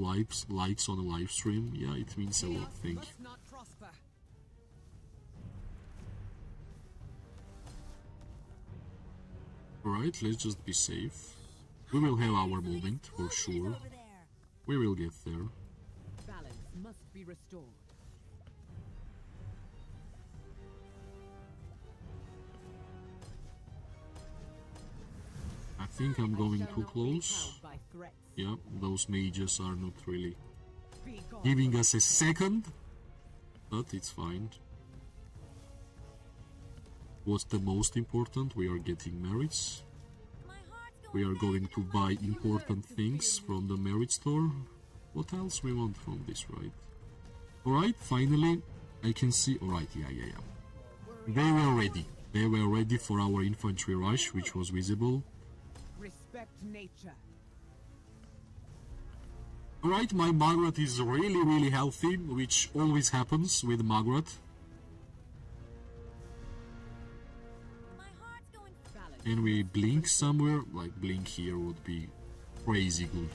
A: likes on a live stream. Yeah, it means a lot.
F: Chaos
A: Thank you.
F: must not prosper.
A: Alright, let's just be safe. We will have our moment for sure.
C: Over there.
A: We will get there.
F: Balance must be restored.
A: I think I'm going
F: Shall
A: too
F: not be
A: close.
F: cowed by threats.
A: Yeah, those mages are not really
F: Be gone
A: giving
F: from
A: us a
F: this place.
A: second, but it's fine. What's the most important? We are getting merits.
C: My heart's
A: We
C: going
A: are going to buy
F: You
A: important
F: learn to
A: things
F: feel
A: from the merit store. What else we want from this, right? Alright, finally, I can see... Alright, yeah. They were ready. They were ready for our infantry rush, which was visible.
F: Respect nature.
A: Alright, my Margaret is really, really healthy, which always happens with Margaret.
C: My heart's going
F: Balance.
A: Can we blink somewhere? Like, blink here would be crazy good.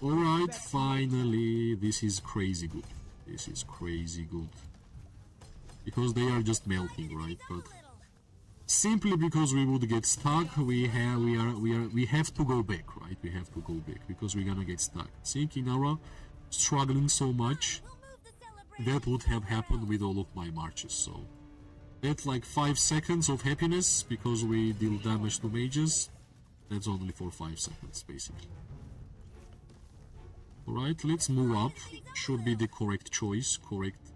A: Alright, finally, this is crazy good. This is crazy good. Because they are just melting, right? But
C: little.
A: simply because we would get stuck, we have to go back, right? We have to go back because we're gonna get stuck. See, Kinara struggling so much,
C: We'll move the celebration.
A: that would have happened with all of my marches. So that's like 5 seconds of happiness because we deal damage to mages. That's only for 5 seconds, basically. Alright, let's move up. Should be the correct choice, correct.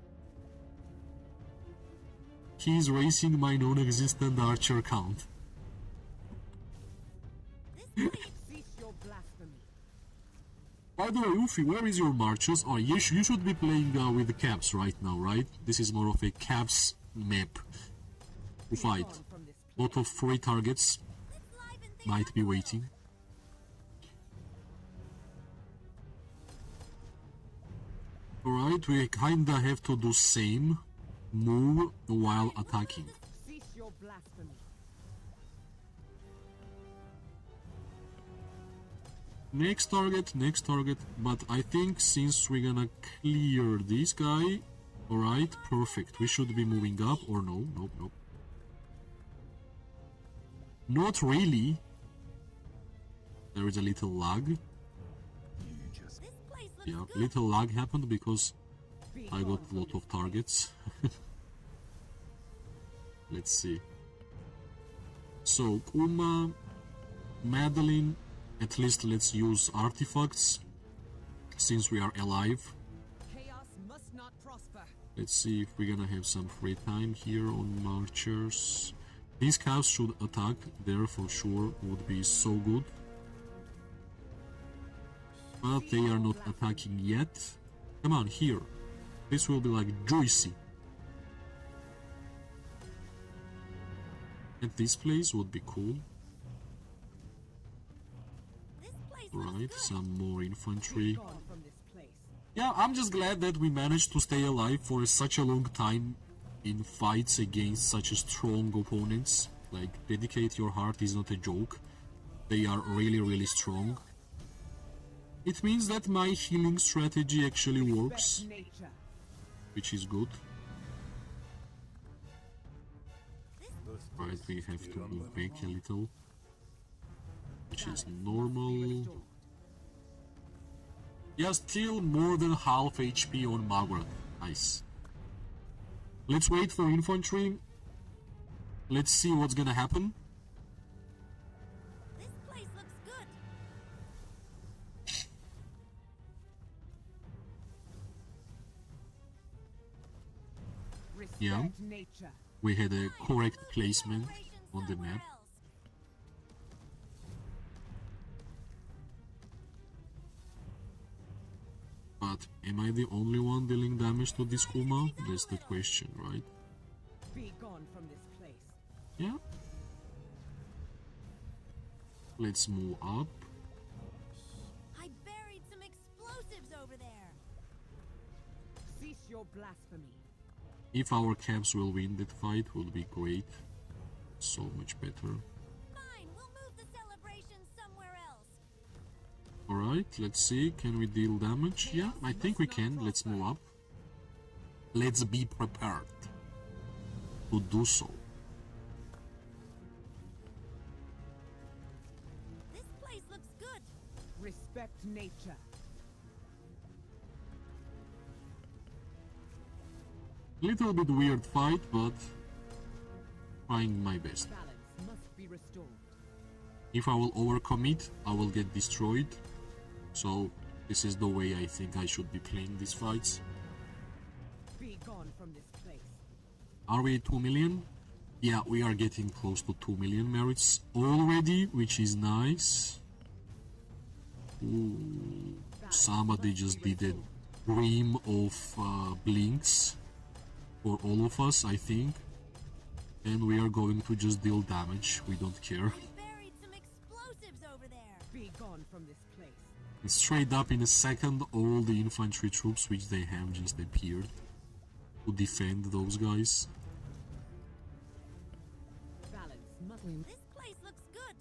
A: He's racing my non-existent archer count.
C: This place
F: Cease your blasphemy.
A: By the way, Ufi, where is your marches? Oh, you should be playing with the caps right now, right? This is more of a caps map to fight.
F: Gone from this place.
A: Lot of free targets
C: let's liven things
A: might
C: up
A: be
C: a little.
A: waiting. Alright, we kinda have to do same move while attacking.
F: Cease your blasphemy.
A: Next target, but I think since we're gonna clear this guy, alright, perfect. We should be moving up, or no, nope. Not really. There is a little lag.
E: You just
C: This place looks
A: Yeah,
C: good.
A: little lag happened because
F: Be
A: I got
F: gone
A: a
F: from
A: lot
F: this
A: of targets. Let's see. So, Kuma, Madeline, At least let's use artifacts, since we are alive.
F: Chaos must not prosper.
A: Let's see if we're gonna have some free time here on marchers. These calves should attack, there for sure would be so good. But they are not attacking yet. Come on, here. This will be like juicy. At this place would be cool.
C: This place looks
A: Right,
C: good.
A: some more infantry.
F: Gone from this place.
A: Yeah, I'm just glad that we managed to stay alive for such a long time in fights against such a strong opponents. Like, dedicate your heart is not a joke. They are really, really strong. It means that my healing strategy actually works,
F: Respect nature.
A: which is good.
E: Those
A: Right, we have
E: stay
A: to
E: on
A: move
E: level.
A: back a little, which is
F: Balance must be
A: normal.
F: restored.
A: Yeah, still more than half HP on Margaret. Nice. Let's wait for infantry. Let's see what's gonna happen.
C: This place looks good.
F: Respect
A: Yeah.
F: nature.
A: We had a
C: Fine,
A: correct
C: move the
A: placement
C: celebration
A: on the
C: somewhere
A: map.
C: else.
A: But am I the only one dealing damage to this Kuma? That's the question, right?
F: Be gone from this place.
A: Yeah. Let's move up.
C: I buried some explosives over there.
F: Cease your blasphemy.
A: If our caps will win that fight, will be great. So much better.
C: Fine, we'll move the celebration somewhere else.
A: Alright, let's see. Can we deal damage? Yeah, I think we can. Let's move up. Let's be prepared to do so.
C: This place looks good.
F: Respect nature.
A: Little bit weird fight, but trying my best.
F: Balance must be restored.
A: If I will overcommit, I will get destroyed. So this is the way I think I should be playing these fights.
F: Be gone from this place.
A: Are we at 2 million? Yeah, we are getting close to 2 million merits already, which is nice. Ooh, somebody just did a dream of blinks for all of us, I think. And we are going to just deal damage, we don't care.
C: I buried some explosives over there.
F: Be gone from this place.
A: And straight up in a second, all the infantry troops which they have just appeared to defend those guys.
F: Balance must
C: This place looks good.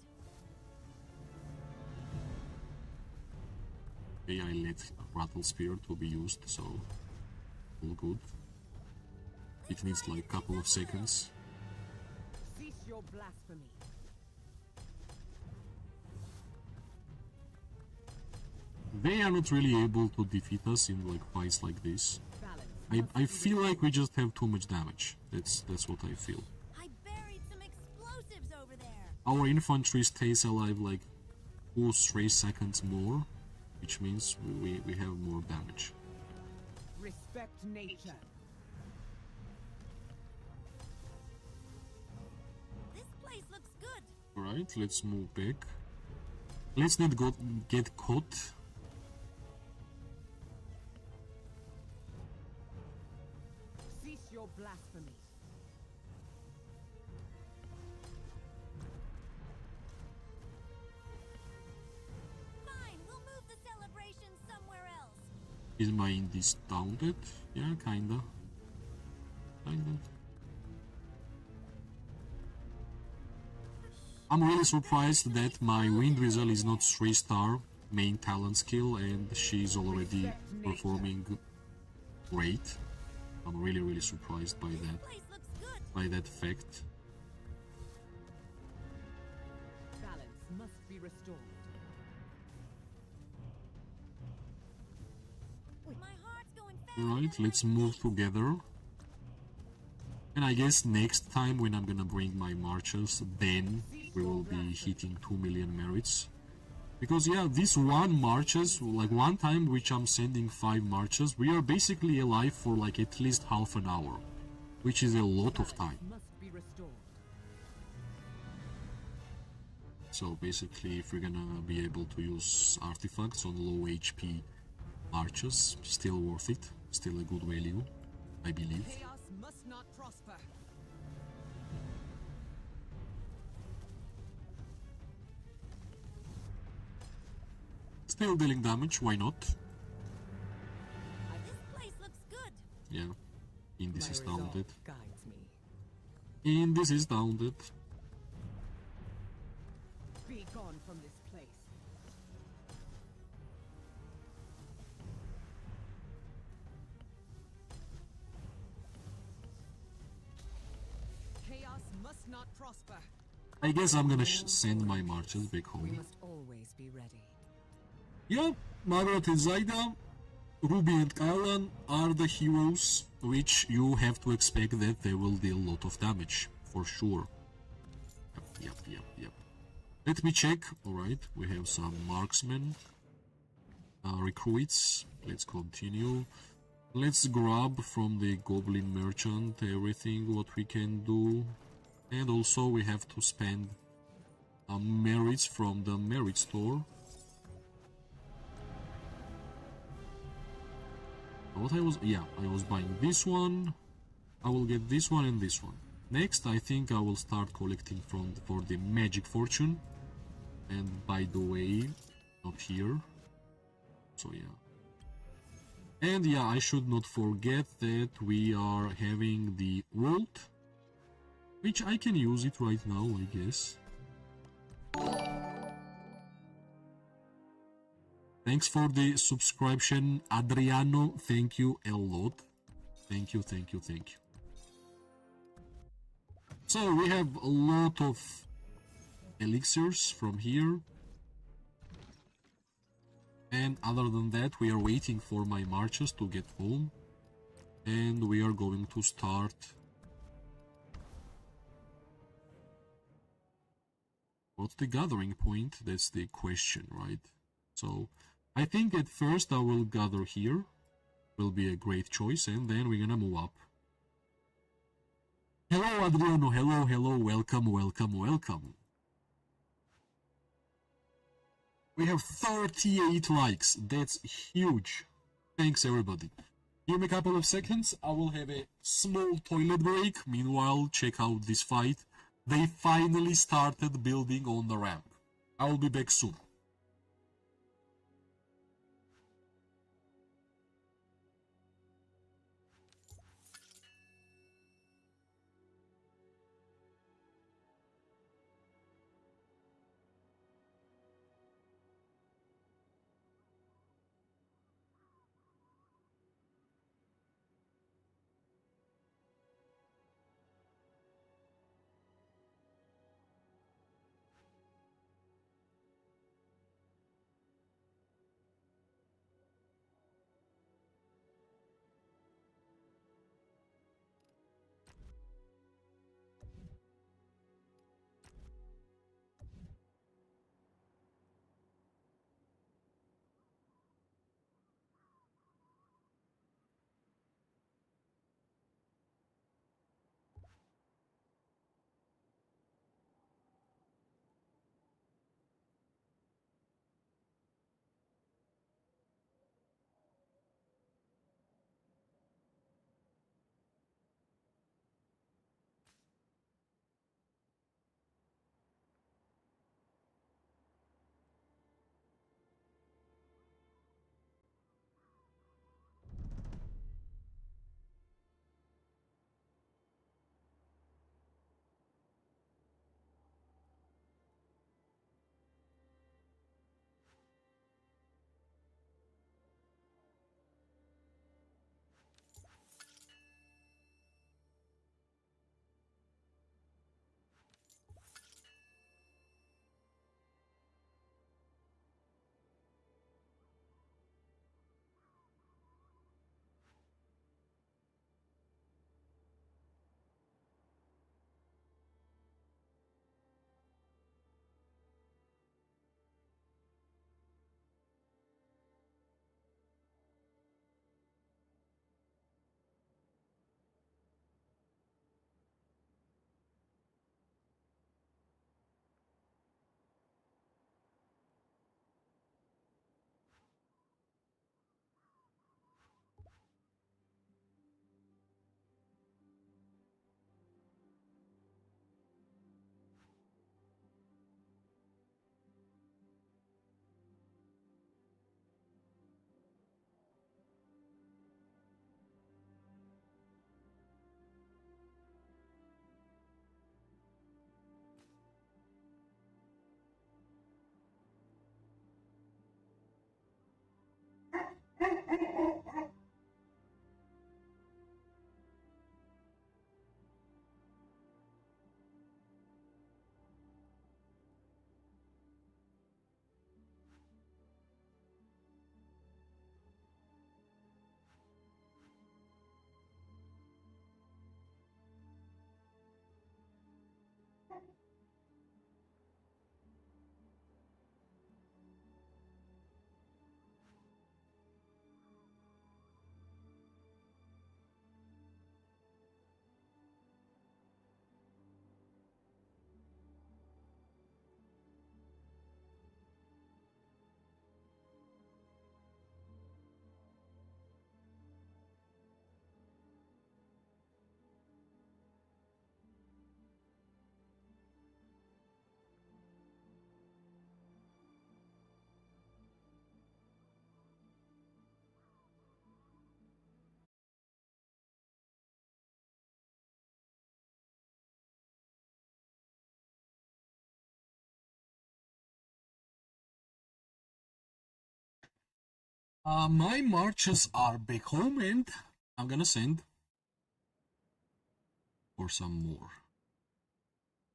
A: Okay, I let Rattle Spear to be used, so all good. It needs like a couple of seconds.
F: cease your blasphemy.
A: They are not really able to defeat us in like fights like this.
F: Balance.
A: I feel like we just have too much damage. That's what I feel.
C: I buried some explosives over there.
A: Our infantry stays alive like 2-3 seconds more, which means we have more damage.
F: Respect nature.
C: This place looks good.
A: Alright, let's move back. Let's not get caught.
F: Cease your blasphemy.
C: Fine, we'll move the celebration somewhere else.
A: Is my Indies taunted? Yeah, kinda. Kinda. I'm really surprised that my Wind Whistle is not 3-star main talent skill and she's already performing great. I'm really surprised by
C: This
A: that,
C: place looks good.
A: by that fact.
F: Balance must be restored.
C: My heart's going faster.
A: Alright,
C: than
A: let's
C: my
A: move
C: feet.
A: together. And I guess next time when I'm gonna bring my marchers, then we will be hitting 2 million merits. Because yeah, this one marches, like one time which I'm sending 5 marches, we are basically alive for like at least half an hour, which is a lot of time.
F: Must be restored.
A: So basically, if we're gonna be able to use artifacts on low HP marches, still worth it, still a good value, I believe.
F: Chaos must not prosper.
A: Still dealing damage, why not?
C: This place looks good.
A: Yeah, Indis
F: My
A: is
F: resolve
A: taunted.
F: guides me.
A: Indis is taunted.
F: Be gone from this place. Chaos must not prosper.
A: I guess I'm gonna send my marches back
F: We
A: home.
F: must always be ready.
A: Yeah, Margaret and Zaida, Ruby and Kylan are the heroes which you have to expect that they will deal a lot of damage, for sure. Yep. Let me check. Alright, we have some marksmen. Recruits. Let's continue. Let's grab from the Goblin Merchant everything what we can do. And also we have to spend merits from the merit store. What I was buying this one. I will get this one and this one. Next, I think I will start collecting for the magic fortune. And by the way, not here. So yeah. And yeah, I should not forget that we are having the vault, which I can use it right now, I guess. Thanks for the subscription, Adriano. Thank you a lot. Thank you. So we have a lot of elixirs from here. And other than that, we are waiting for my marches to get home. And we are going to start. What's the gathering point? That's the question, right? So I think at first I will gather here. Will be a great choice, and then we're gonna move up. Hello Adriano, hello, welcome. We have 38 likes, that's huge. Thanks everybody. Give me a couple of seconds, I will have a small toilet break. Meanwhile, check out this fight. They finally started building on the ramp. I will be back soon. My marches are back home and I'm gonna send for some more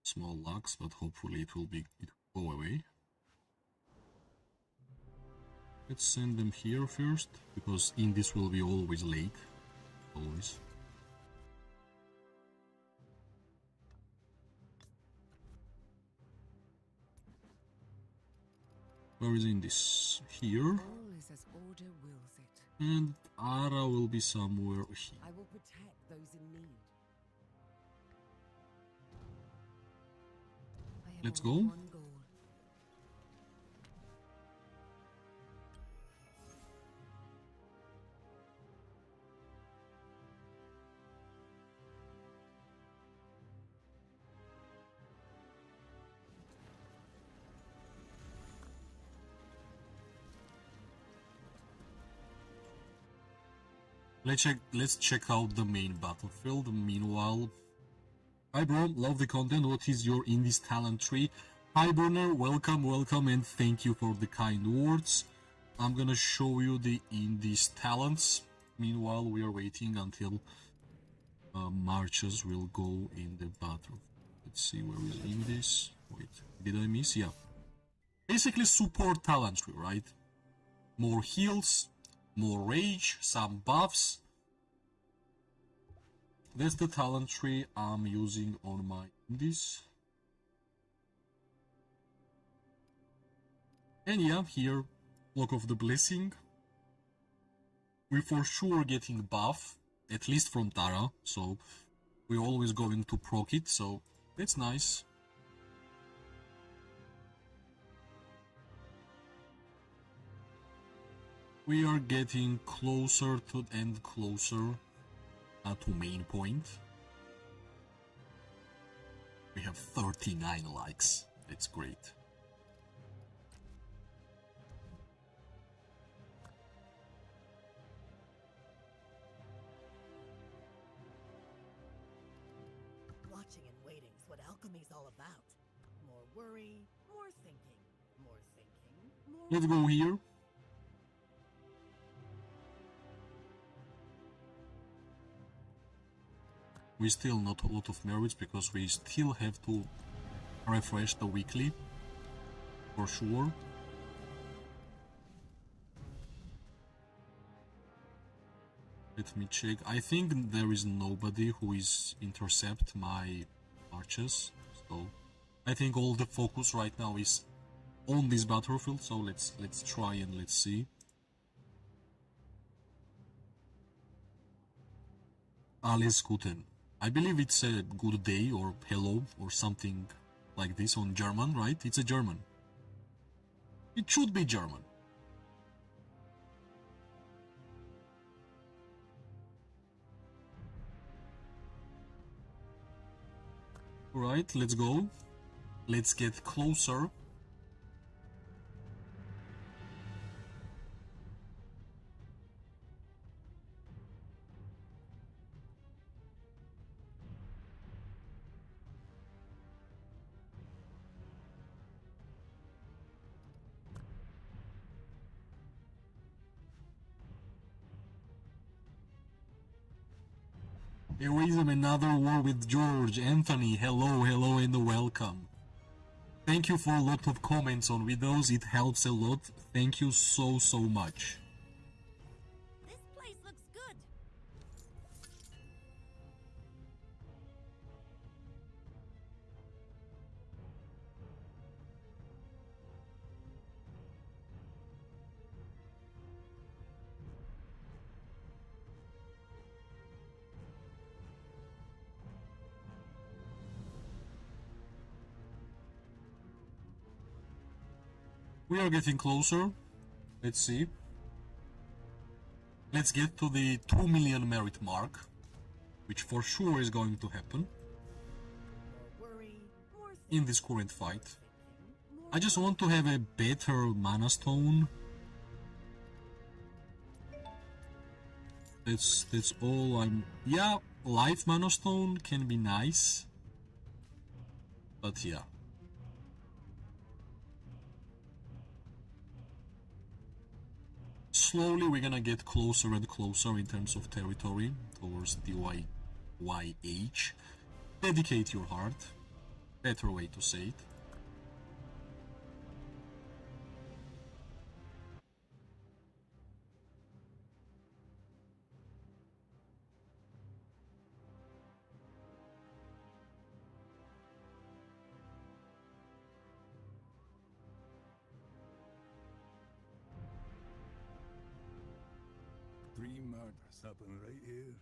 A: small lugs, but hopefully it will go away. Let's send them here first, because in this will be always late. Always. Where is Indis? Here.
F: All is as order wills it.
A: And Ara will be somewhere here.
F: I will protect those in need. I have
A: Let's
F: only
A: go.
F: one goal.
A: Let's check out the main battlefield. Meanwhile, hi bro, love the content. What is your Indies talent tree? Hi Burner, welcome, and thank you for the kind words. I'm gonna show you the Indies talents. Meanwhile, we are waiting until marches will go in the battle. Let's see, where is Indies? Wait, did I miss? Yeah. Basically support talent tree, right? More heals, more rage, some buffs. That's the talent tree I'm using on my Indies. And yeah, here, Block of the Blessing. We're for sure getting buff, at least from Tara, so we're always going to proc it, so that's nice. We are getting closer to and closer to main point. We have 39 likes. That's great.
D: Watching and waiting is what alchemy's all about. More worry, more thinking, more thinking, more...
A: Let's go here. We still not a lot of merits because we still have to refresh the weekly for sure. Let me check. I think there is nobody who is intercept my marches, so I think all the focus right now is on this battlefield. So let's try and let's see. Alles Guten. I believe it's a good day or hello or something like this on German, right? It's a German. It should be German. Right, let's go. Let's get closer. Erasm, another war with George. Anthony, hello, and welcome. Thank you for a lot of comments on videos, it helps a lot. Thank you so much.
C: This place looks good.
A: We are getting closer. Let's see. Let's get to the 2 million merit mark, which for sure is going to happen
D: More worry, more thinking,
A: in this current fight.
D: more...
A: I just want to have a better mana stone. That's all I'm... Yeah, life mana stone can be nice. But yeah. slowly we're gonna get closer and closer in terms of territory towards DYH. Dedicate your heart. Better way to say it.
E: Three murders happened right here.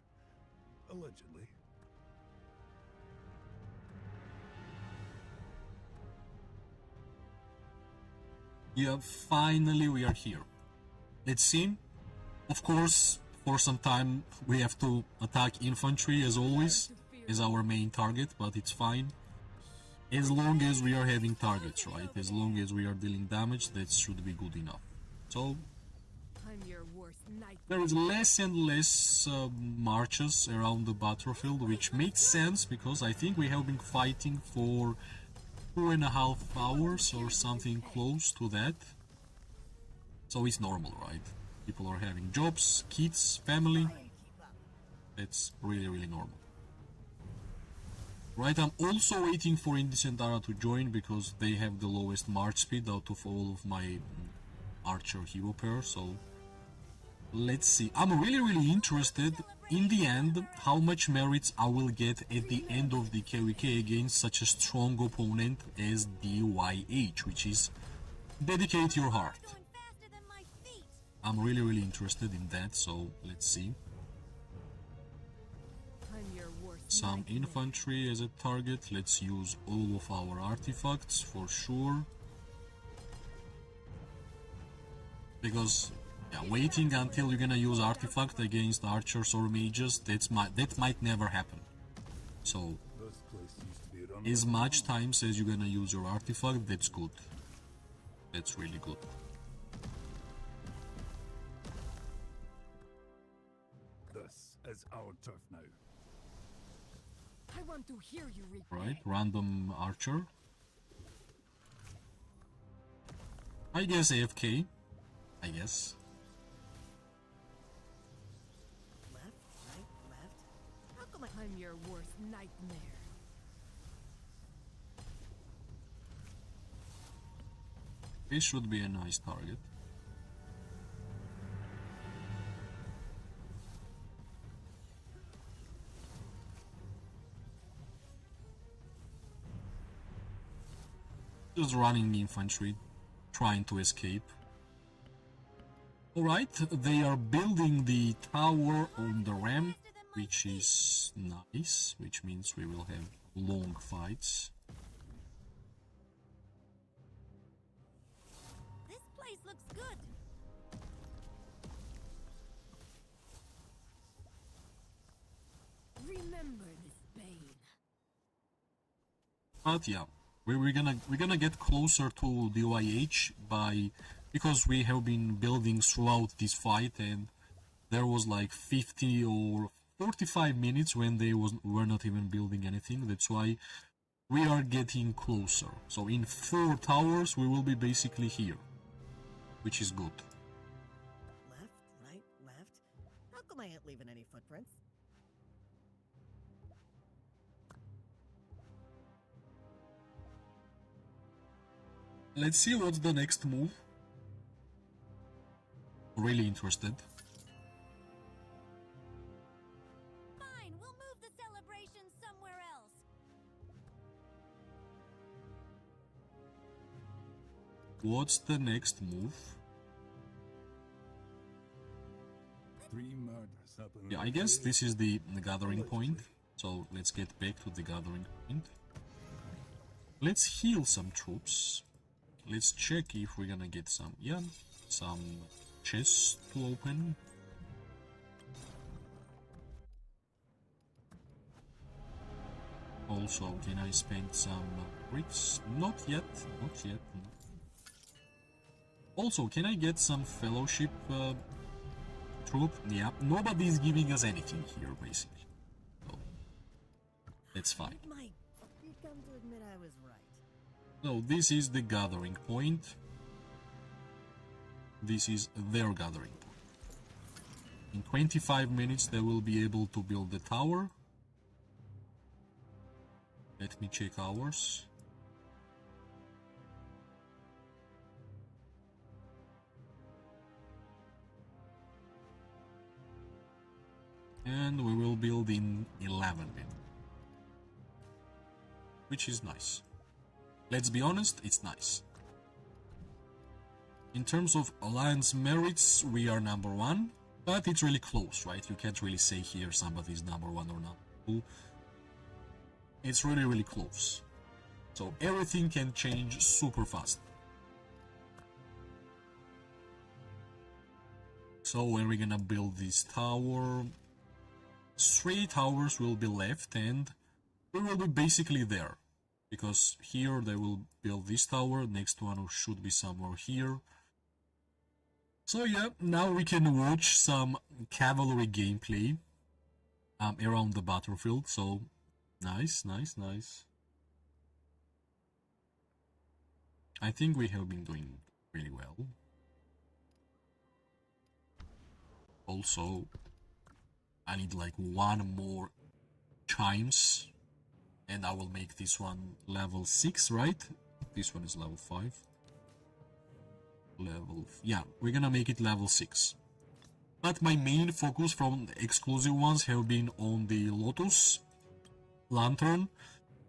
E: Allegedly.
A: Yeah, finally we are here. Let's see. Of course, for some time we have to attack infantry as always, as our main target, but it's fine. As long as we are having targets, right? As long as we are dealing damage, that should be good enough. So,
B: I'm your worst nightmare.
A: there is less and less marches around the battlefield, which makes sense because I think we have been fighting for 2.5 hours or something close to that. So it's normal, right? People are having jobs, kids, family. That's really, really normal. Right, I'm also waiting for Indicentara to join because they have the lowest march speed out of all of my archer hero pair, so let's see. I'm really, really interested in the end how much merits I will get at the end of the KVK against such a strong opponent as DYH, which is Dedicate Your Heart.
C: Going faster than my feet.
A: I'm really, really interested in that, so let's see.
B: I'm your worst
A: Some
B: nightmare.
A: infantry as a target. Let's use all of our artifacts for sure. Because yeah, waiting until you're gonna use artifact against archers or mages, that might never happen. So
E: This place used to be run
A: as
E: by
A: much times as you're gonna use your artifact, that's good. That's really good.
E: This is our turf now.
B: I want to hear you regret.
A: Right, random archer. I guess AFK. I guess.
D: Left, right, left. How come I...
B: I'm your worst nightmare.
A: This should be a nice target. Just running infantry, trying to escape. Alright, they are building the tower on the ramp, which is nice, which means we will have long fights.
C: This place looks good.
B: Remember this bane.
A: But yeah, we're gonna get closer to DYH because we have been building throughout this fight, and there was like 50 or 45 minutes when they were not even building anything. That's why we are getting closer. So in 4 towers we will be basically here, which is good.
D: Left, right, left. How come I ain't leaving any footprints?
A: Let's see what's the next move. Really interested.
C: Fine, we'll move the celebration somewhere else.
A: What's the next move?
E: Three murders happened.
A: Yeah, I
E: right
A: guess
E: here.
A: this is the gathering point. So let's get back to the gathering point. Let's heal some troops. Let's check if we're gonna get some chests to open. Also, can I spend some bricks? Not yet, not yet. No. Also, can I get some fellowship troop? Yeah, nobody's giving us anything here, basically. So, that's fine.
D: Mike, you come to admit I was right.
A: So, this is the gathering point. This is their gathering point. In 25 minutes they will be able to build the tower. Let me check hours. And we will build in 11 minutes. Which is nice. Let's be honest, it's nice. In terms of alliance merits, we are number 1. But it's really close, right? You can't really say here somebody's number 1 or number 2. It's really, really close. So everything can change super fast. So when we're gonna build this tower, 3 towers will be left and we will be basically there. Because here they will build this tower, next one should be somewhere here. So yeah, now we can watch some cavalry gameplay around the battlefield. So nice, nice, nice. I think we have been doing really well. Also, I need like 1 more chimes and I will make this one level 6, right? This one is level 5. Yeah, we're gonna make it level 6. But my main focus from the exclusive ones have been on the Lotus Lantern.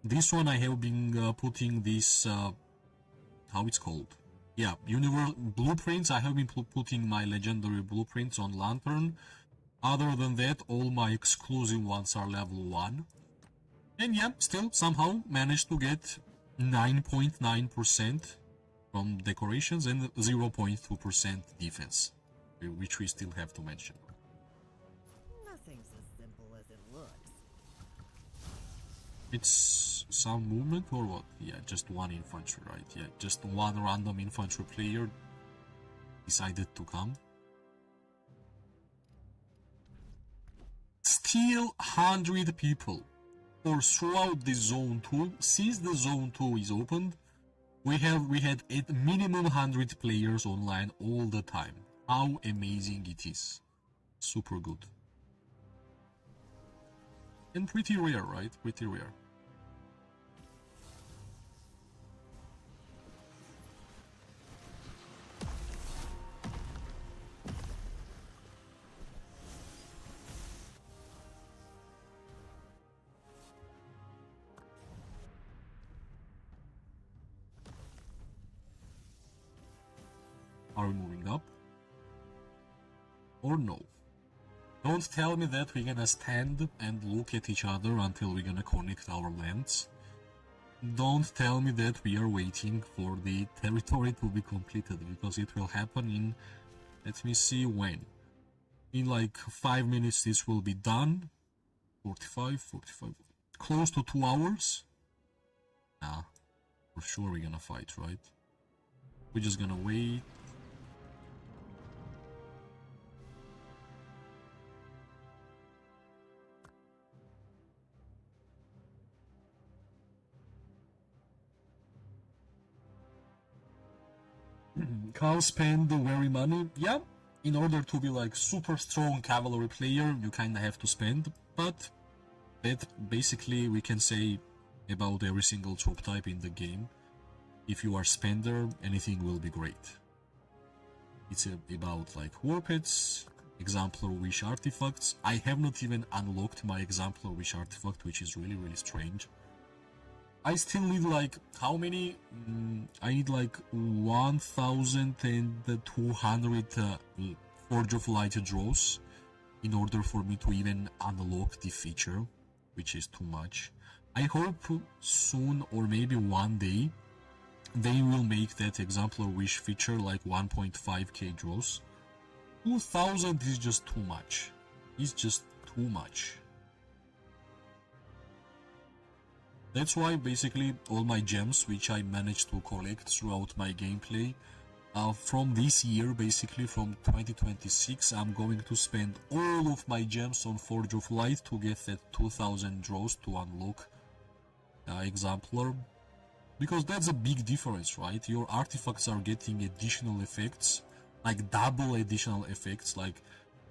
A: This one I have been putting this, how it's called? Yeah, universe blueprints. I have been putting my legendary blueprints on Lantern. Other than that, all my exclusive ones are level 1. And yeah, still somehow managed to get 9.9% from decorations and 0.2% defense, which we still have to mention.
D: Nothing's as simple as it looks.
A: It's some movement or what? Yeah, just 1 infantry, right? Yeah, just 1 random infantry player decided to come. Still 100 people. Or throughout the zone 2, since the zone 2 is opened, we had at minimum 100 players online all the time. How amazing it is. Super good. And pretty rare, right? Pretty rare. Are we moving up? Or no? Don't tell me that we're gonna stand and look at each other until we're gonna connect our lands. Don't tell me that we are waiting for the territory to be completed, because it will happen in, let me see when. In like 5 minutes this will be done. 45, close to 2 hours. Nah, for sure we're gonna fight, right? We're just gonna wait. Can't spend the very money. Yeah, in order to be like super strong cavalry player, you kinda have to spend, but that basically we can say about every single troop type in the game. If you are spender, anything will be great. It's about like warpets, exemplar wish artifacts. I have not even unlocked my exemplar wish artifact, which is really, really strange. I still need like, how many? I need like 1,200 Forge of Light draws in order for me to even unlock the feature, which is too much. I hope soon, or maybe one day, they will make that exemplar wish feature like 1.5k draws. 2,000 is just too much. It's just too much. That's why basically all my gems which I managed to collect throughout my gameplay, from this year, basically from 2026, I'm going to spend all of my gems on Forge of Light to get that 2,000 draws to unlock exemplar. Because that's a big difference, right? Your artifacts are getting additional effects, like double additional effects, like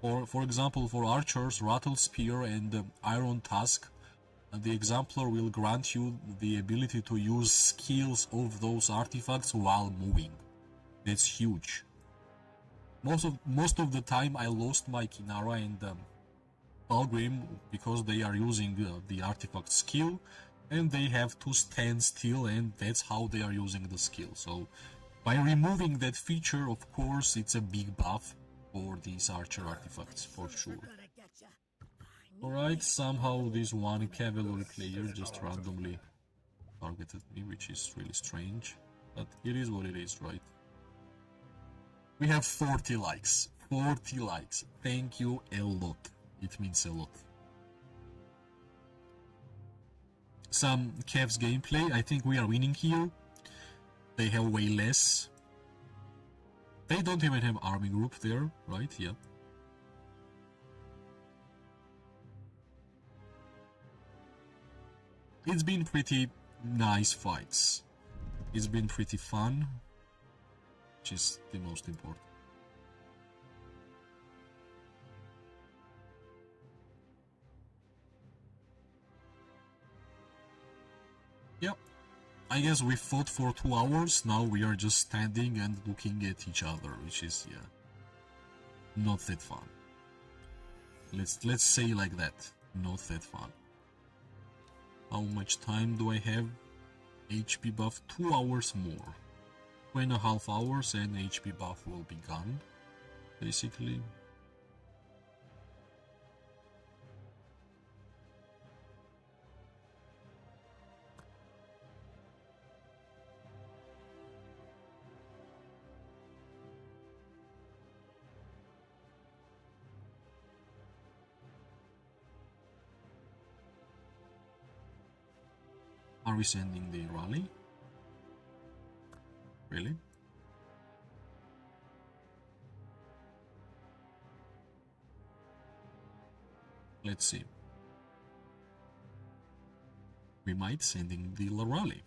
A: For example, for archers, Rattle Spear and Iron Tusk, the Exemplar will grant you the ability to use skills of those artifacts while moving. That's huge. Most of the time I lost my Kinara and Pilgrim because they are using the artifact skill and they have to stand still, and that's how they are using the skill. So by removing that feature, of course, it's a big buff for these archer artifacts for sure. Alright, somehow this one cavalry player just randomly targeted me, which is really strange, but it is what it is, right? We have 40 likes. 40 likes. Thank you a lot. It means a lot. Some Cavs gameplay. I think we are winning here. They have way less. They don't even have army group there, right? Yeah. It's been pretty nice fights. It's been pretty fun, which is the most important. Yep. I guess we fought for 2 hours, now we are just standing and looking at each other, which is, yeah, not that fun. Let's say like that, not that fun. How much time do I have? HP buff 2 hours more. 2.5 hours and HP buff will be gone, basically. Are we sending the rally? Really? Let's see. We might sending the rally.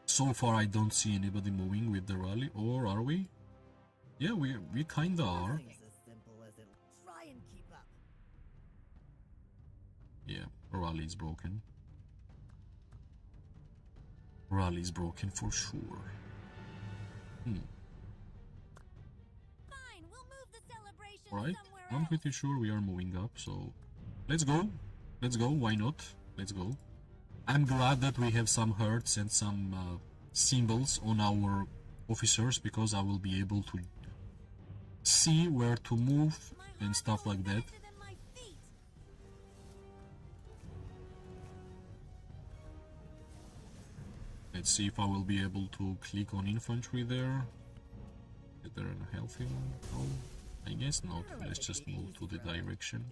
A: So far I don't see anybody moving with the rally, or are we? Yeah, we kinda are.
D: Nothing's as simple as it'll try and keep up.
A: Yeah, rally is broken. Rally is broken for sure.
C: Fine, we'll move the celebration
A: Alright,
C: somewhere
A: I'm
C: else.
A: pretty sure we are moving up, so let's go. Let's go, why not? Let's go. I'm glad that we have some hearts and some symbols on our officers, because I will be able to see where to move
C: My
A: and
C: heart
A: stuff
C: goes
A: like that.
C: faster than my feet.
A: Let's see if I will be able to click on infantry there. Is there a healthy one? Oh, I guess not. Let's just move to the direction.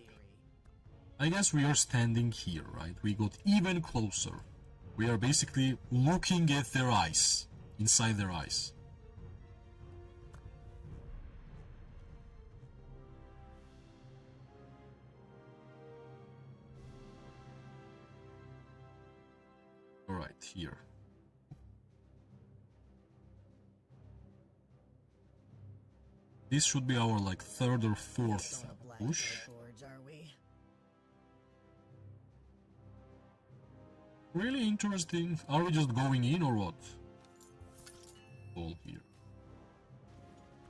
A: I guess we are standing here, right? We got even closer. We are basically looking at their eyes, inside their eyes. Alright, here. This should be our like third or fourth push.
D: Gorge, are we?
A: Really interesting. Are we just going in or what? All here.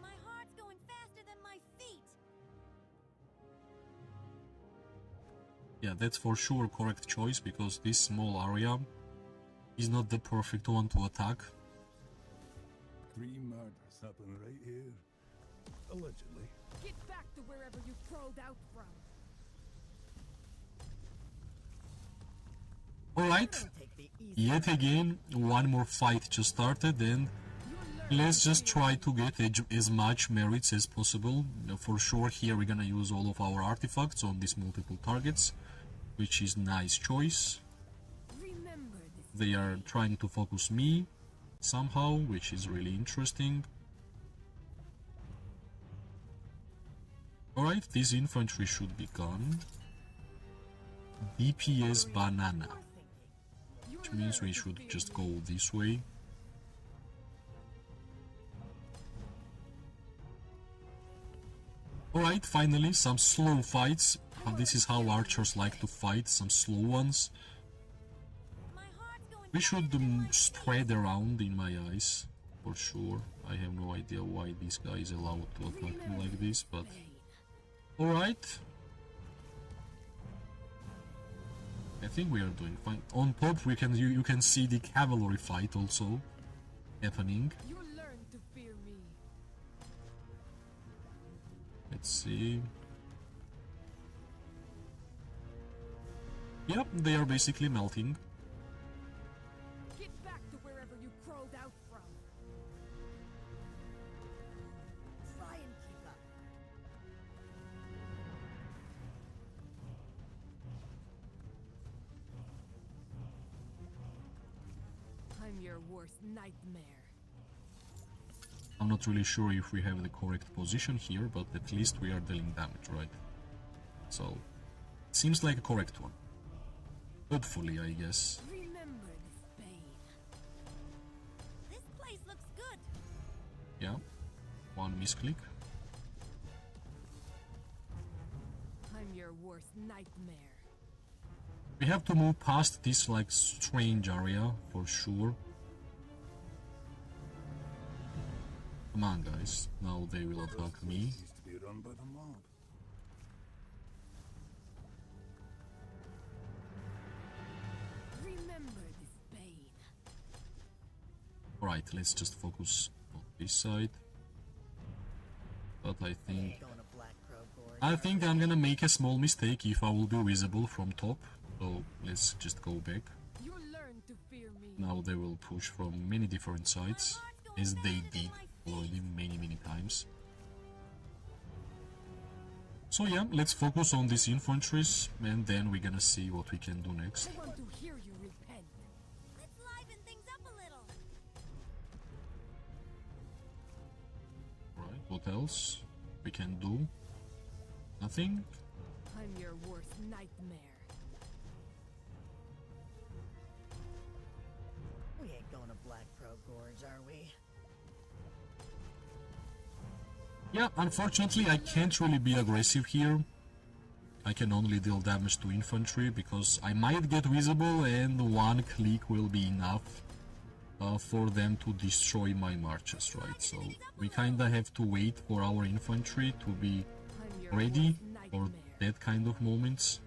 C: My heart's going faster than my feet.
A: Yeah, that's for sure correct choice, because this small area is not the perfect one to attack.
E: 3 murders happen right here. Allegedly.
B: Get back to wherever you crawled out from.
A: Alright,
D: Take the easy
A: yet again, one more fight just started, and let's just try to get as much merits as possible. For sure here we're gonna use all of our artifacts on these multiple targets, which is nice choice.
B: Remember this.
A: They are trying to focus me somehow, which is really interesting. Alright, this infantry should be gone. DPS banana. Which means we should just go this way. Alright, finally, some slow fights. This is how archers like to fight, some slow ones.
C: My heart's going
A: We should spread around in my eyes, for sure. I have no idea why this guy is allowed to attack me like this, but... Alright. I think we are doing fine. On top, we can you can see the cavalry fight also happening.
B: You learn to fear me.
A: Let's see. Yep, they are basically melting.
B: Get back to wherever you crawled out from.
D: Try and keep up.
B: I'm your worst nightmare.
A: I'm not really sure if we have the correct position here, but at least we are dealing damage, right? So, seems like a correct one. Hopefully, I guess.
B: Remember this pain.
C: This place looks good.
A: Yeah, one misclick.
B: I'm your worst nightmare.
A: We have to move past this like strange area for sure. Come on, guys. Now they will attack me.
E: Used to be run by the mob.
B: Remember this pain.
A: Alright, let's just focus on this side. But I think
D: Going to Black Crow Gorge.
A: I'm gonna make a small mistake if I will be visible from top. So let's just go back.
B: You learn to fear me.
A: Now they will push from many different sides, as they did already many times. So yeah, let's focus on these infantries, and then we're gonna see what we can do next.
B: I want to hear you repent.
C: Let's liven things up a little.
A: Right, what else we can do? Nothing?
B: I'm your worst nightmare.
D: We ain't going to Black Crow Gorge, are we?
A: Yeah, unfortunately I can't really be aggressive here. I can only deal damage to infantry because I might get visible and one click will be enough for them to destroy my marches, right? So we kinda have to wait for our infantry to be
B: I'm your
A: ready
B: worst
A: for
B: nightmare.
A: that kind of moments.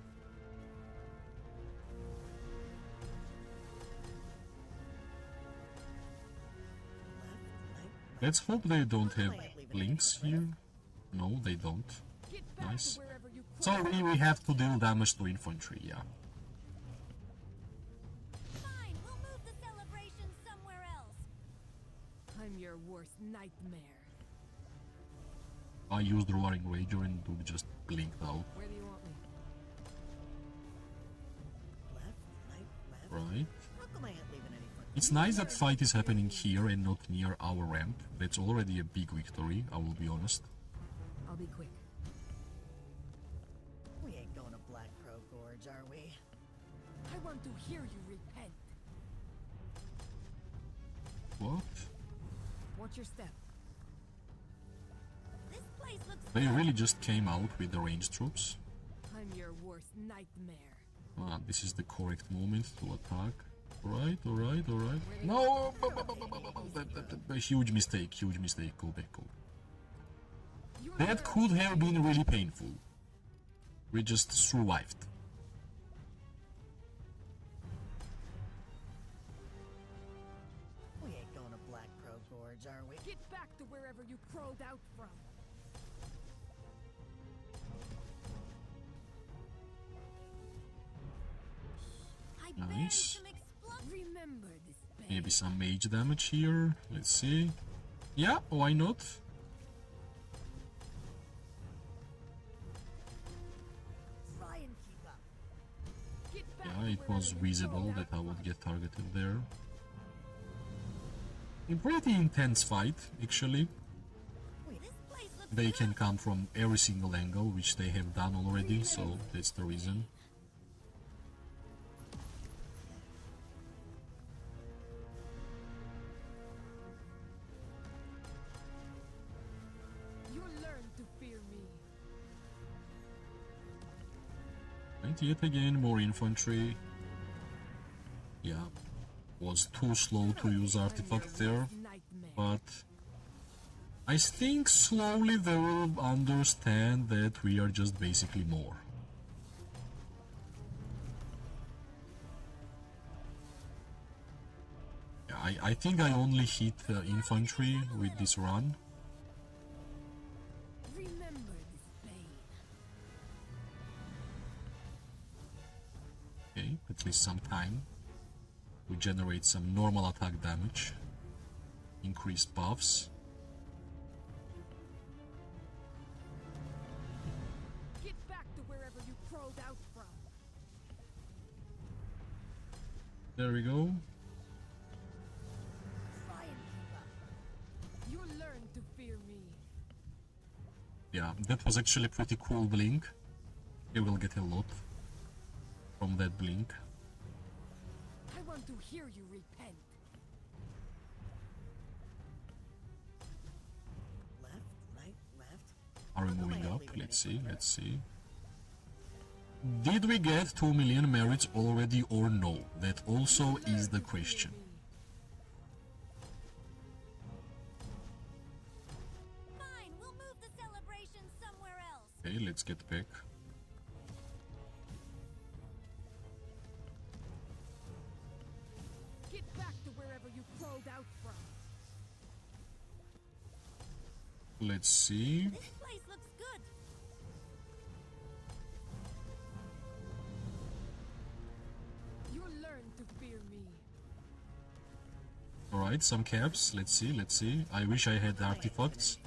A: Let's hope they don't have blinks here. No, they don't.
B: Get back
A: Nice.
B: to wherever you
A: So
B: crawled.
A: we have to deal damage to infantry, yeah.
C: Fine, we'll move the celebration somewhere else.
B: I'm your worst nightmare.
A: I used Roaring Rager and Duke just blinked out.
B: Where do you want me?
D: Left, right, left.
A: Right.
D: How come I ain't leaving any foot?
A: It's nice that fight is happening here and not near our ramp. That's already a big victory, I will be honest.
B: I'll be quick.
D: We ain't going to Black Crow Gorge, are we?
B: I want to hear you repent.
A: What?
B: Watch your step.
C: This place looks
A: They really just came out with the ranged troops.
B: I'm your worst nightmare.
A: Ah, this is the correct moment to attack. Alright, alright, alright. No! A huge mistake, Go back, go.
B: You
A: That
B: learn
A: could have been really painful. We just survived.
D: We ain't going to Black Crow Gorge, are we?
B: Get back to wherever you crawled out from.
C: I buried
A: Nice.
C: some explosives.
B: Remember this pain.
A: Maybe some mage damage here. Let's see. Yeah, why not?
D: Try and keep up.
B: Get back
A: Yeah,
B: to
A: it
B: wherever
A: was
B: you
A: visible
B: crawled
A: that
B: out
A: I would
B: from.
A: get targeted there. A pretty intense fight, actually.
C: This place looks
A: They can come from every single angle, which they have done already, so that's the reason.
B: You learn to fear me.
A: And yet again, more infantry. Yeah, was too slow to use artifact there,
B: Nightmare.
A: but I think slowly they will understand that we are just basically more. Yeah, I think I only hit infantry with this run.
B: Remember this pain.
A: Okay, at least some time. We generate some normal attack damage. Increased buffs.
B: Get back to wherever you crawled out from.
A: There we go.
D: Try and keep up.
B: You learn to fear me.
A: Yeah, that was actually pretty cool blink. You will get a lot from that blink.
B: I want to hear you repent.
D: Left, right, left.
A: Are we moving up? Let's see, let's see. Did we get 2 million merits already or no? That also is the question.
C: Fine, we'll move the celebration somewhere else.
A: Okay, let's get back.
B: Get back to wherever you crawled out from.
A: Let's see.
C: This place looks good.
B: You learn to fear me.
A: Alright, some caps. Let's see, let's see. I wish I had artifacts.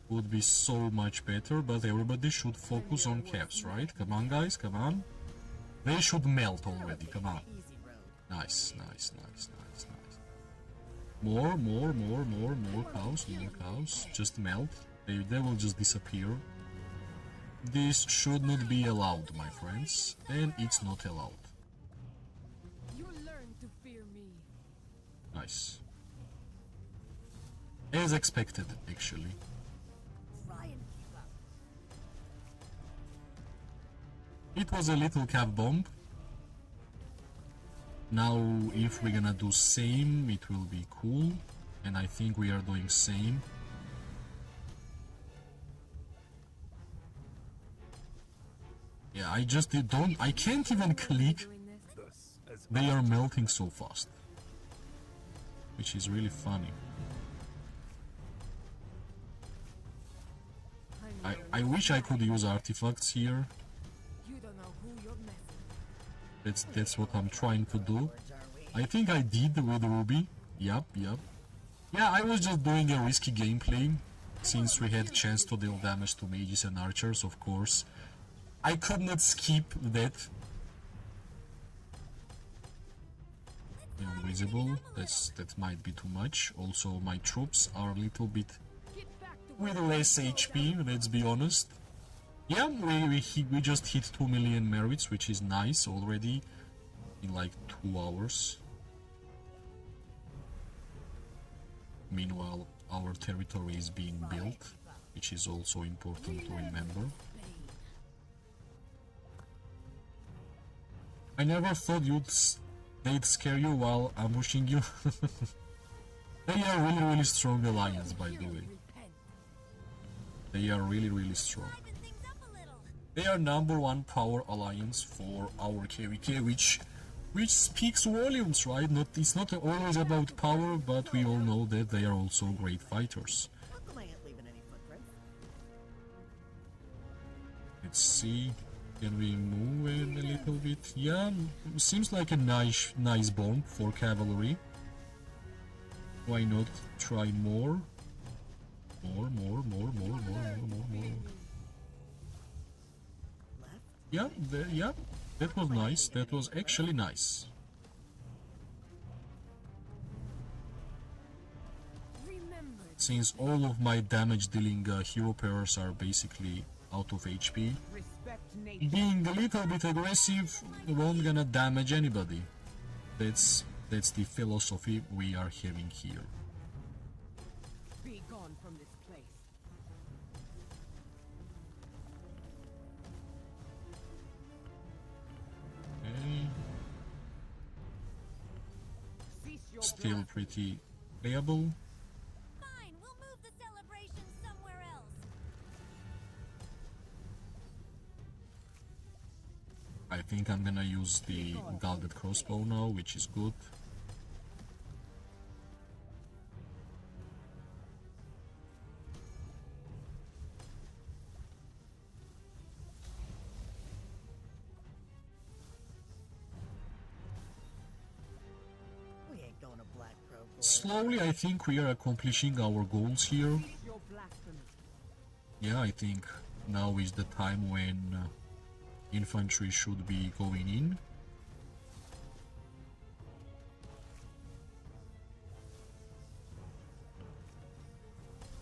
A: Would be so much better, but everybody should focus on caps, right? Come on, guys, come on. They should melt already, come on.
D: Easy road.
A: Nice, nice, nice, nice, nice. More cows, more cows. Just melt. They will just disappear. This should not be allowed, my friends. And it's not allowed.
B: You learn to fear me.
A: Nice. As expected, actually.
D: Try and keep up.
A: It was a little cap bomb. Now, if we're gonna do same, it will be cool. And I think we are doing same. Yeah, I just don't... I can't even click.
B: Doing this?
E: Thus, as
A: They are melting so fast. Which is really funny. I wish I could use artifacts here.
B: You don't know who you're messing.
A: That's what I'm trying to do.
D: Words, are we?
A: I think I did with Ruby. Yup. Yeah, I was just doing a risky gameplay. Since we had chance to deal damage to mages and archers, of course. I could not skip that. Invisible, that might be too much. Also, my troops are a little bit
B: Get back to
A: with less HP, let's be honest. Yeah, we just hit 2 million merits, which is nice already in like 2 hours. Meanwhile, our territory is being built, which is also important to remember. I never thought they'd scare you while ambushing you. They are really strong alliance, by the way.
B: repent.
A: They are really strong.
C: Liven things up a little.
A: They are #1 power alliance for our KVK, which speaks volumes, right? It's not always about power, but we all know that they are also great fighters.
D: How come I ain't leaving any footprints?
A: Let's see. Can we move in a little bit? Yeah, seems like a nice bomb for cavalry. Why not try more? More.
D: Left?
A: Yeah, that was nice. That was actually nice.
B: Remember
A: since all of my damage dealing hero pairs are basically out of HP,
F: Respect nature.
A: being a little bit aggressive won't gonna damage anybody. That's the philosophy we are having here.
F: Be gone from this place.
A: Okay.
F: Cease your
A: Still
F: blast.
A: pretty playable.
C: Fine, we'll move the celebration somewhere else.
A: I think I'm gonna use the Gilded Crossbow now, which is good.
D: We ain't going to Black Crow Gold.
A: Slowly, I think we are accomplishing our goals here.
F: Cease your blasphemy.
A: Yeah, I think now is the time when infantry should be going in.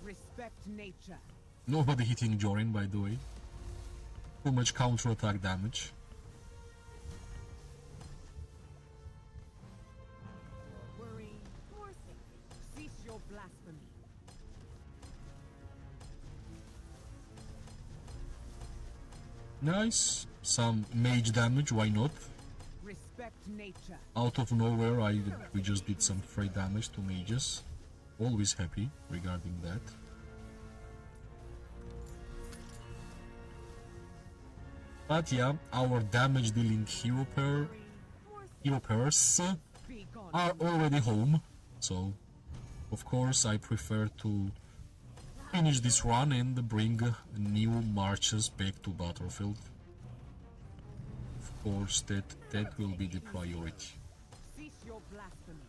F: Respect nature.
A: Nobody hitting Jorin, by the way. Too much counter-attack damage.
D: More worry, more thinking.
F: Cease your blasphemy.
A: Nice. Some mage damage, why not?
F: Respect nature.
A: Out of nowhere, we just did some free damage to mages. Always happy regarding that. But yeah, our damage dealing hero pairs
F: Be gone.
A: are already home, so of course I prefer to finish this run and bring new marches back to battlefield. Of course, that will be the priority.
F: Cease your blasphemy.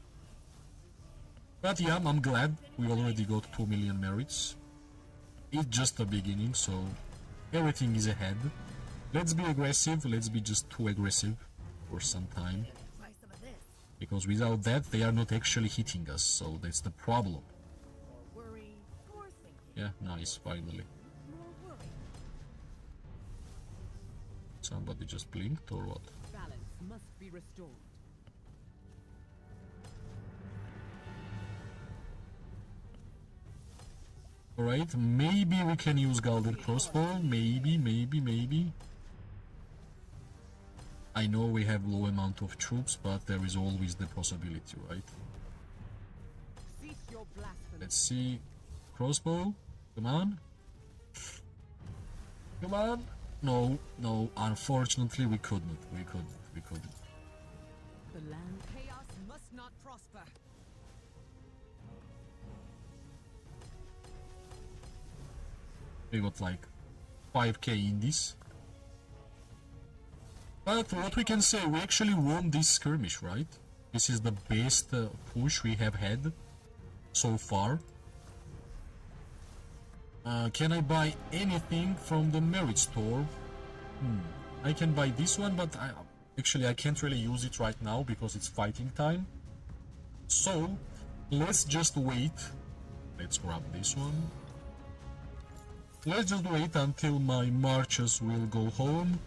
A: But yeah, I'm glad we already got 2 million merits. It's just the beginning, so everything is ahead. Let's be aggressive, let's be just too aggressive for some time.
D: Try some of this.
A: Because without that, they are not actually hitting us, so that's the problem.
D: More worry, more thinking.
A: Yeah, nice, finally.
D: More worry.
A: Somebody just blinked or what?
F: Balance must be restored.
A: Alright, maybe we can use Gilded Crossbow, maybe. I know we have low amount of troops, but there is always the possibility, right?
F: Cease your blasphemy.
A: Let's see. Crossbow, come on. Come on. No, unfortunately we couldn't.
F: The land chaos must not prosper.
A: We got like 5k in this. But what we can say, we actually won this skirmish, right? This is the best push we have had so far. Can I buy anything from the merit store? I can buy this one, but actually I can't really use it right now because it's fighting time. So, let's just wait. Let's grab this one. Let's just wait until my marches will go home.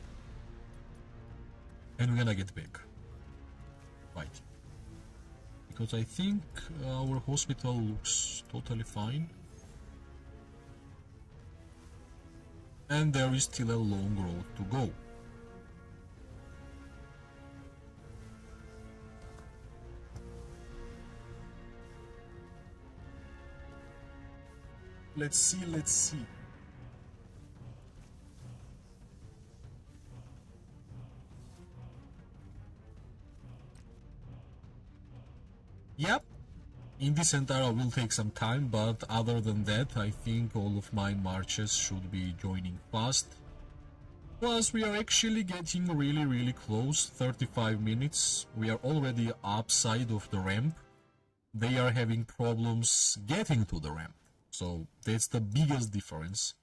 A: And we're gonna get back. Right. Because I think our hospital looks totally fine. And there is still a long road to go. Let's see. Yep, in this entire will take some time, but other than that, I think all of my marches should be joining fast. Plus, we are actually getting really close, 35 minutes. We are already upside of the ramp. They are having problems getting to the ramp. So that's the biggest difference,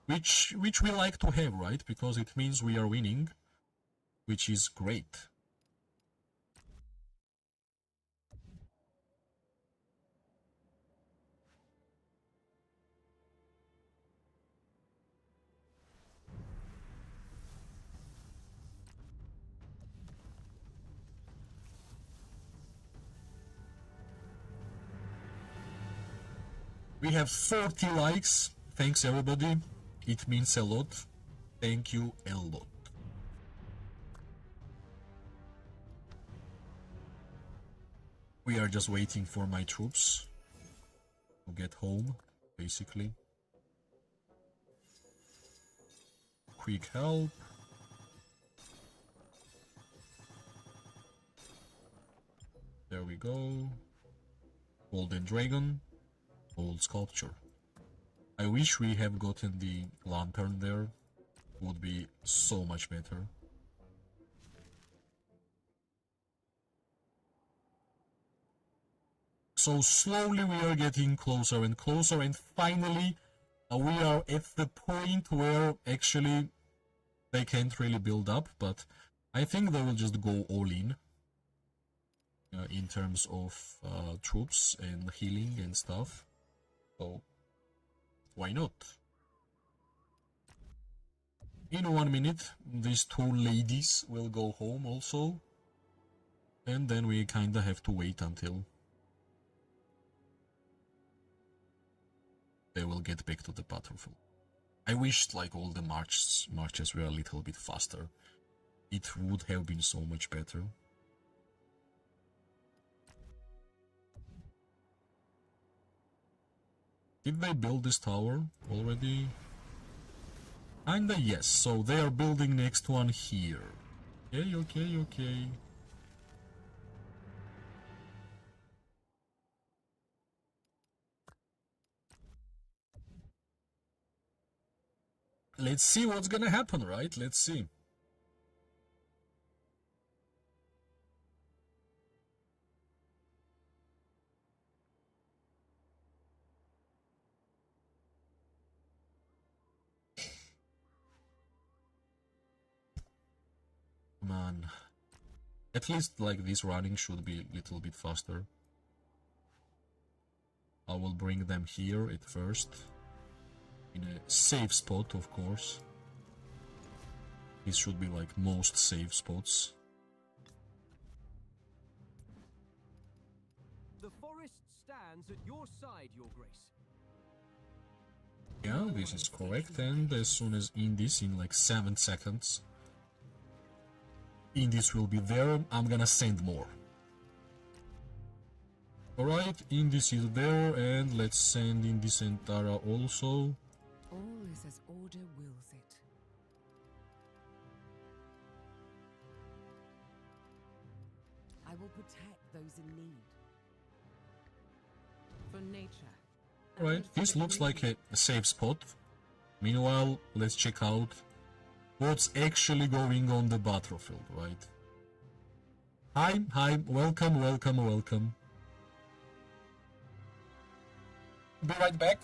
A: which we like to have, right? Because it means we are winning, which is great. We have 40 likes. Thanks everybody. It means a lot. Thank you a lot. We are just waiting for my troops to get home, basically. Quick help. There we go. Golden Dragon. Old sculpture. I wish we have gotten the lantern there. Would be so much better. So slowly we are getting closer and closer, and finally we are at the point where actually they can't really build up, but I think they will just go all in terms of troops and healing and stuff. So why not? In 1 minute, these two ladies will go home also, and then we kinda have to wait until they will get back to the battlefield. I wished like all the marches were a little bit faster. It would have been so much better. Did they build this tower already? Kinda yes, so they are building next one here. Okay. Let's see what's gonna happen, right? Let's see. Man. At least like this running should be a little bit faster. I will bring them here at first. In a safe spot, of course. This should be like most safe spots.
G: The forest stands at your side, Your Grace.
A: Yeah, this is correct, and as soon as Indies, in like 7 seconds, Indies will be there, I'm gonna send more. Alright, Indies is there, and let's send Indies and Tara also.
F: All is as order wills it. I will protect those in need. For nature.
A: Alright, this looks like a safe spot. Meanwhile, let's check out what's actually going on the battlefield, right? Hi, welcome. Be right back.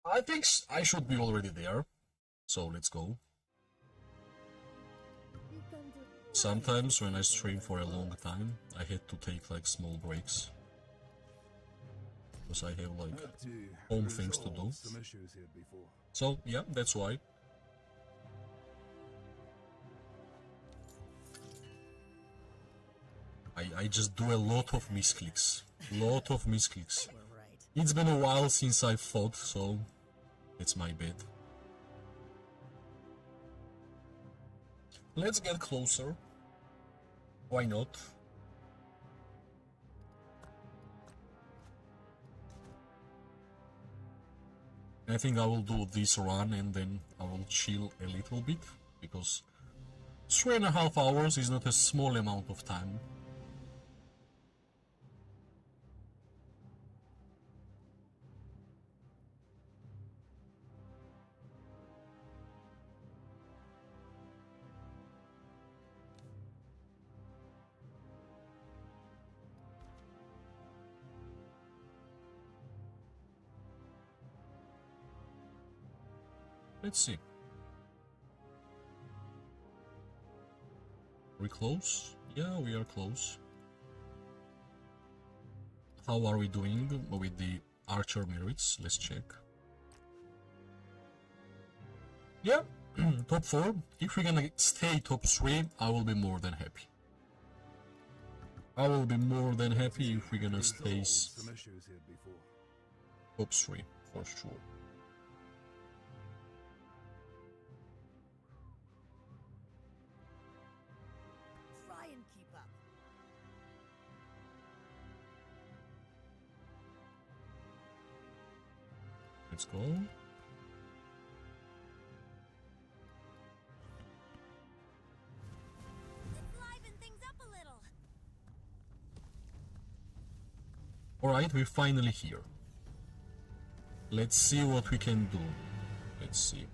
A: I think I should be already there. So let's go. Sometimes when I stream for a long time, I had to take like small breaks. Because I have like
E: Had to
A: home things to do.
E: resolve some issues here before.
A: So yeah, that's why. I just do a lot of misclicks. Lot of misclicks.
D: We're right.
A: It's been a while since I fought, so it's my bad. Let's get closer. Why not? I think I will do this run and then I will chill a little bit, because 3.5 hours is not a small amount of time. Let's see. Are we close? Yeah, we are close. How are we doing with the archer merits? Let's check. Yeah, top 4. If we're gonna stay top 3, I will be more than happy. I will be more than happy if we're gonna stay
E: Resolved some issues here before.
A: top 3, for sure.
D: Try and keep up.
A: Let's go.
C: Let's liven things up a little.
A: Alright, we're finally here. Let's see what we can do. Let's see.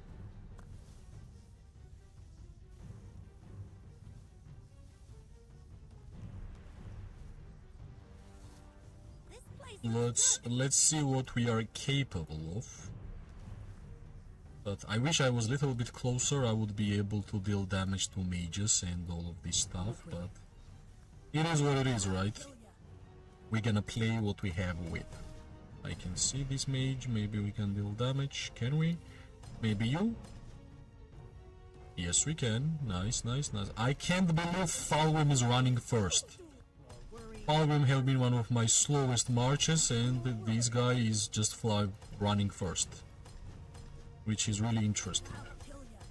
C: This place is
A: Let's see what we are capable of. But I wish I was a little bit closer. I would be able to deal damage to mages and all of this stuff, but it is what it is, right? We're gonna play what we have with. I can see this mage, maybe we can deal damage, can we? Maybe you? Yes, we can. Nice, nice, nice. I can't believe Falgrim is running first. Falgrim have been one of my slowest marches, and this guy is just running first. Which is really interesting.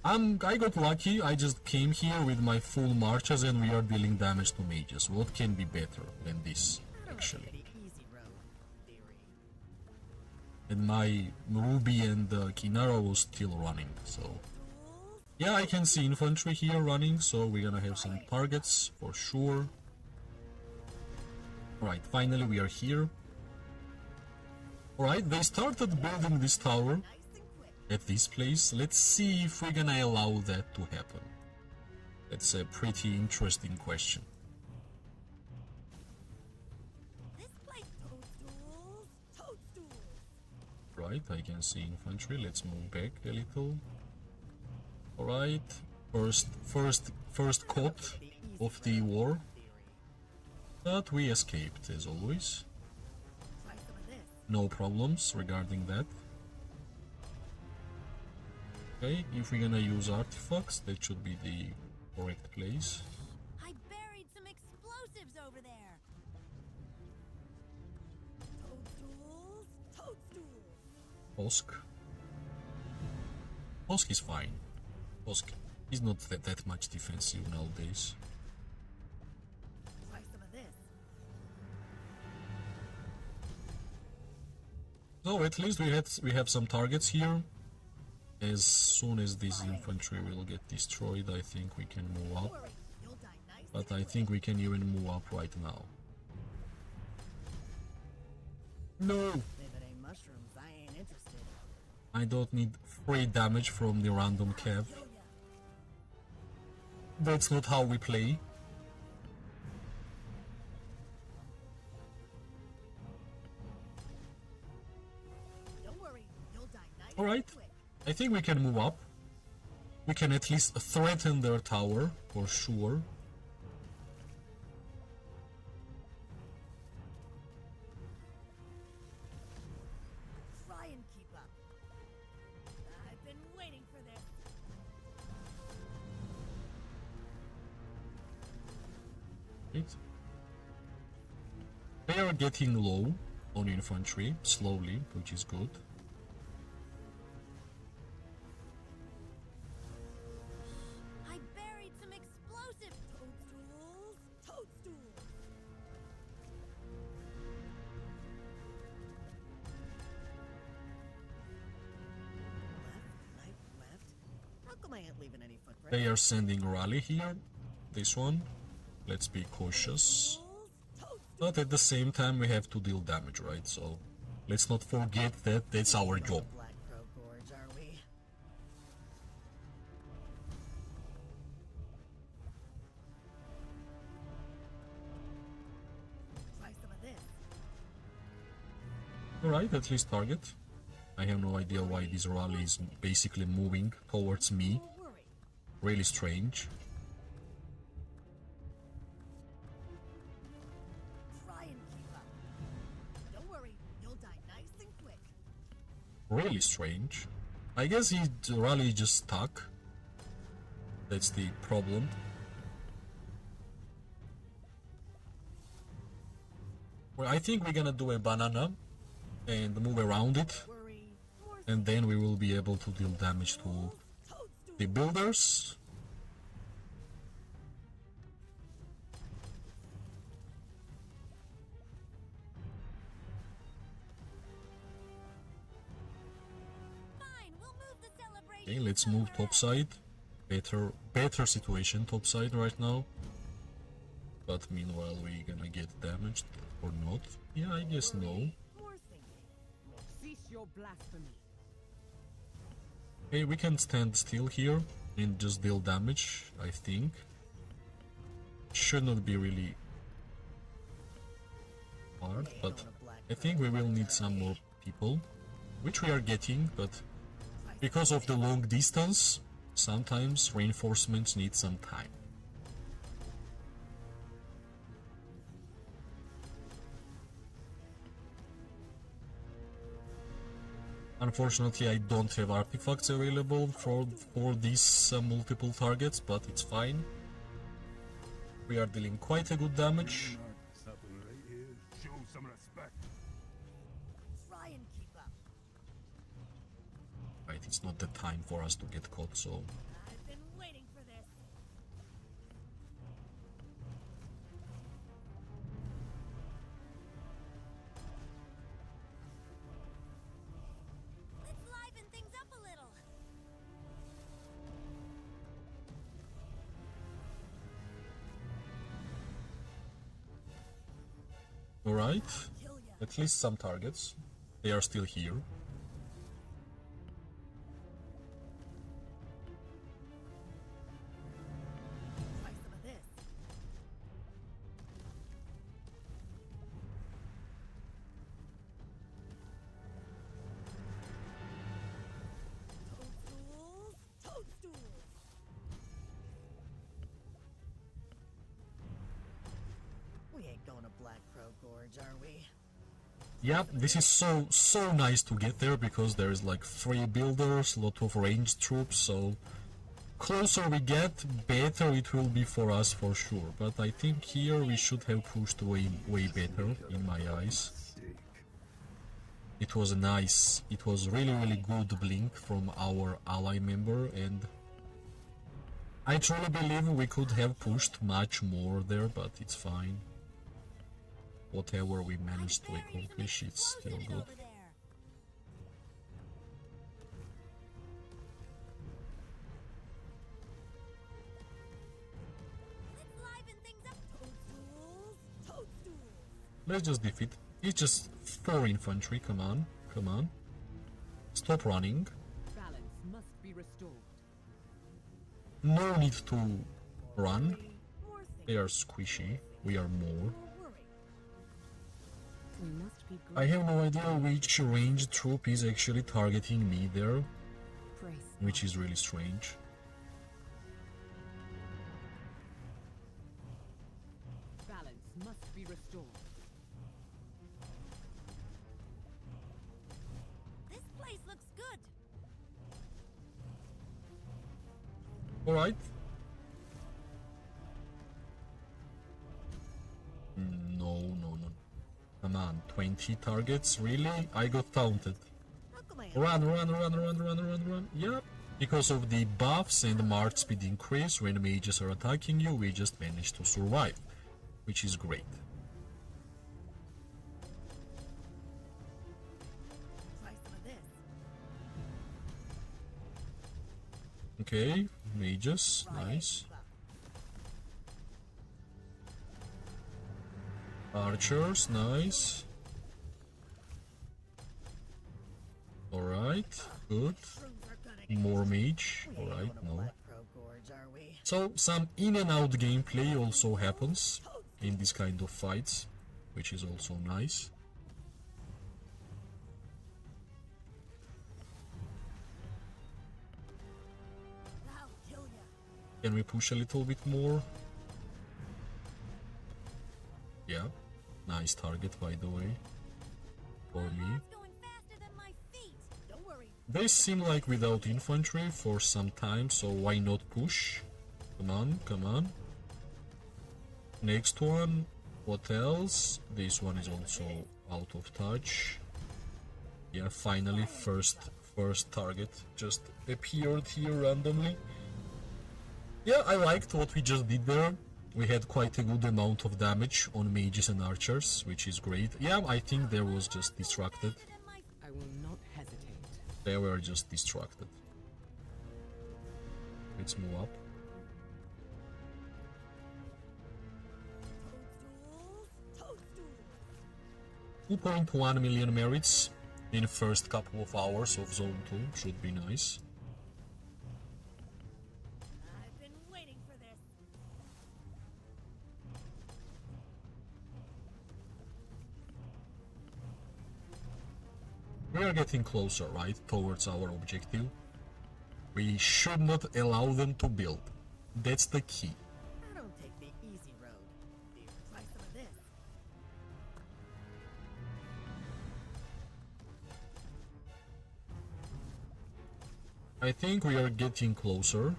A: I got lucky, I just came here with my full marches and we are dealing damage to mages. What can be better than this, actually?
D: Pretty easy road, in theory.
A: And my Ruby and Kinara was still running, so... Yeah, I can see infantry here running, so we're gonna have some targets, for sure. Alright, finally we are here. Alright, they started building this tower at this place. Let's see if we're gonna allow that to happen. That's a pretty interesting question.
C: this place.
D: Toadstools, toadstools.
A: Right, I can see infantry. Let's move back a little. Alright, first caught of the war. But we escaped, as always.
D: Try some of this.
A: No problems regarding that. Okay, if we're gonna use artifacts, that should be the correct place.
C: I buried some explosives over there.
D: Toadstools, toadstools.
A: Hosk. Hosk is fine. Hosk is not that much defensive nowadays.
D: Try some of this.
A: So at least we have some targets here. As soon as this infantry will get destroyed, I think we can move up.
D: Worry, you'll die nice.
A: But I think we can even move up right now. No!
D: If it ain't mushrooms, I ain't interested.
A: I don't need free damage from the random cav. That's not how we play.
D: Don't worry, you'll die nice
A: think we can move up. We can at least threaten their tower, for sure.
D: Try and keep up. I've been waiting for this.
A: Right. They are getting low on infantry, slowly, which is good.
C: I buried some explosive
D: Toadstools! Toadstools! Left, right, left. How come I ain't leaving any footprints?
A: They are sending rally here. This one. Let's be cautious. But at the same time we have to deal damage, right? So let's not forget that that's our job.
D: Black Crow Gorge, are we? Try some of this.
A: Alright, at least target. I have no idea why this rally is basically moving towards me.
D: Don't worry.
A: Really strange.
D: Try and keep up. Don't worry, you'll die nice and quick.
A: Really strange. I guess his rally just stuck. That's the problem. Well, I think we're gonna do a banana and move around it,
D: Worry. More
A: and then we will be able to deal damage to
D: toadstools.
A: the builders.
C: Fine, we'll move the celebration.
A: Okay, let's move topside. Better situation topside right now. But meanwhile, we gonna get damaged or not? Yeah, I guess no.
D: More thinking.
F: Cease your blasphemy.
A: Okay, we can stand still here and just deal damage, I think. Should not be really hard, but I think we will need some more people, which we are getting, but because of the long distance, sometimes reinforcements need some time. Unfortunately, I don't have artifacts available for these multiple targets, but it's fine. We are dealing quite a good damage.
E: Something right here. Show some respect.
D: Try and keep up.
A: Right, it's not the time for us to get caught, so
D: I've been waiting for this.
C: Let's liven things up a little.
A: alright.
D: Kill ya.
A: At least some targets. They are still here.
D: Try some of this. Toadstools! Toadstools! We ain't going to Black Crow Gorge, are we?
A: Yeah, this is so nice to get there because there is like 3 builders, lot of ranged troops, so closer we get, better it will be for us for sure. But I think here we should have pushed way better in my eyes. It was really good blink from our ally member, and I truly believe we could have pushed much more there, but it's fine. Whatever we managed to accomplish, it's still
C: Explosives
A: good.
C: over there. Let's liven things up.
D: Toadstools! Toadstools!
A: Let's just defeat. It's just 4 infantry, come on, come on. Stop running.
F: Balance must be restored.
A: No need to run.
D: More
A: They are squishy. We are more.
D: worry.
F: We must be
A: I have no idea which ranged troop is actually targeting me there.
B: disgrace.
A: which is really strange.
F: Balance must be restored.
C: This place looks good.
A: Alright. No, no, no. Come on, 20 targets? Really? I got taunted.
D: How come I
A: Run. Yep. Because of the buffs and march speed increase when mages are attacking you, we just managed to survive, which is great.
D: try some of this?
A: Okay, mages, nice. Archers, nice. Alright, good. More mage, alright, no. So, some in and out gameplay also happens in this kind of fights, which is also nice. Can we push a little bit more? Yeah, nice target by the way, for me.
C: Going faster than my feet.
D: Don't worry.
A: They seem like without infantry for some time, so why not push? Come on, come on. Next one, what else? This one is also out of touch. Yeah, finally first target just appeared here randomly. Yeah, I liked what we just did there. We had quite a good amount of damage on mages and archers, which is great. Yeah, I think there was just distracted.
F: I will not hesitate.
A: They were just distracted. Let's move up.
D: Toadstools!
A: 2.1 million merits in first couple of hours of Zone 2 should be nice.
D: I've been waiting for this.
A: We are getting closer, right, towards our objective. We should not allow them to build. That's the key.
D: I don't take the easy road. Here, try some of this.
A: I think we are getting closer.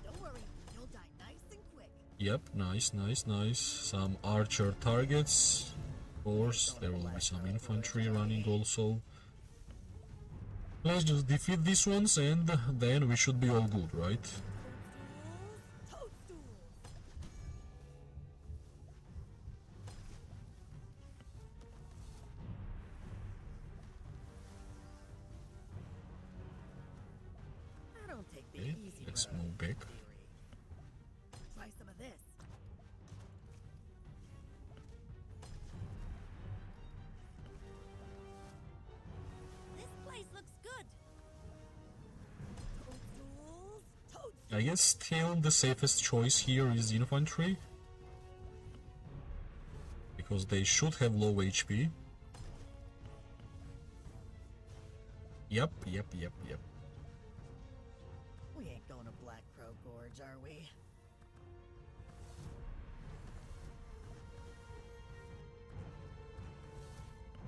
D: Don't worry, you'll die nice and quick.
A: Yep, nice. Some archer targets. Of course, there will be some infantry running also. Let's just defeat these ones and then we should be all good, right?
D: Toadstools! I don't take the
A: Okay,
D: easy
A: let's
D: road.
A: move back.
D: Try some of this.
C: This place looks good.
D: Toadstools! Toadstools!
A: I guess still the safest choice here is infantry. Because they should have low HP. Yep.
D: We ain't going to Black Crow Gorge, are we?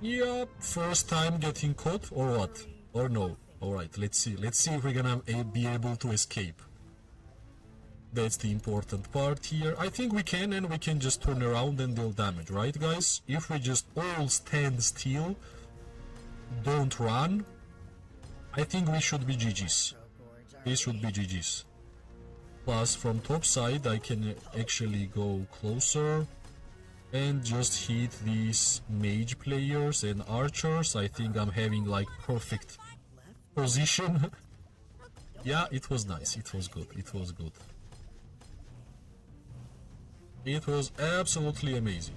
A: Yep, first time getting caught or what? Or no? Alright, let's see if we're gonna be able to escape. That's the important part here. I think we can, and we can just turn around and deal damage, right guys? If we just all stand still, don't run, I think we should be GG's. This should be GG's. Plus from top side I can actually go closer and just hit these mage players and archers. I think I'm having like perfect position. Yeah, it was nice, it was good. It was absolutely amazing.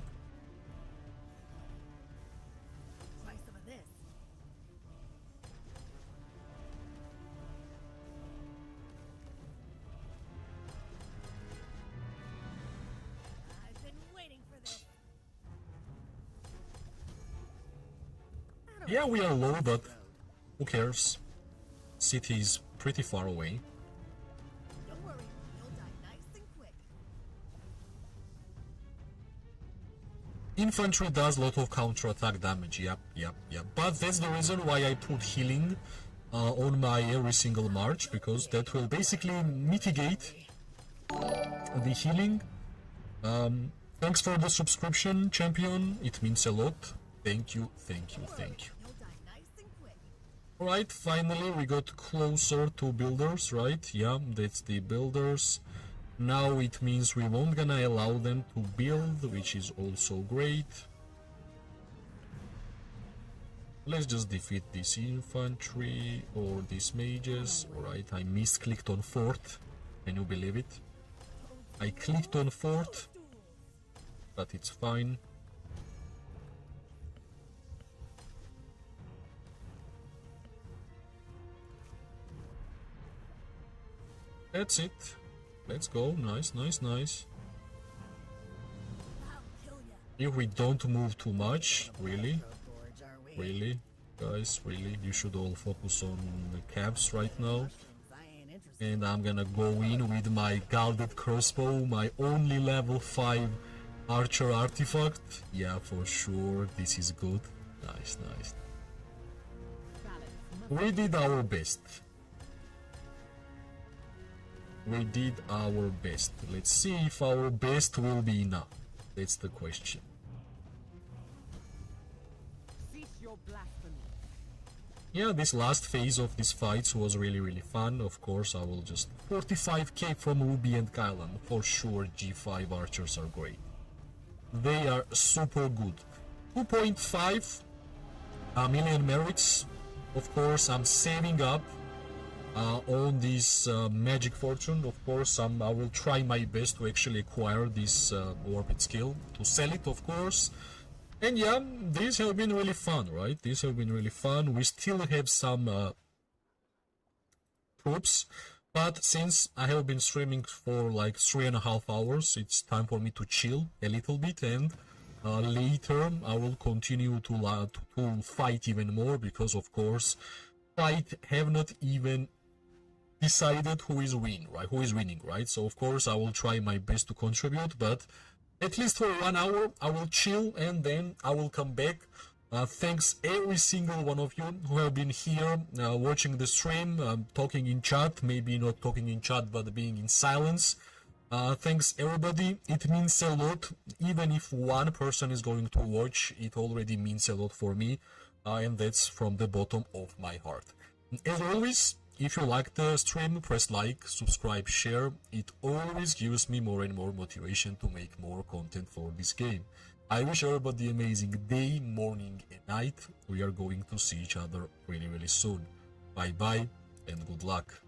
D: Try some of this. I've been waiting for this.
A: Yeah, we are low, but who cares? City is pretty far away.
D: Don't worry, you'll die nice and quick.
A: Infantry does a lot of counter-attack damage, yep. But that's the reason why I put healing on my every single march, because that will basically mitigate the healing. Thanks for the subscription, champion. It means a lot. Thank you.
D: You'll die nice and quick.
A: Alright, finally we got closer to builders, right? Yeah, that's the builders. Now it means we won't gonna allow them to build, which is also great. Let's just defeat this infantry or these mages. Alright, I misclicked on fort. Can you believe it? I clicked on fort, but it's fine. That's it. Let's go. Nice.
D: I'll kill ya.
A: If we don't move too much, really,
D: Gorge, are we?
A: really, guys, really, you should all focus on the caps right now.
D: I ain't interested.
A: And I'm gonna go in with my Gilded Crossbow, my only level 5 archer artifact. Yeah, for sure, this is good. Nice. We did our best. Let's see if our best will be enough. That's the question.
F: Cease your blasphemy.
A: Yeah, this last phase of these fights was really fun. Of course, I will just 45k from Ruby and Kylan. For sure, G5 archers are great. They are super good. 2.5 million merits. Of course, I'm saving up on this magic fortune. Of course, I will try my best to actually acquire this orbit skill, to sell it, of course. And yeah, these have been really fun, right? These have been really fun. We still have some troops, but since I have been streaming for like 3.5 hours, it's time for me to chill a little bit, and later I will continue to fight even more, because of course I have not even decided who is winning, right? So of course I will try my best to contribute, but at least for 1 hour I will chill and then I will come back. Thanks every single one of you who have been here watching the stream, talking in chat, maybe not talking in chat but being in silence. Thanks everybody, it means a lot. Even if one person is going to watch, it already means a lot for me, and that's from the bottom of my heart. As always, if you like the stream, press like, subscribe, share. It always gives me more and more motivation to make more content for this game. I wish everybody an amazing day, morning and night. We are going to see each other really soon. Bye bye and good luck.